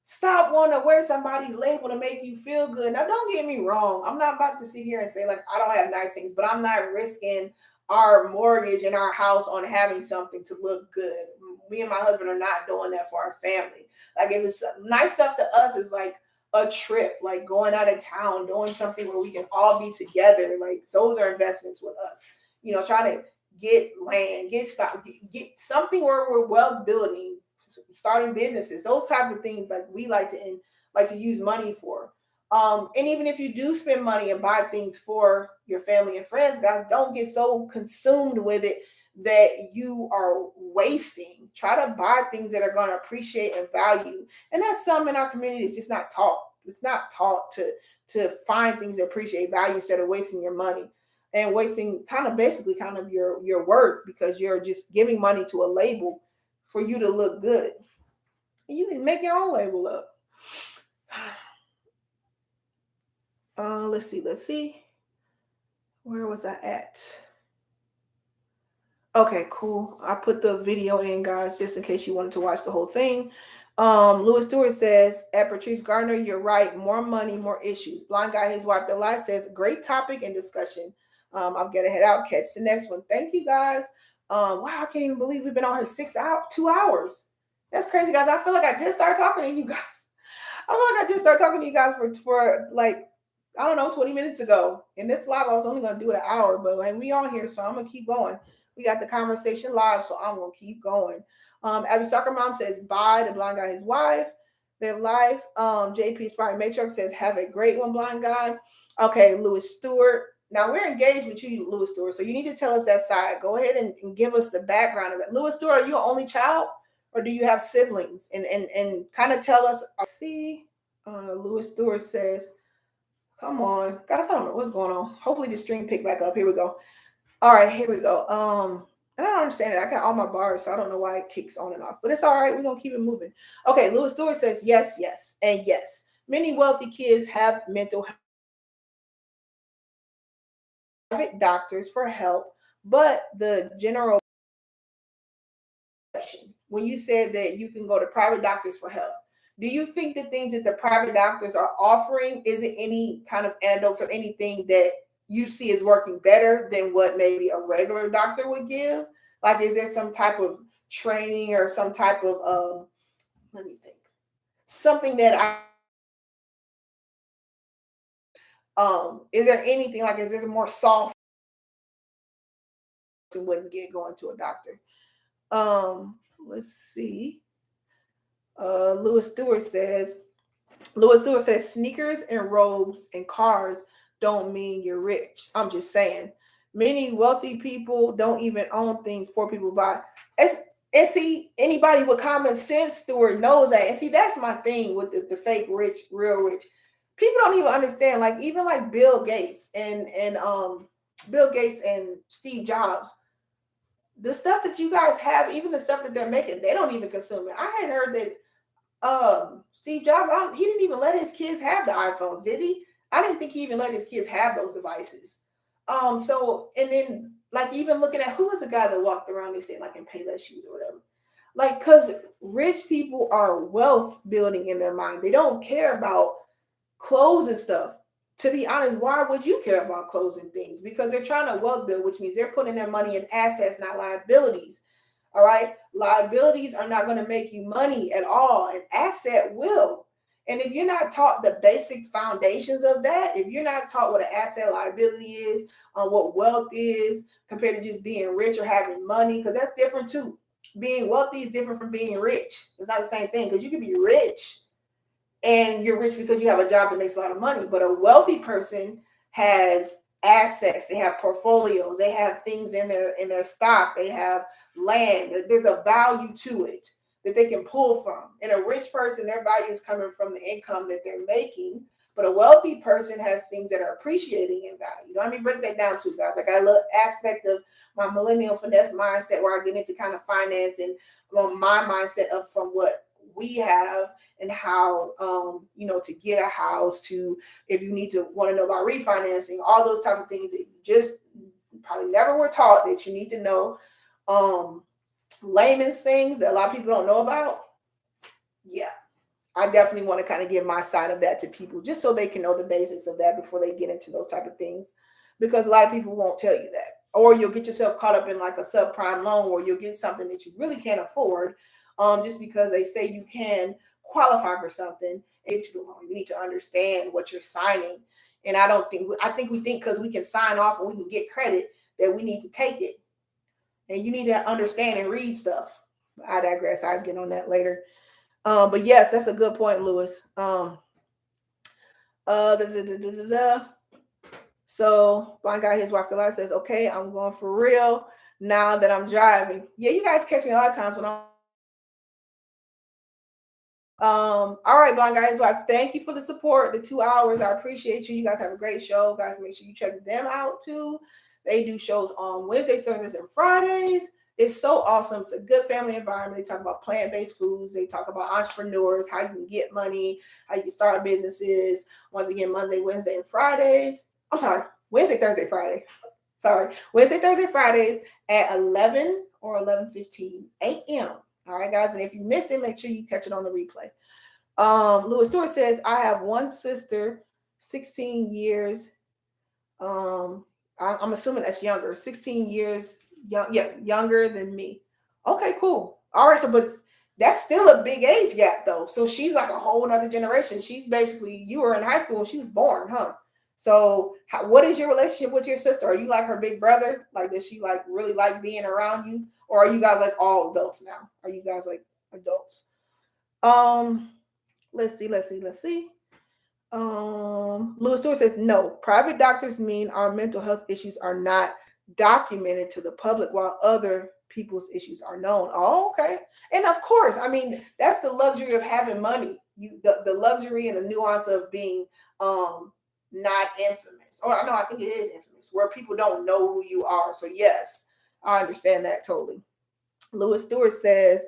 Stop wanting to wear somebody's label to make you feel good. Now, don't get me wrong. I'm not about to sit here and say, like, I don't have nice things, but I'm not risking our mortgage and our house on having something to look good. Me and my husband are not doing that for our family. Like, if it's nice stuff to us, is like a trip, like going out of town, doing something where we can all be together. Like, those are investments with us. You know, trying to get land, get stock, get something where we're wealth building, starting businesses, those type of things. Like, we like to use money for. And even if you do spend money and buy things for your family and friends, guys, don't get so consumed with it that you are wasting. Try to buy things that are going to appreciate and value. And that's some in our community is just not taught. It's not taught to find things that appreciate value instead of wasting your money and wasting kind of your work, because you're just giving money to a label for you to look good. And you can make your own label up. Let's see. Where was I at? Okay, cool. I put the video in, guys, just in case you wanted to watch the whole thing. Lewis Stewart says, at Patrice Gardner, you're right. More money, more issues. Blind Guy, His Wife, The Lie says, great topic and discussion. I'm going to head out. Catch the next one. Thank you, guys. Wow, I can't even believe we've been on here 2 hours. That's crazy, guys. I feel like I just started talking to you guys. I feel like I just started talking to you guys for like, I don't know, 20 minutes ago. In this live, I was only going to do it an hour, but when we on here, so I'm going to keep going. We got the conversation live, so I'm going to keep going. Abby Soccer Mom says, bye. The Blind Guy, His Wife. Their life. JP Spartan Matrix says, have a great one, Blind Guy. Okay, Lewis Stewart. Now, we're engaged with you, Lewis Stewart, so you need to tell us that side. Go ahead and give us the background of it. Lewis Stewart, are you an only child, or do you have siblings? And kind of tell us. See, Lewis Stewart says, come on. Guys, I don't know what's going on. Hopefully the stream picked back up. Here we go. All right, here we go. And I don't understand it. I got all my bars, so I don't know why it kicks on and off. But it's all right. We're going to keep it moving. Okay, Lewis Stewart says, yes, and yes. Many wealthy kids have mental health private doctors for help, but the general when you said that you can go to private doctors for help, do you think the things that the private doctors are offering, is it any kind of antidotes or anything that you see is working better than what maybe a regular doctor would give? Like, is there some type of training or some type of, let me think, something that is there anything, like, is there more soft and wouldn't get going to a doctor? Let's see. Lewis Stewart says, sneakers and robes and cars don't mean you're rich. I'm just saying. Many wealthy people don't even own things poor people buy. And see, anybody with common sense, Stewart, knows that. And see, that's my thing with the fake rich, real rich. People don't even understand. Like, even like Bill Gates and Steve Jobs, the stuff that you guys have, even the stuff that they're making, they don't even consume it. I had heard that Steve Jobs, he didn't even let his kids have the iPhones, did he? I didn't think he even let his kids have those devices. So, and then, like, even looking at who was the guy that walked around, they said, like, in Payless shoes or whatever. Like, because rich people are wealth building in their mind. They don't care about clothes and stuff. To be honest, why would you care about clothes and things? Because they're trying to wealth build, which means they're putting their money in assets, not liabilities. All right. Liabilities are not going to make you money at all. An asset will. And if you're not taught the basic foundations of that, if you're not taught what an asset liability is, what wealth is compared to just being rich or having money, because that's different too. Being wealthy is different from being rich. It's not the same thing, because you can be rich and you're rich because you have a job that makes a lot of money. But a wealthy person has assets, they have portfolios, they have things in their stock, they have land. There's a value to it that they can pull from. And a rich person, their value is coming from the income that they're making. But a wealthy person has things that are appreciating in value. Let me break that down too, guys. I got a little aspect of my millennial finesse mindset where I get into kind of finance and my mindset up from what we have and how, to get a house, to if you need to want to know about refinancing, all those type of things that you just probably never were taught that you need to know. Layman's things that a lot of people don't know about. Yeah, I definitely want to kind of give my side of that to people just so they can know the basics of that before they get into those type of things, because a lot of people won't tell you that, or you'll get yourself caught up in like a subprime loan where you'll get something that you really can't afford just because they say you can qualify for something. You need to understand what you're signing. And I think we think because we can sign off and we can get credit that we need to take it. And you need to understand and read stuff. I digress. I'll get on that later. But yes, that's a good point, Lewis. So Blind Guy, His Wife, The Lie says, okay, I'm going for real now that I'm driving. Yeah, you guys catch me a lot of times when I'm all right, Blind Guy, His Wife, thank you for the support, the 2 hours. I appreciate you. You guys have a great show. Guys, make sure you check them out too. They do shows on Wednesdays, Thursdays, and Fridays. It's so awesome. It's a good family environment. They talk about plant-based foods. They talk about entrepreneurs, how you can get money, how you can start businesses. Once again, Monday, Wednesday, and Fridays. I'm sorry, Wednesday, Thursday, Friday. Sorry, Wednesday, Thursday, Fridays at 11 or 11:15 a.m. All right, guys. And if you miss it, make sure you catch it on the replay. Louis Stewart says, I have one sister, 16 years. I'm assuming that's younger, 16 years younger than me. Okay, cool. All right, so but that's still a big age gap though. So she's like a whole other generation. She's basically, you were in high school when she was born, huh? So what is your relationship with your sister? Are you like her big brother? Like, does she like really like being around you? Or are you guys like all adults now? Are you guys like adults? Um, let's see. Louis Stewart says, no, private doctors mean our mental health issues are not documented to the public while other people's issues are known. Oh, okay. And of course, I mean, that's the luxury of having money. The luxury and the nuance of being not infamous. Or no, I think it is infamous, where people don't know who you are. So yes, I understand that totally. Louis Stewart says,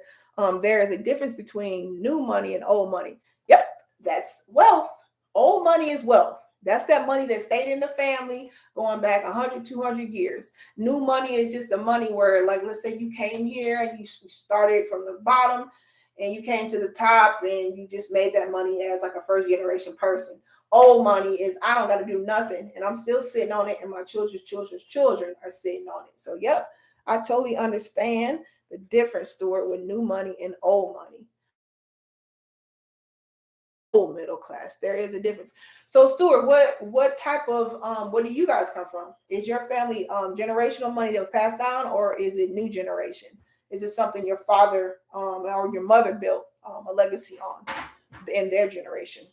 there is a difference between new money and old money. Yep, that's wealth. Old money is wealth. That's that money that stayed in the family going back 100, 200 years. New money is just the money where, like, let's say you came here and you started from the bottom and you came to the top and you just made that money as like a first generation person. Old money is, I don't got to do nothing and I'm still sitting on it and my children's children are sitting on it. So, yep, I totally understand the difference, Stuart, with new money and old money. Old middle class. There is a difference. So, Stuart, what type of where do you guys come from? Is your family generational money that was passed down, or is it new generation? Is it something your father or your mother built a legacy on in their generation?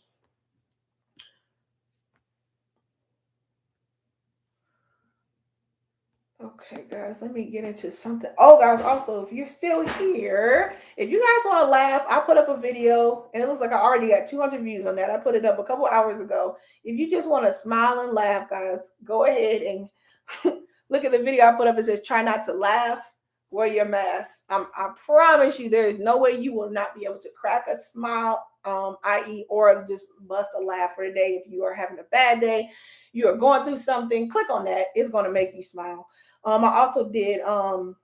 Okay, guys, let me get into something. Oh, guys, also, if you're still here, if you guys want to laugh, I put up a video and it looks like I already got 200 views on that. I put it up a couple hours ago. If you just want to smile and laugh, guys, go ahead and look at the video I put up. It says, try not to laugh, wear your mask. I promise you, there is no way you will not be able to crack a smile, i.e., or just bust a laugh for the day. If you are having a bad day, you are going through something, click on that. It's going to make you smile. I also did a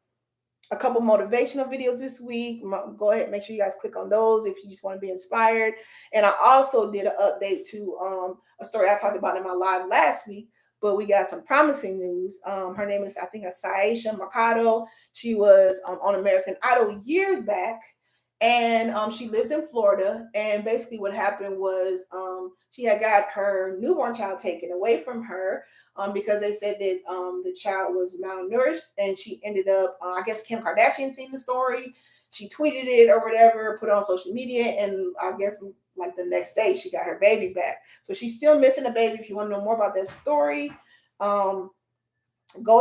couple motivational videos this week. Go ahead, make sure you guys click on those if you just want to be inspired. And I also did an update to a story I talked about in my live last week, but we got some promising news. Her name is, I think, Saisha Mercado. She was on American Idol years back. And she lives in Florida. And basically what happened was she had got her newborn child taken away from her because they said that the child was malnourished. And she ended up, I guess Kim Kardashian seen the story. She tweeted it or whatever, put it on social media. And I guess like the next day she got her baby back. So she's still missing a baby. If you want to know more about that story, go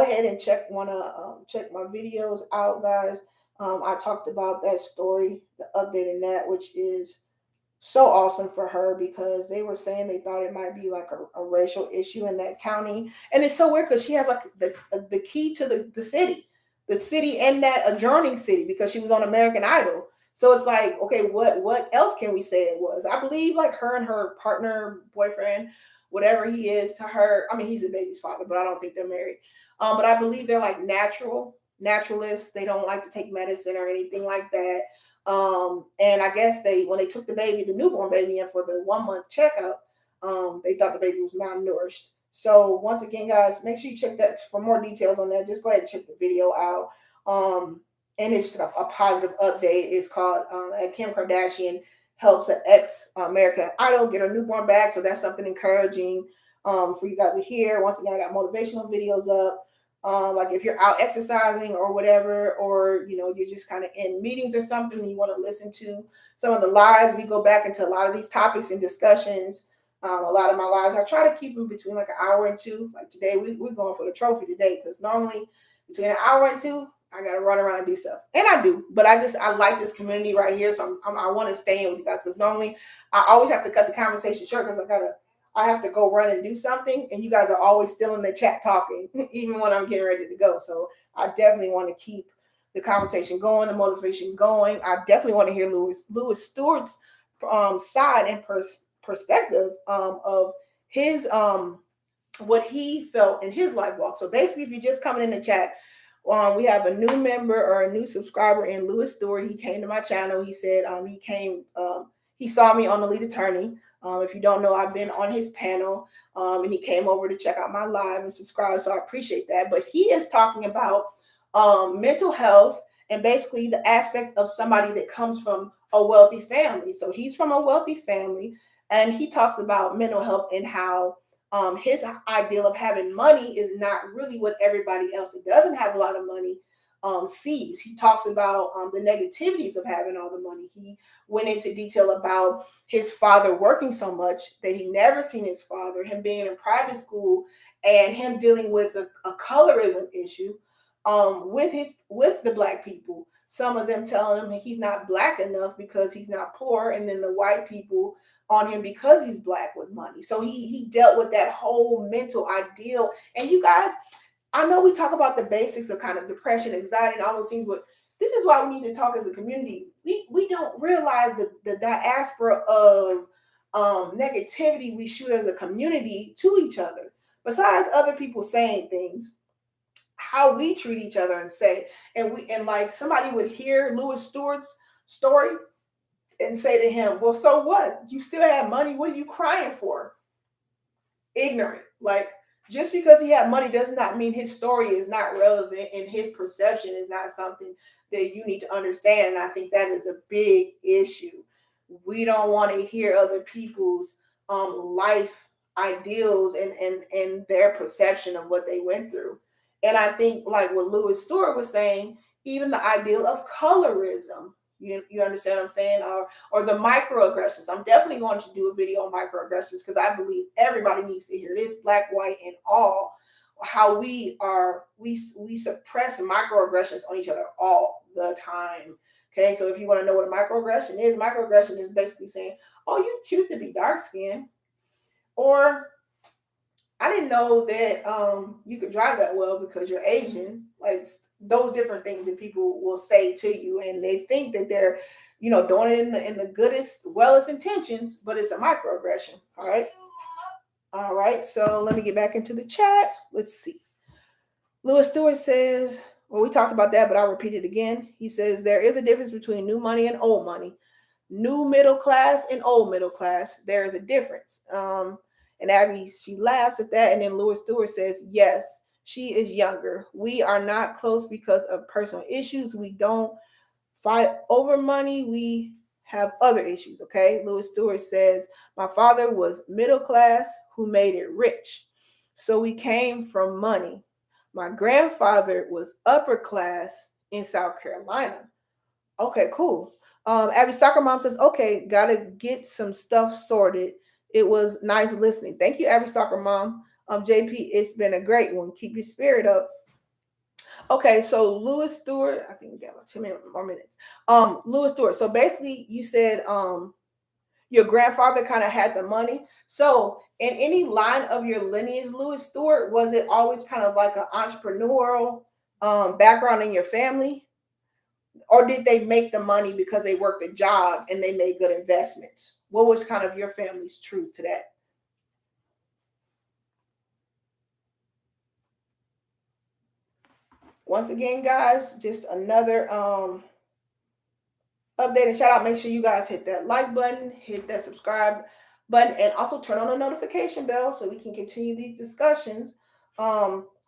ahead and check my videos out, guys. I talked about that story, the update in that, which is so awesome for her because they were saying they thought it might be like a racial issue in that county. And it's so weird because she has like the key to the city and that adjoining city because she was on American Idol. So it's like, okay, what else can we say it was? I believe like her and her partner, boyfriend, whatever he is to her. I mean, he's a baby's father, but I don't think they're married. But I believe they're like naturalists. They don't like to take medicine or anything like that. And I guess when they took the newborn baby in for the 1 month checkup, they thought the baby was malnourished. So once again, guys, make sure you check that for more details on that. Just go ahead and check the video out. And it's a positive update. It's called Kim Kardashian helps an ex-American Idol get her newborn back. So that's something encouraging for you guys to hear. Once again, I got motivational videos up. Like if you're out exercising or whatever, or you're just kind of in meetings or something and you want to listen to some of the lives, we go back into a lot of these topics and discussions. A lot of my lives, I try to keep them between like an hour and two. Like today, we're going for the trophy today because normally between an hour and two, I got to run around and do stuff. And I do, but I like this community right here. So I want to stay in with you guys because normally I always have to cut the conversation short because I have to go run and do something. And you guys are always still in the chat talking, even when I'm getting ready to go. So I definitely want to keep the conversation going, the motivation going. I definitely want to hear Lewis Stewart's side and perspective of his what he felt in his life walk. So basically, if you're just coming in the chat, we have a new member or a new subscriber in Lewis Stewart. He came to my channel. He said he saw me on the Lead Attorney. If you don't know, I've been on his panel, and he came over to check out my live and subscribe. So I appreciate that. But he is talking about mental health and basically the aspect of somebody that comes from a wealthy family. So he's from a wealthy family, and he talks about mental health and how his ideal of having money is not really what everybody else that doesn't have a lot of money sees. He talks about the negativities of having all the money. He went into detail about his father working so much that he never seen his father, him being in private school, and him dealing with a colorism issue with the black people. Some of them telling him he's not black enough because he's not poor, and then the white people on him because he's black with money. So he dealt with that whole mental ideal. And you guys, I know we talk about the basics of kind of depression, anxiety, and all those things, but this is why we need to talk as a community. We don't realize the diaspora of negativity we shoot as a community to each other. Besides other people saying things, how we treat each other and say, and like somebody would hear Lewis Stewart's story and say to him, well, so what? You still have money. What are you crying for? Ignorant. Like, just because he had money does not mean his story is not relevant and his perception is not something that you need to understand. And I think that is a big issue. We don't want to hear other people's life ideals and their perception of what they went through. And I think, like what Lewis Stewart was saying, even the ideal of colorism, you understand what I'm saying? Or the microaggressions. I'm definitely going to do a video on microaggressions because I believe everybody needs to hear this, black, white, and all, how we suppress microaggressions on each other all the time. Okay, so if you want to know what a microaggression is basically saying, oh, you're cute to be dark skinned. Or I didn't know that you could drive that well because you're Asian. Like those different things that people will say to you, and they think that they're, doing it in the goodest, wellest intentions, but it's a microaggression. All right. So let me get back into the chat. Let's see. Lewis Stewart says, well, we talked about that, but I'll repeat it again. He says there is a difference between new money and old money, new middle class and old middle class. There is a difference. And Abby, she laughs at that. And then Lewis Stewart says, yes, she is younger. We are not close because of personal issues. We don't fight over money. We have other issues. Okay. Lewis Stewart says, my father was middle class who made it rich. So we came from money. My grandfather was upper class in South Carolina. Okay, cool. Abby Stalker Mom says, okay, gotta get some stuff sorted. It was nice listening. Thank you, Abby Stalker Mom. JP, it's been a great one. Keep your spirit up. Okay, so Lewis Stewart, I think we got about 2 more minutes. Lewis Stewart. So basically, you said your grandfather kind of had the money. So in any line of your lineage, Lewis Stewart, was it always kind of like an entrepreneurial background in your family? Or did they make the money because they worked a job and they made good investments? What was kind of your family's truth to that? Once again, guys, just another update and shout out. Make sure you guys hit that like button, hit that subscribe button, and also turn on the notification bell so we can continue these discussions.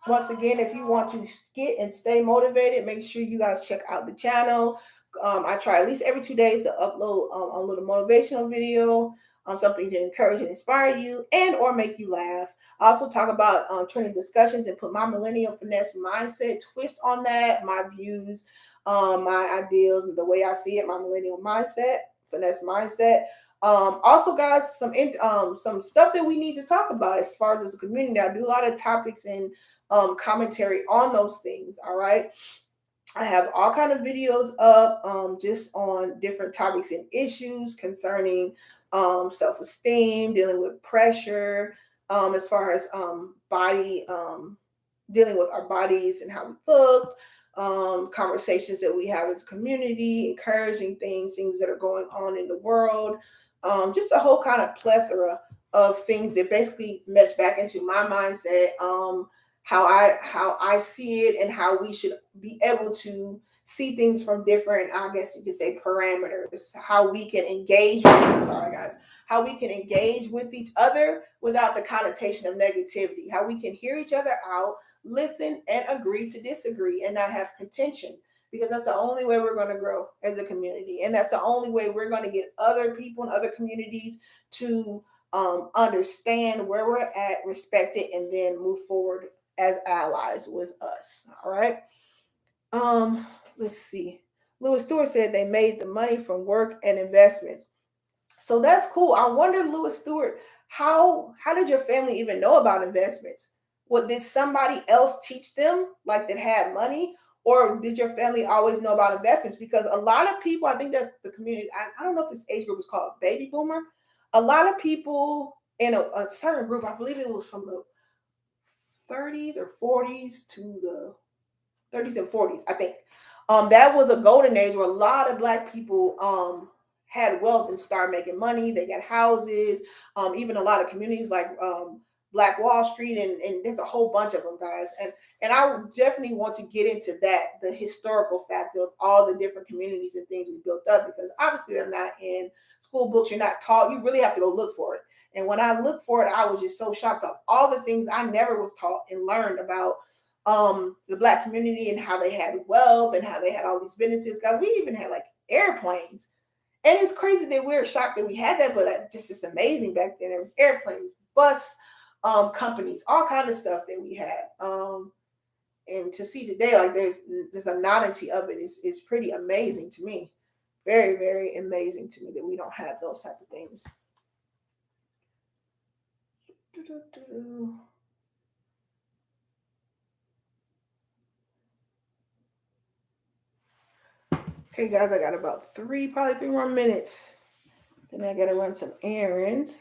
Once again, if you want to get and stay motivated, make sure you guys check out the channel. I try at least every 2 days to upload a little motivational video, something to encourage and inspire you and or make you laugh. I also talk about trending discussions and put my millennial finesse mindset twist on that, my views, my ideals, and the way I see it, my millennial mindset, finesse mindset. Also, guys, some stuff that we need to talk about as far as a community. I do a lot of topics and commentary on those things. All right. I have all kind of videos up just on different topics and issues concerning self-esteem, dealing with pressure, as far as body, dealing with our bodies and how we look, conversations that we have as a community, encouraging things that are going on in the world, just a whole kind of plethora of things that basically mesh back into my mindset, how I see it, and how we should be able to see things from different, I guess you could say, parameters. How we can engage with, sorry guys, how we can engage with each other without the connotation of negativity. How we can hear each other out, listen, and agree to disagree, and not have contention. Because that's the only way we're going to grow as a community, and that's the only way we're going to get other people in other communities to understand where we're at, respect it, and then move forward as allies with us. All right. Um, let's see. Lewis Stewart said they made the money from work and investments. So that's cool. I wonder, Lewis Stewart, how did your family even know about investments? What, did somebody else teach them, like that had money, or did your family always know about investments? Because a lot of people, I think that's the community. I don't know if this age group is called baby boomer. A lot of people in a certain group, I believe it was from the 30s or 40s to the 30s and 40s, I think. That was a golden age where a lot of black people had wealth and started making money. They got houses, even a lot of communities like Black Wall Street, and there's a whole bunch of them, guys. And I would definitely want to get into that, the historical fact of all the different communities and things we built up, because obviously they're not in school books. You're not taught. You really have to go look for it. And when I looked for it, I was just so shocked of all the things I never was taught and learned about the black community, and how they had wealth and how they had all these businesses. Guys, we even had like airplanes. And it's crazy that we're shocked that we had that, but just it's amazing back then. There was airplanes, bus companies, all kind of stuff that we had. And to see today, like there's a novelty of it is pretty amazing to me. Very, very amazing to me that we don't have those type of things. Okay, guys, I got about probably three more minutes. Then I gotta run some errands.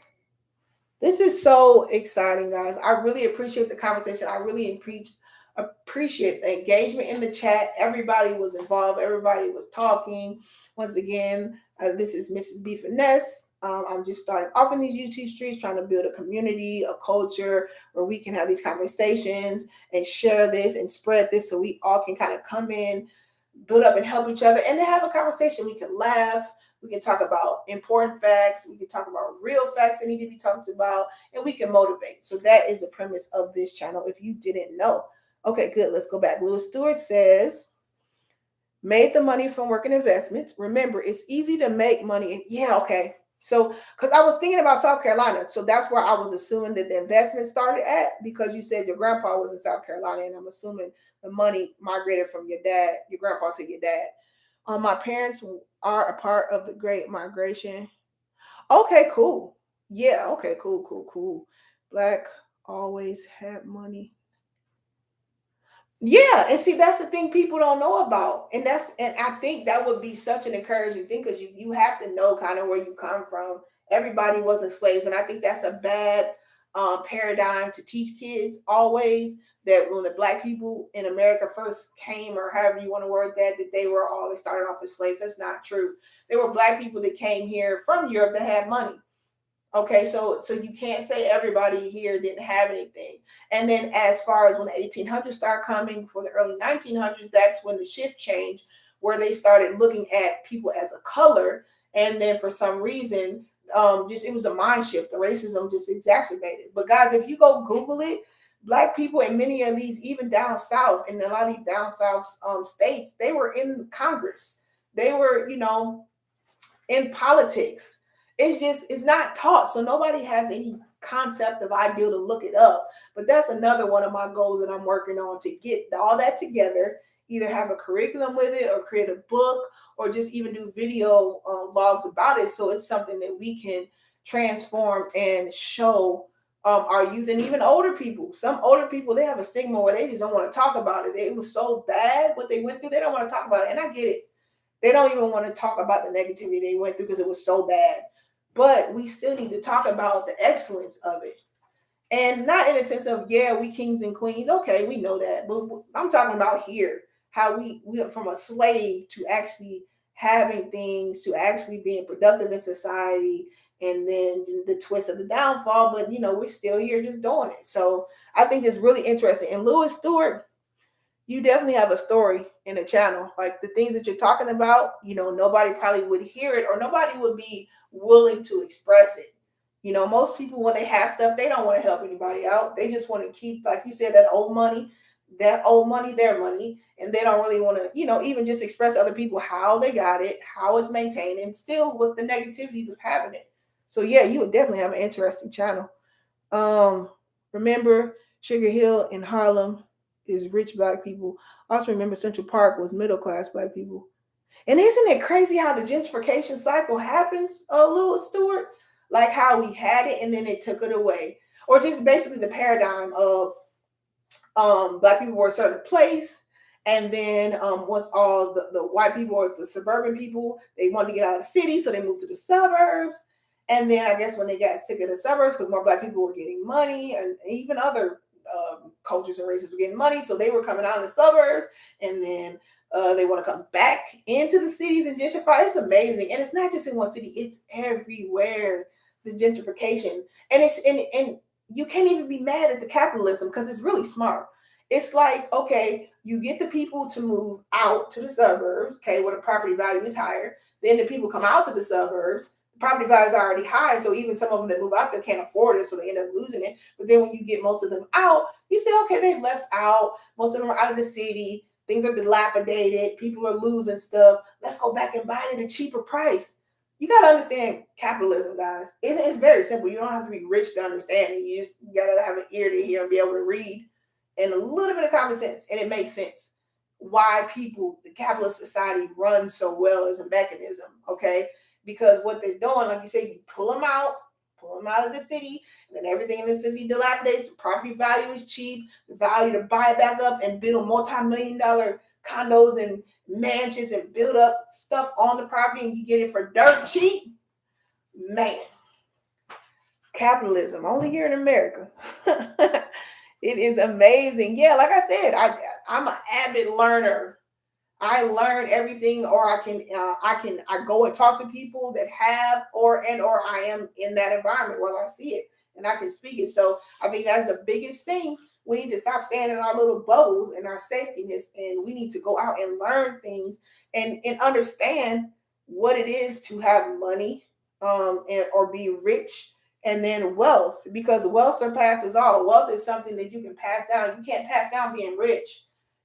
This is so exciting, guys. I really appreciate the conversation. I really appreciate the engagement in the chat. Everybody was involved. Everybody was talking. Once again, this is Mrs. B Finesse. I'm just starting off in these YouTube streets, trying to build a community, a culture where we can have these conversations and share this and spread this, so we all can kind of come in, build up, and help each other, and to have a conversation. We can laugh. We can talk about important facts. We can talk about real facts that need to be talked about, and we can motivate. So that is the premise of this channel, if you didn't know. Okay, good. Let's go back. Lewis Stewart says, made the money from work and investments. Remember, it's easy to make money. Yeah, okay. So, because I was thinking about South Carolina. So that's where I was assuming that the investment started at, because you said your grandpa was in South Carolina, and I'm assuming the money migrated from your grandpa to your dad. My parents are a part of the Great Migration. Okay, cool. Yeah, okay, cool. Black always had money. Yeah, and see, that's the thing people don't know about, and I think that would be such an encouraging thing, because you have to know kind of where you come from. Everybody wasn't slaves, and I think that's a bad paradigm to teach kids always, that when the black people in America first came, or however you want to word that they started off as slaves. That's not true. There were black people that came here from Europe that had money. Okay, so you can't say everybody here didn't have anything. And then as far as when the 1800s started coming, before the early 1900s, that's when the shift changed, where they started looking at people as a color. And then for some reason, just it was a mind shift. The racism just exacerbated. But guys, if you go Google it, black people in many of these, even down south, in a lot of these down south states, they were in Congress. They were, in politics. It's not taught, so nobody has any concept of ideal to look it up. But that's another one of my goals that I'm working on, to get all that together, either have a curriculum with it, or create a book, or just even do video blogs about it, so it's something that we can transform and show our youth, and even older people. Some older people, they have a stigma where they just don't want to talk about it. It was so bad what they went through, they don't want to talk about it, and I get it. They don't even want to talk about the negativity they went through because it was so bad. But we still need to talk about the excellence of it. And not in a sense of, yeah, we kings and queens. Okay, we know that. But I'm talking about here. how we went from a slave to actually having things, to actually being productive in society, and then the twist of the downfall. But we're still here just doing it. So I think it's really interesting. And Lewis Stewart, you definitely have a story in the channel. Like the things that you're talking about, nobody probably would hear it, or nobody would be willing to express it. Most people, when they have stuff, they don't want to help anybody out. They just want to keep, like you said, that old money, their money, and they don't really want to, even just express to other people how they got it, how it's maintained, and still with the negativities of having it. So yeah, you would definitely have an interesting channel. Remember, Sugar Hill in Harlem is rich black people. Also remember, Central Park was middle class black people. And isn't it crazy how the gentrification cycle happens, Lewis Stewart? Like how we had it and then it took it away. Or just basically the paradigm of black people were a certain place, and then once all the white people or the suburban people, they wanted to get out of the city, so they moved to the suburbs. And then I guess when they got sick of the suburbs, because more black people were getting money, and even other cultures and races were getting money, so they were coming out of the suburbs, and then they want to come back into the cities and gentrify. It's amazing, and it's not just in one city; it's everywhere. The gentrification, and and you can't even be mad at the capitalism because it's really smart. It's like, okay, you get the people to move out to the suburbs, okay, where the property value is higher. Then the people come out to the suburbs, the property value is already high. So even some of them that move out there can't afford it, so they end up losing it. But then when you get most of them out, you say, okay, they've left out. Most of them are out of the city. Things are dilapidated. People are losing stuff. Let's go back and buy it at a cheaper price. You got to understand capitalism, guys. It's very simple. You don't have to be rich to understand it. You just got to have an ear to hear and be able to read, and a little bit of common sense, and it makes sense why the capitalist society runs so well as a mechanism, okay? Because what they're doing, like you say, you pull them out of the city, and then everything in the city dilapidates, the property value is cheap, the value to buy it back up and build multi-million-dollar condos and mansions and build up stuff on the property, and you get it for dirt cheap. Man, capitalism, only here in America. It is amazing. Yeah, like I said, I'm an avid learner. I learn everything, or I go and talk to people that have or I am in that environment where I see it and I can speak it. So I think that's the biggest thing. We need to stop staying in our little bubbles and our safetyness, and we need to go out and learn things and understand what it is to have money, or be rich, and then wealth, because wealth surpasses all. Wealth is something that you can pass down. You can't pass down being rich,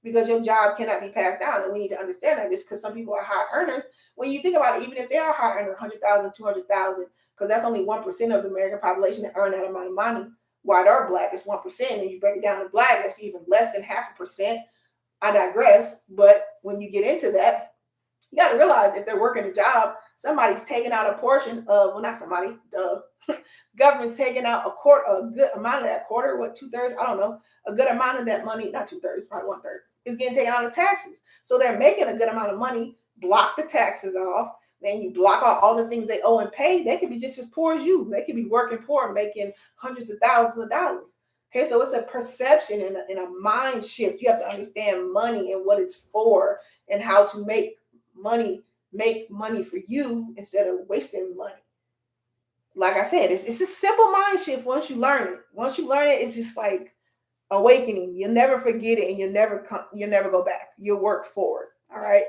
because your job cannot be passed down. And we need to understand that, just because some people are high earners. When you think about it, even if they are high earners, 100,000, 200,000, because that's only 1% of the American population that earn that amount of money. White or black is 1%. And you break it down to black, that's even less than 0.5%. I digress. But when you get into that, you got to realize if they're working a job, somebody's taking out a portion of, well, not somebody, the government's taking out a good amount of that quarter, what, 2/3, I don't know, a good amount of that money, not 2/3, probably 1/3, is getting taken out of taxes. So they're making a good amount of money, block the taxes off, then you block out all the things they owe and pay. They could be just as poor as you. They could be working poor, making hundreds of thousands of dollars. Okay, so it's a perception and a mind shift. You have to understand money and what it's for, and how to make money for you instead of wasting money. Like I said, it's a simple mind shift once you learn it. Once you learn it, it's just like awakening. You'll never forget it, and you'll never go back. You'll work forward. All right.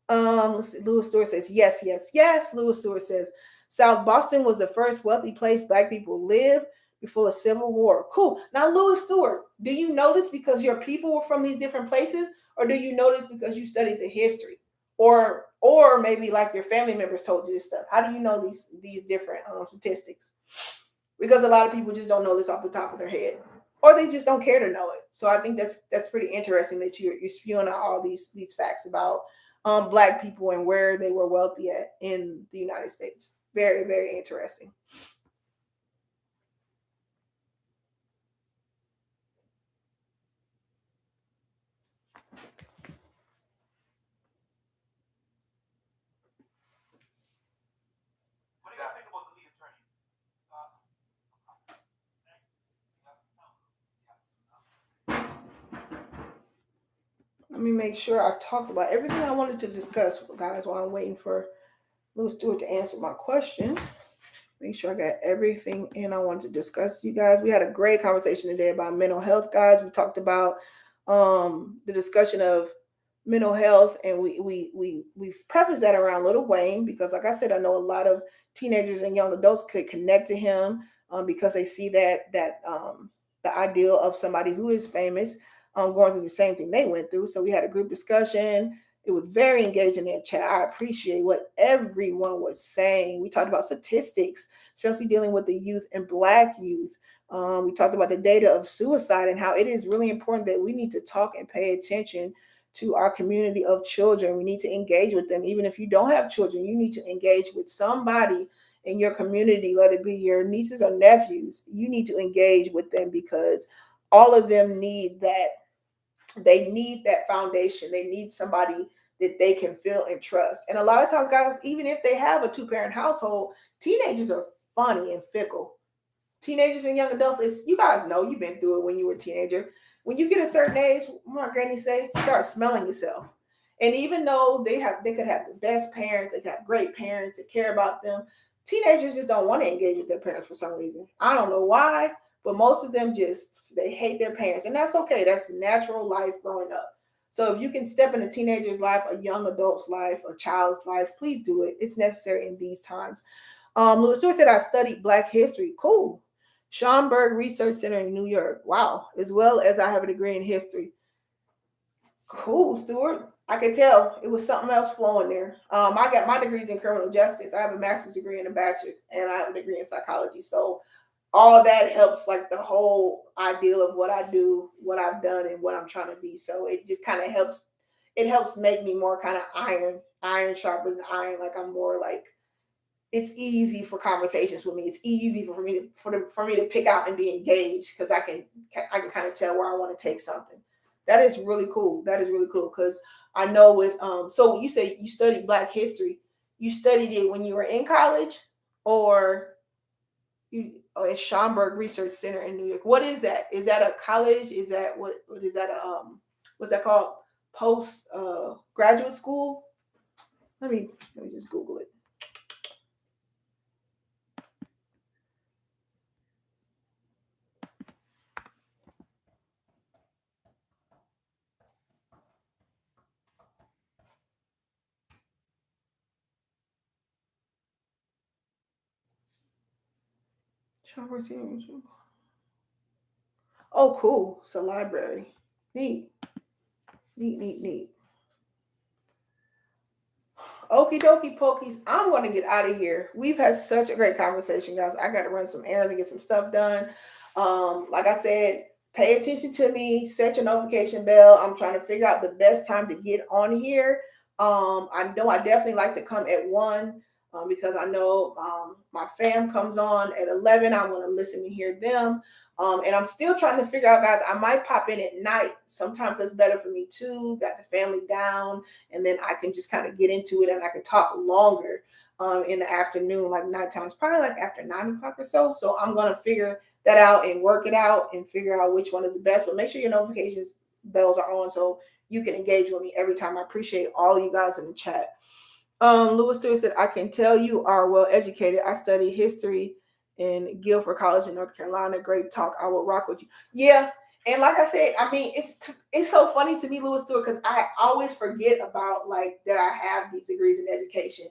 Let's see. Lewis Stewart says yes, yes, yes. Lewis Stewart says South Boston was the first wealthy place black people lived before the Civil War. Cool. Now, Lewis Stewart, do you know this because your people were from these different places, or do you know this because you studied the history, or maybe like your family members told you this stuff? How do you know these different statistics? Because a lot of people just don't know this off the top of their head, or they just don't care to know it. So I think that's pretty interesting that you're spewing out all these facts about black people and where they were wealthy at in the United States. Very, very interesting. Let me make sure I talked about everything I wanted to discuss, guys, while I'm waiting for Lewis Stewart to answer my question. Make sure I got everything in I wanted to discuss. You guys, we had a great conversation today about mental health, guys. We talked about the discussion of mental health, and we've prefaced that around Lil Wayne because, like I said, I know a lot of teenagers and young adults could connect to him because they see that the ideal of somebody who is famous going through the same thing they went through. So we had a group discussion. It was very engaging in chat. I appreciate what everyone was saying. We talked about statistics, especially dealing with the youth and Black youth. We talked about the data of suicide and how it is really important that we need to talk and pay attention to our community of children. We need to engage with them. Even if you don't have children, you need to engage with somebody in your community, let it be your nieces or nephews. You need to engage with them because all of them need that. They need that foundation. They need somebody that they can feel and trust. And a lot of times, guys, even if they have a two-parent household, teenagers are funny and fickle. Teenagers and young adults, you guys know, you've been through it when you were a teenager. When you get a certain age, my granny say, start smelling yourself. And even though they could have the best parents, they got great parents that care about them, teenagers just don't want to engage with their parents for some reason. I don't know why, but most of them just they hate their parents, and that's okay. That's natural life growing up. So if you can step in a teenager's life, a young adult's life, a child's life, please do it. It's necessary in these times. Louis Stewart said, I studied Black history. Cool. Schomburg Research Center in New York. Wow. As well as I have a degree in history. Cool, Stewart. I could tell it was something else flowing there. I got my degrees in criminal justice. I have a master's degree and a bachelor's, and I have a degree in psychology. So all that helps, like the whole ideal of what I do, what I've done, and what I'm trying to be. So it just kind of helps. It helps make me more kind of iron sharper than iron. Like I'm more like it's easy for conversations with me. It's easy for me to pick out and be engaged because I can kind of tell where I want to take something. That is really cool. That is really cool because I know with so you say you studied Black history. You studied it when you were in college, or you at Schomburg Research Center in New York. What is that? Is that a college? Is that what is that a what's that called? Post graduate school? Let me just Google it. Oh, cool. It's a library. Neat. Neat. Okie dokie pokies. I'm going to get out of here. We've had such a great conversation, guys. I got to run some errands and get some stuff done. Like I said, pay attention to me. Set your notification bell. I'm trying to figure out the best time to get on here. I know I definitely like to come at 1 because I know my fam comes on at 11. I want to listen and hear them. And I'm still trying to figure out, guys, I might pop in at night. Sometimes that's better for me too. Got the family down, and then I can just kind of get into it and I can talk longer in the afternoon, like nighttime. It's probably like after 9 o'clock or so. So I'm going to figure that out and work it out and figure out which one is the best. But make sure your notifications bells are on so you can engage with me every time. I appreciate all of you guys in the chat. Lewis Stewart said, I can tell you are well educated. I studied history in Guilford College in North Carolina. Great talk. I will rock with you. Yeah. And like I said, I mean, it's so funny to me, Lewis Stewart, because I always forget about like that I have these degrees in education.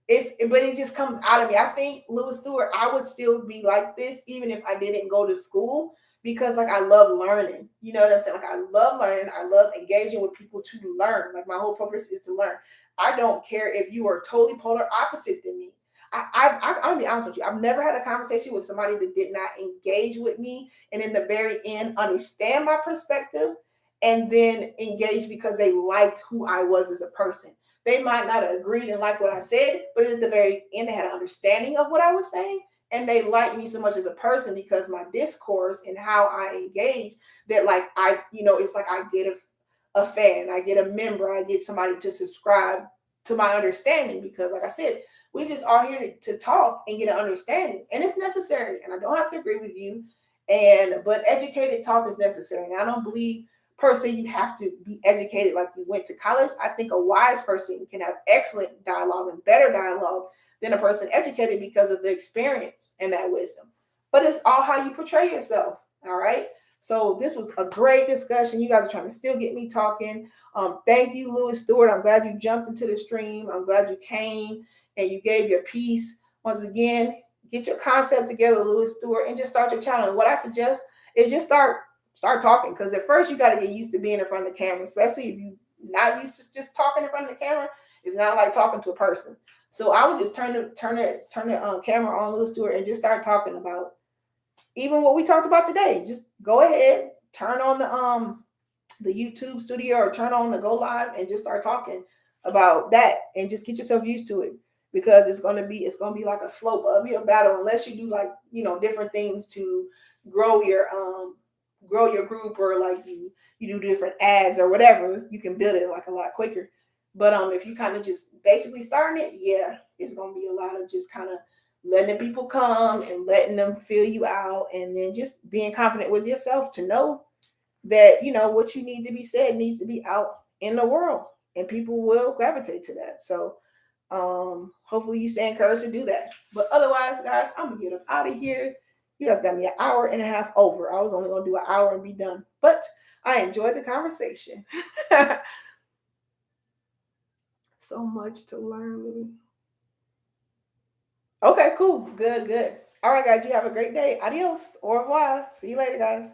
But it just comes out of me. I think Lewis Stewart, I would still be like this even if I didn't go to school because like I love learning. You know what I'm saying? Like I love learning. I love engaging with people to learn. Like my whole purpose is to learn. I don't care if you are totally polar opposite than me. I'll be honest with you. I've never had a conversation with somebody that did not engage with me and in the very end understand my perspective and then engage because they liked who I was as a person. They might not have agreed and like what I said, but at the very end, they had an understanding of what I was saying. And they liked me so much as a person because my discourse and how I engage that like it's like I get a fan, I get a member, I get somebody to subscribe to my understanding because like I said, we just are here to talk and get an understanding. And it's necessary. And I don't have to agree with you. But educated talk is necessary. And I don't believe per se you have to be educated like you went to college. I think a wise person can have excellent dialogue and better dialogue than a person educated because of the experience and that wisdom. But it's all how you portray yourself. All right. So this was a great discussion. You guys are trying to still get me talking. Thank you, Louis Stewart. I'm glad you jumped into the stream. I'm glad you came and you gave your piece. Once again, get your concept together, Louis Stewart, and just start your channel. And what I suggest is just start talking, because at first you got to get used to being in front of the camera, especially if you're not used to just talking in front of the camera. It's not like talking to a person. So I would just turn the camera on, Louis Stewart, and just start talking about even what we talked about today. Just go ahead, turn on the YouTube studio or turn on the go live and just start talking about that and just get yourself used to it, because it's gonna be like a slope uphill battle unless you do like different things to grow your group, or like you do different ads or whatever. You can build it like a lot quicker. But if you kind of just basically starting it, yeah, it's gonna be a lot of just kind of letting the people come and letting them fill you out, and then just being confident with yourself to know that what you need to be said needs to be out in the world, and people will gravitate to that. So hopefully you stay encouraged to do that. But otherwise, guys, I'm gonna get up out of here. You guys got me an hour and a half over. I was only gonna do an hour and be done, but I enjoyed the conversation. So much to learn. Okay, cool. Good. All right, guys, you have a great day. Adios. Au revoir. See you later, guys.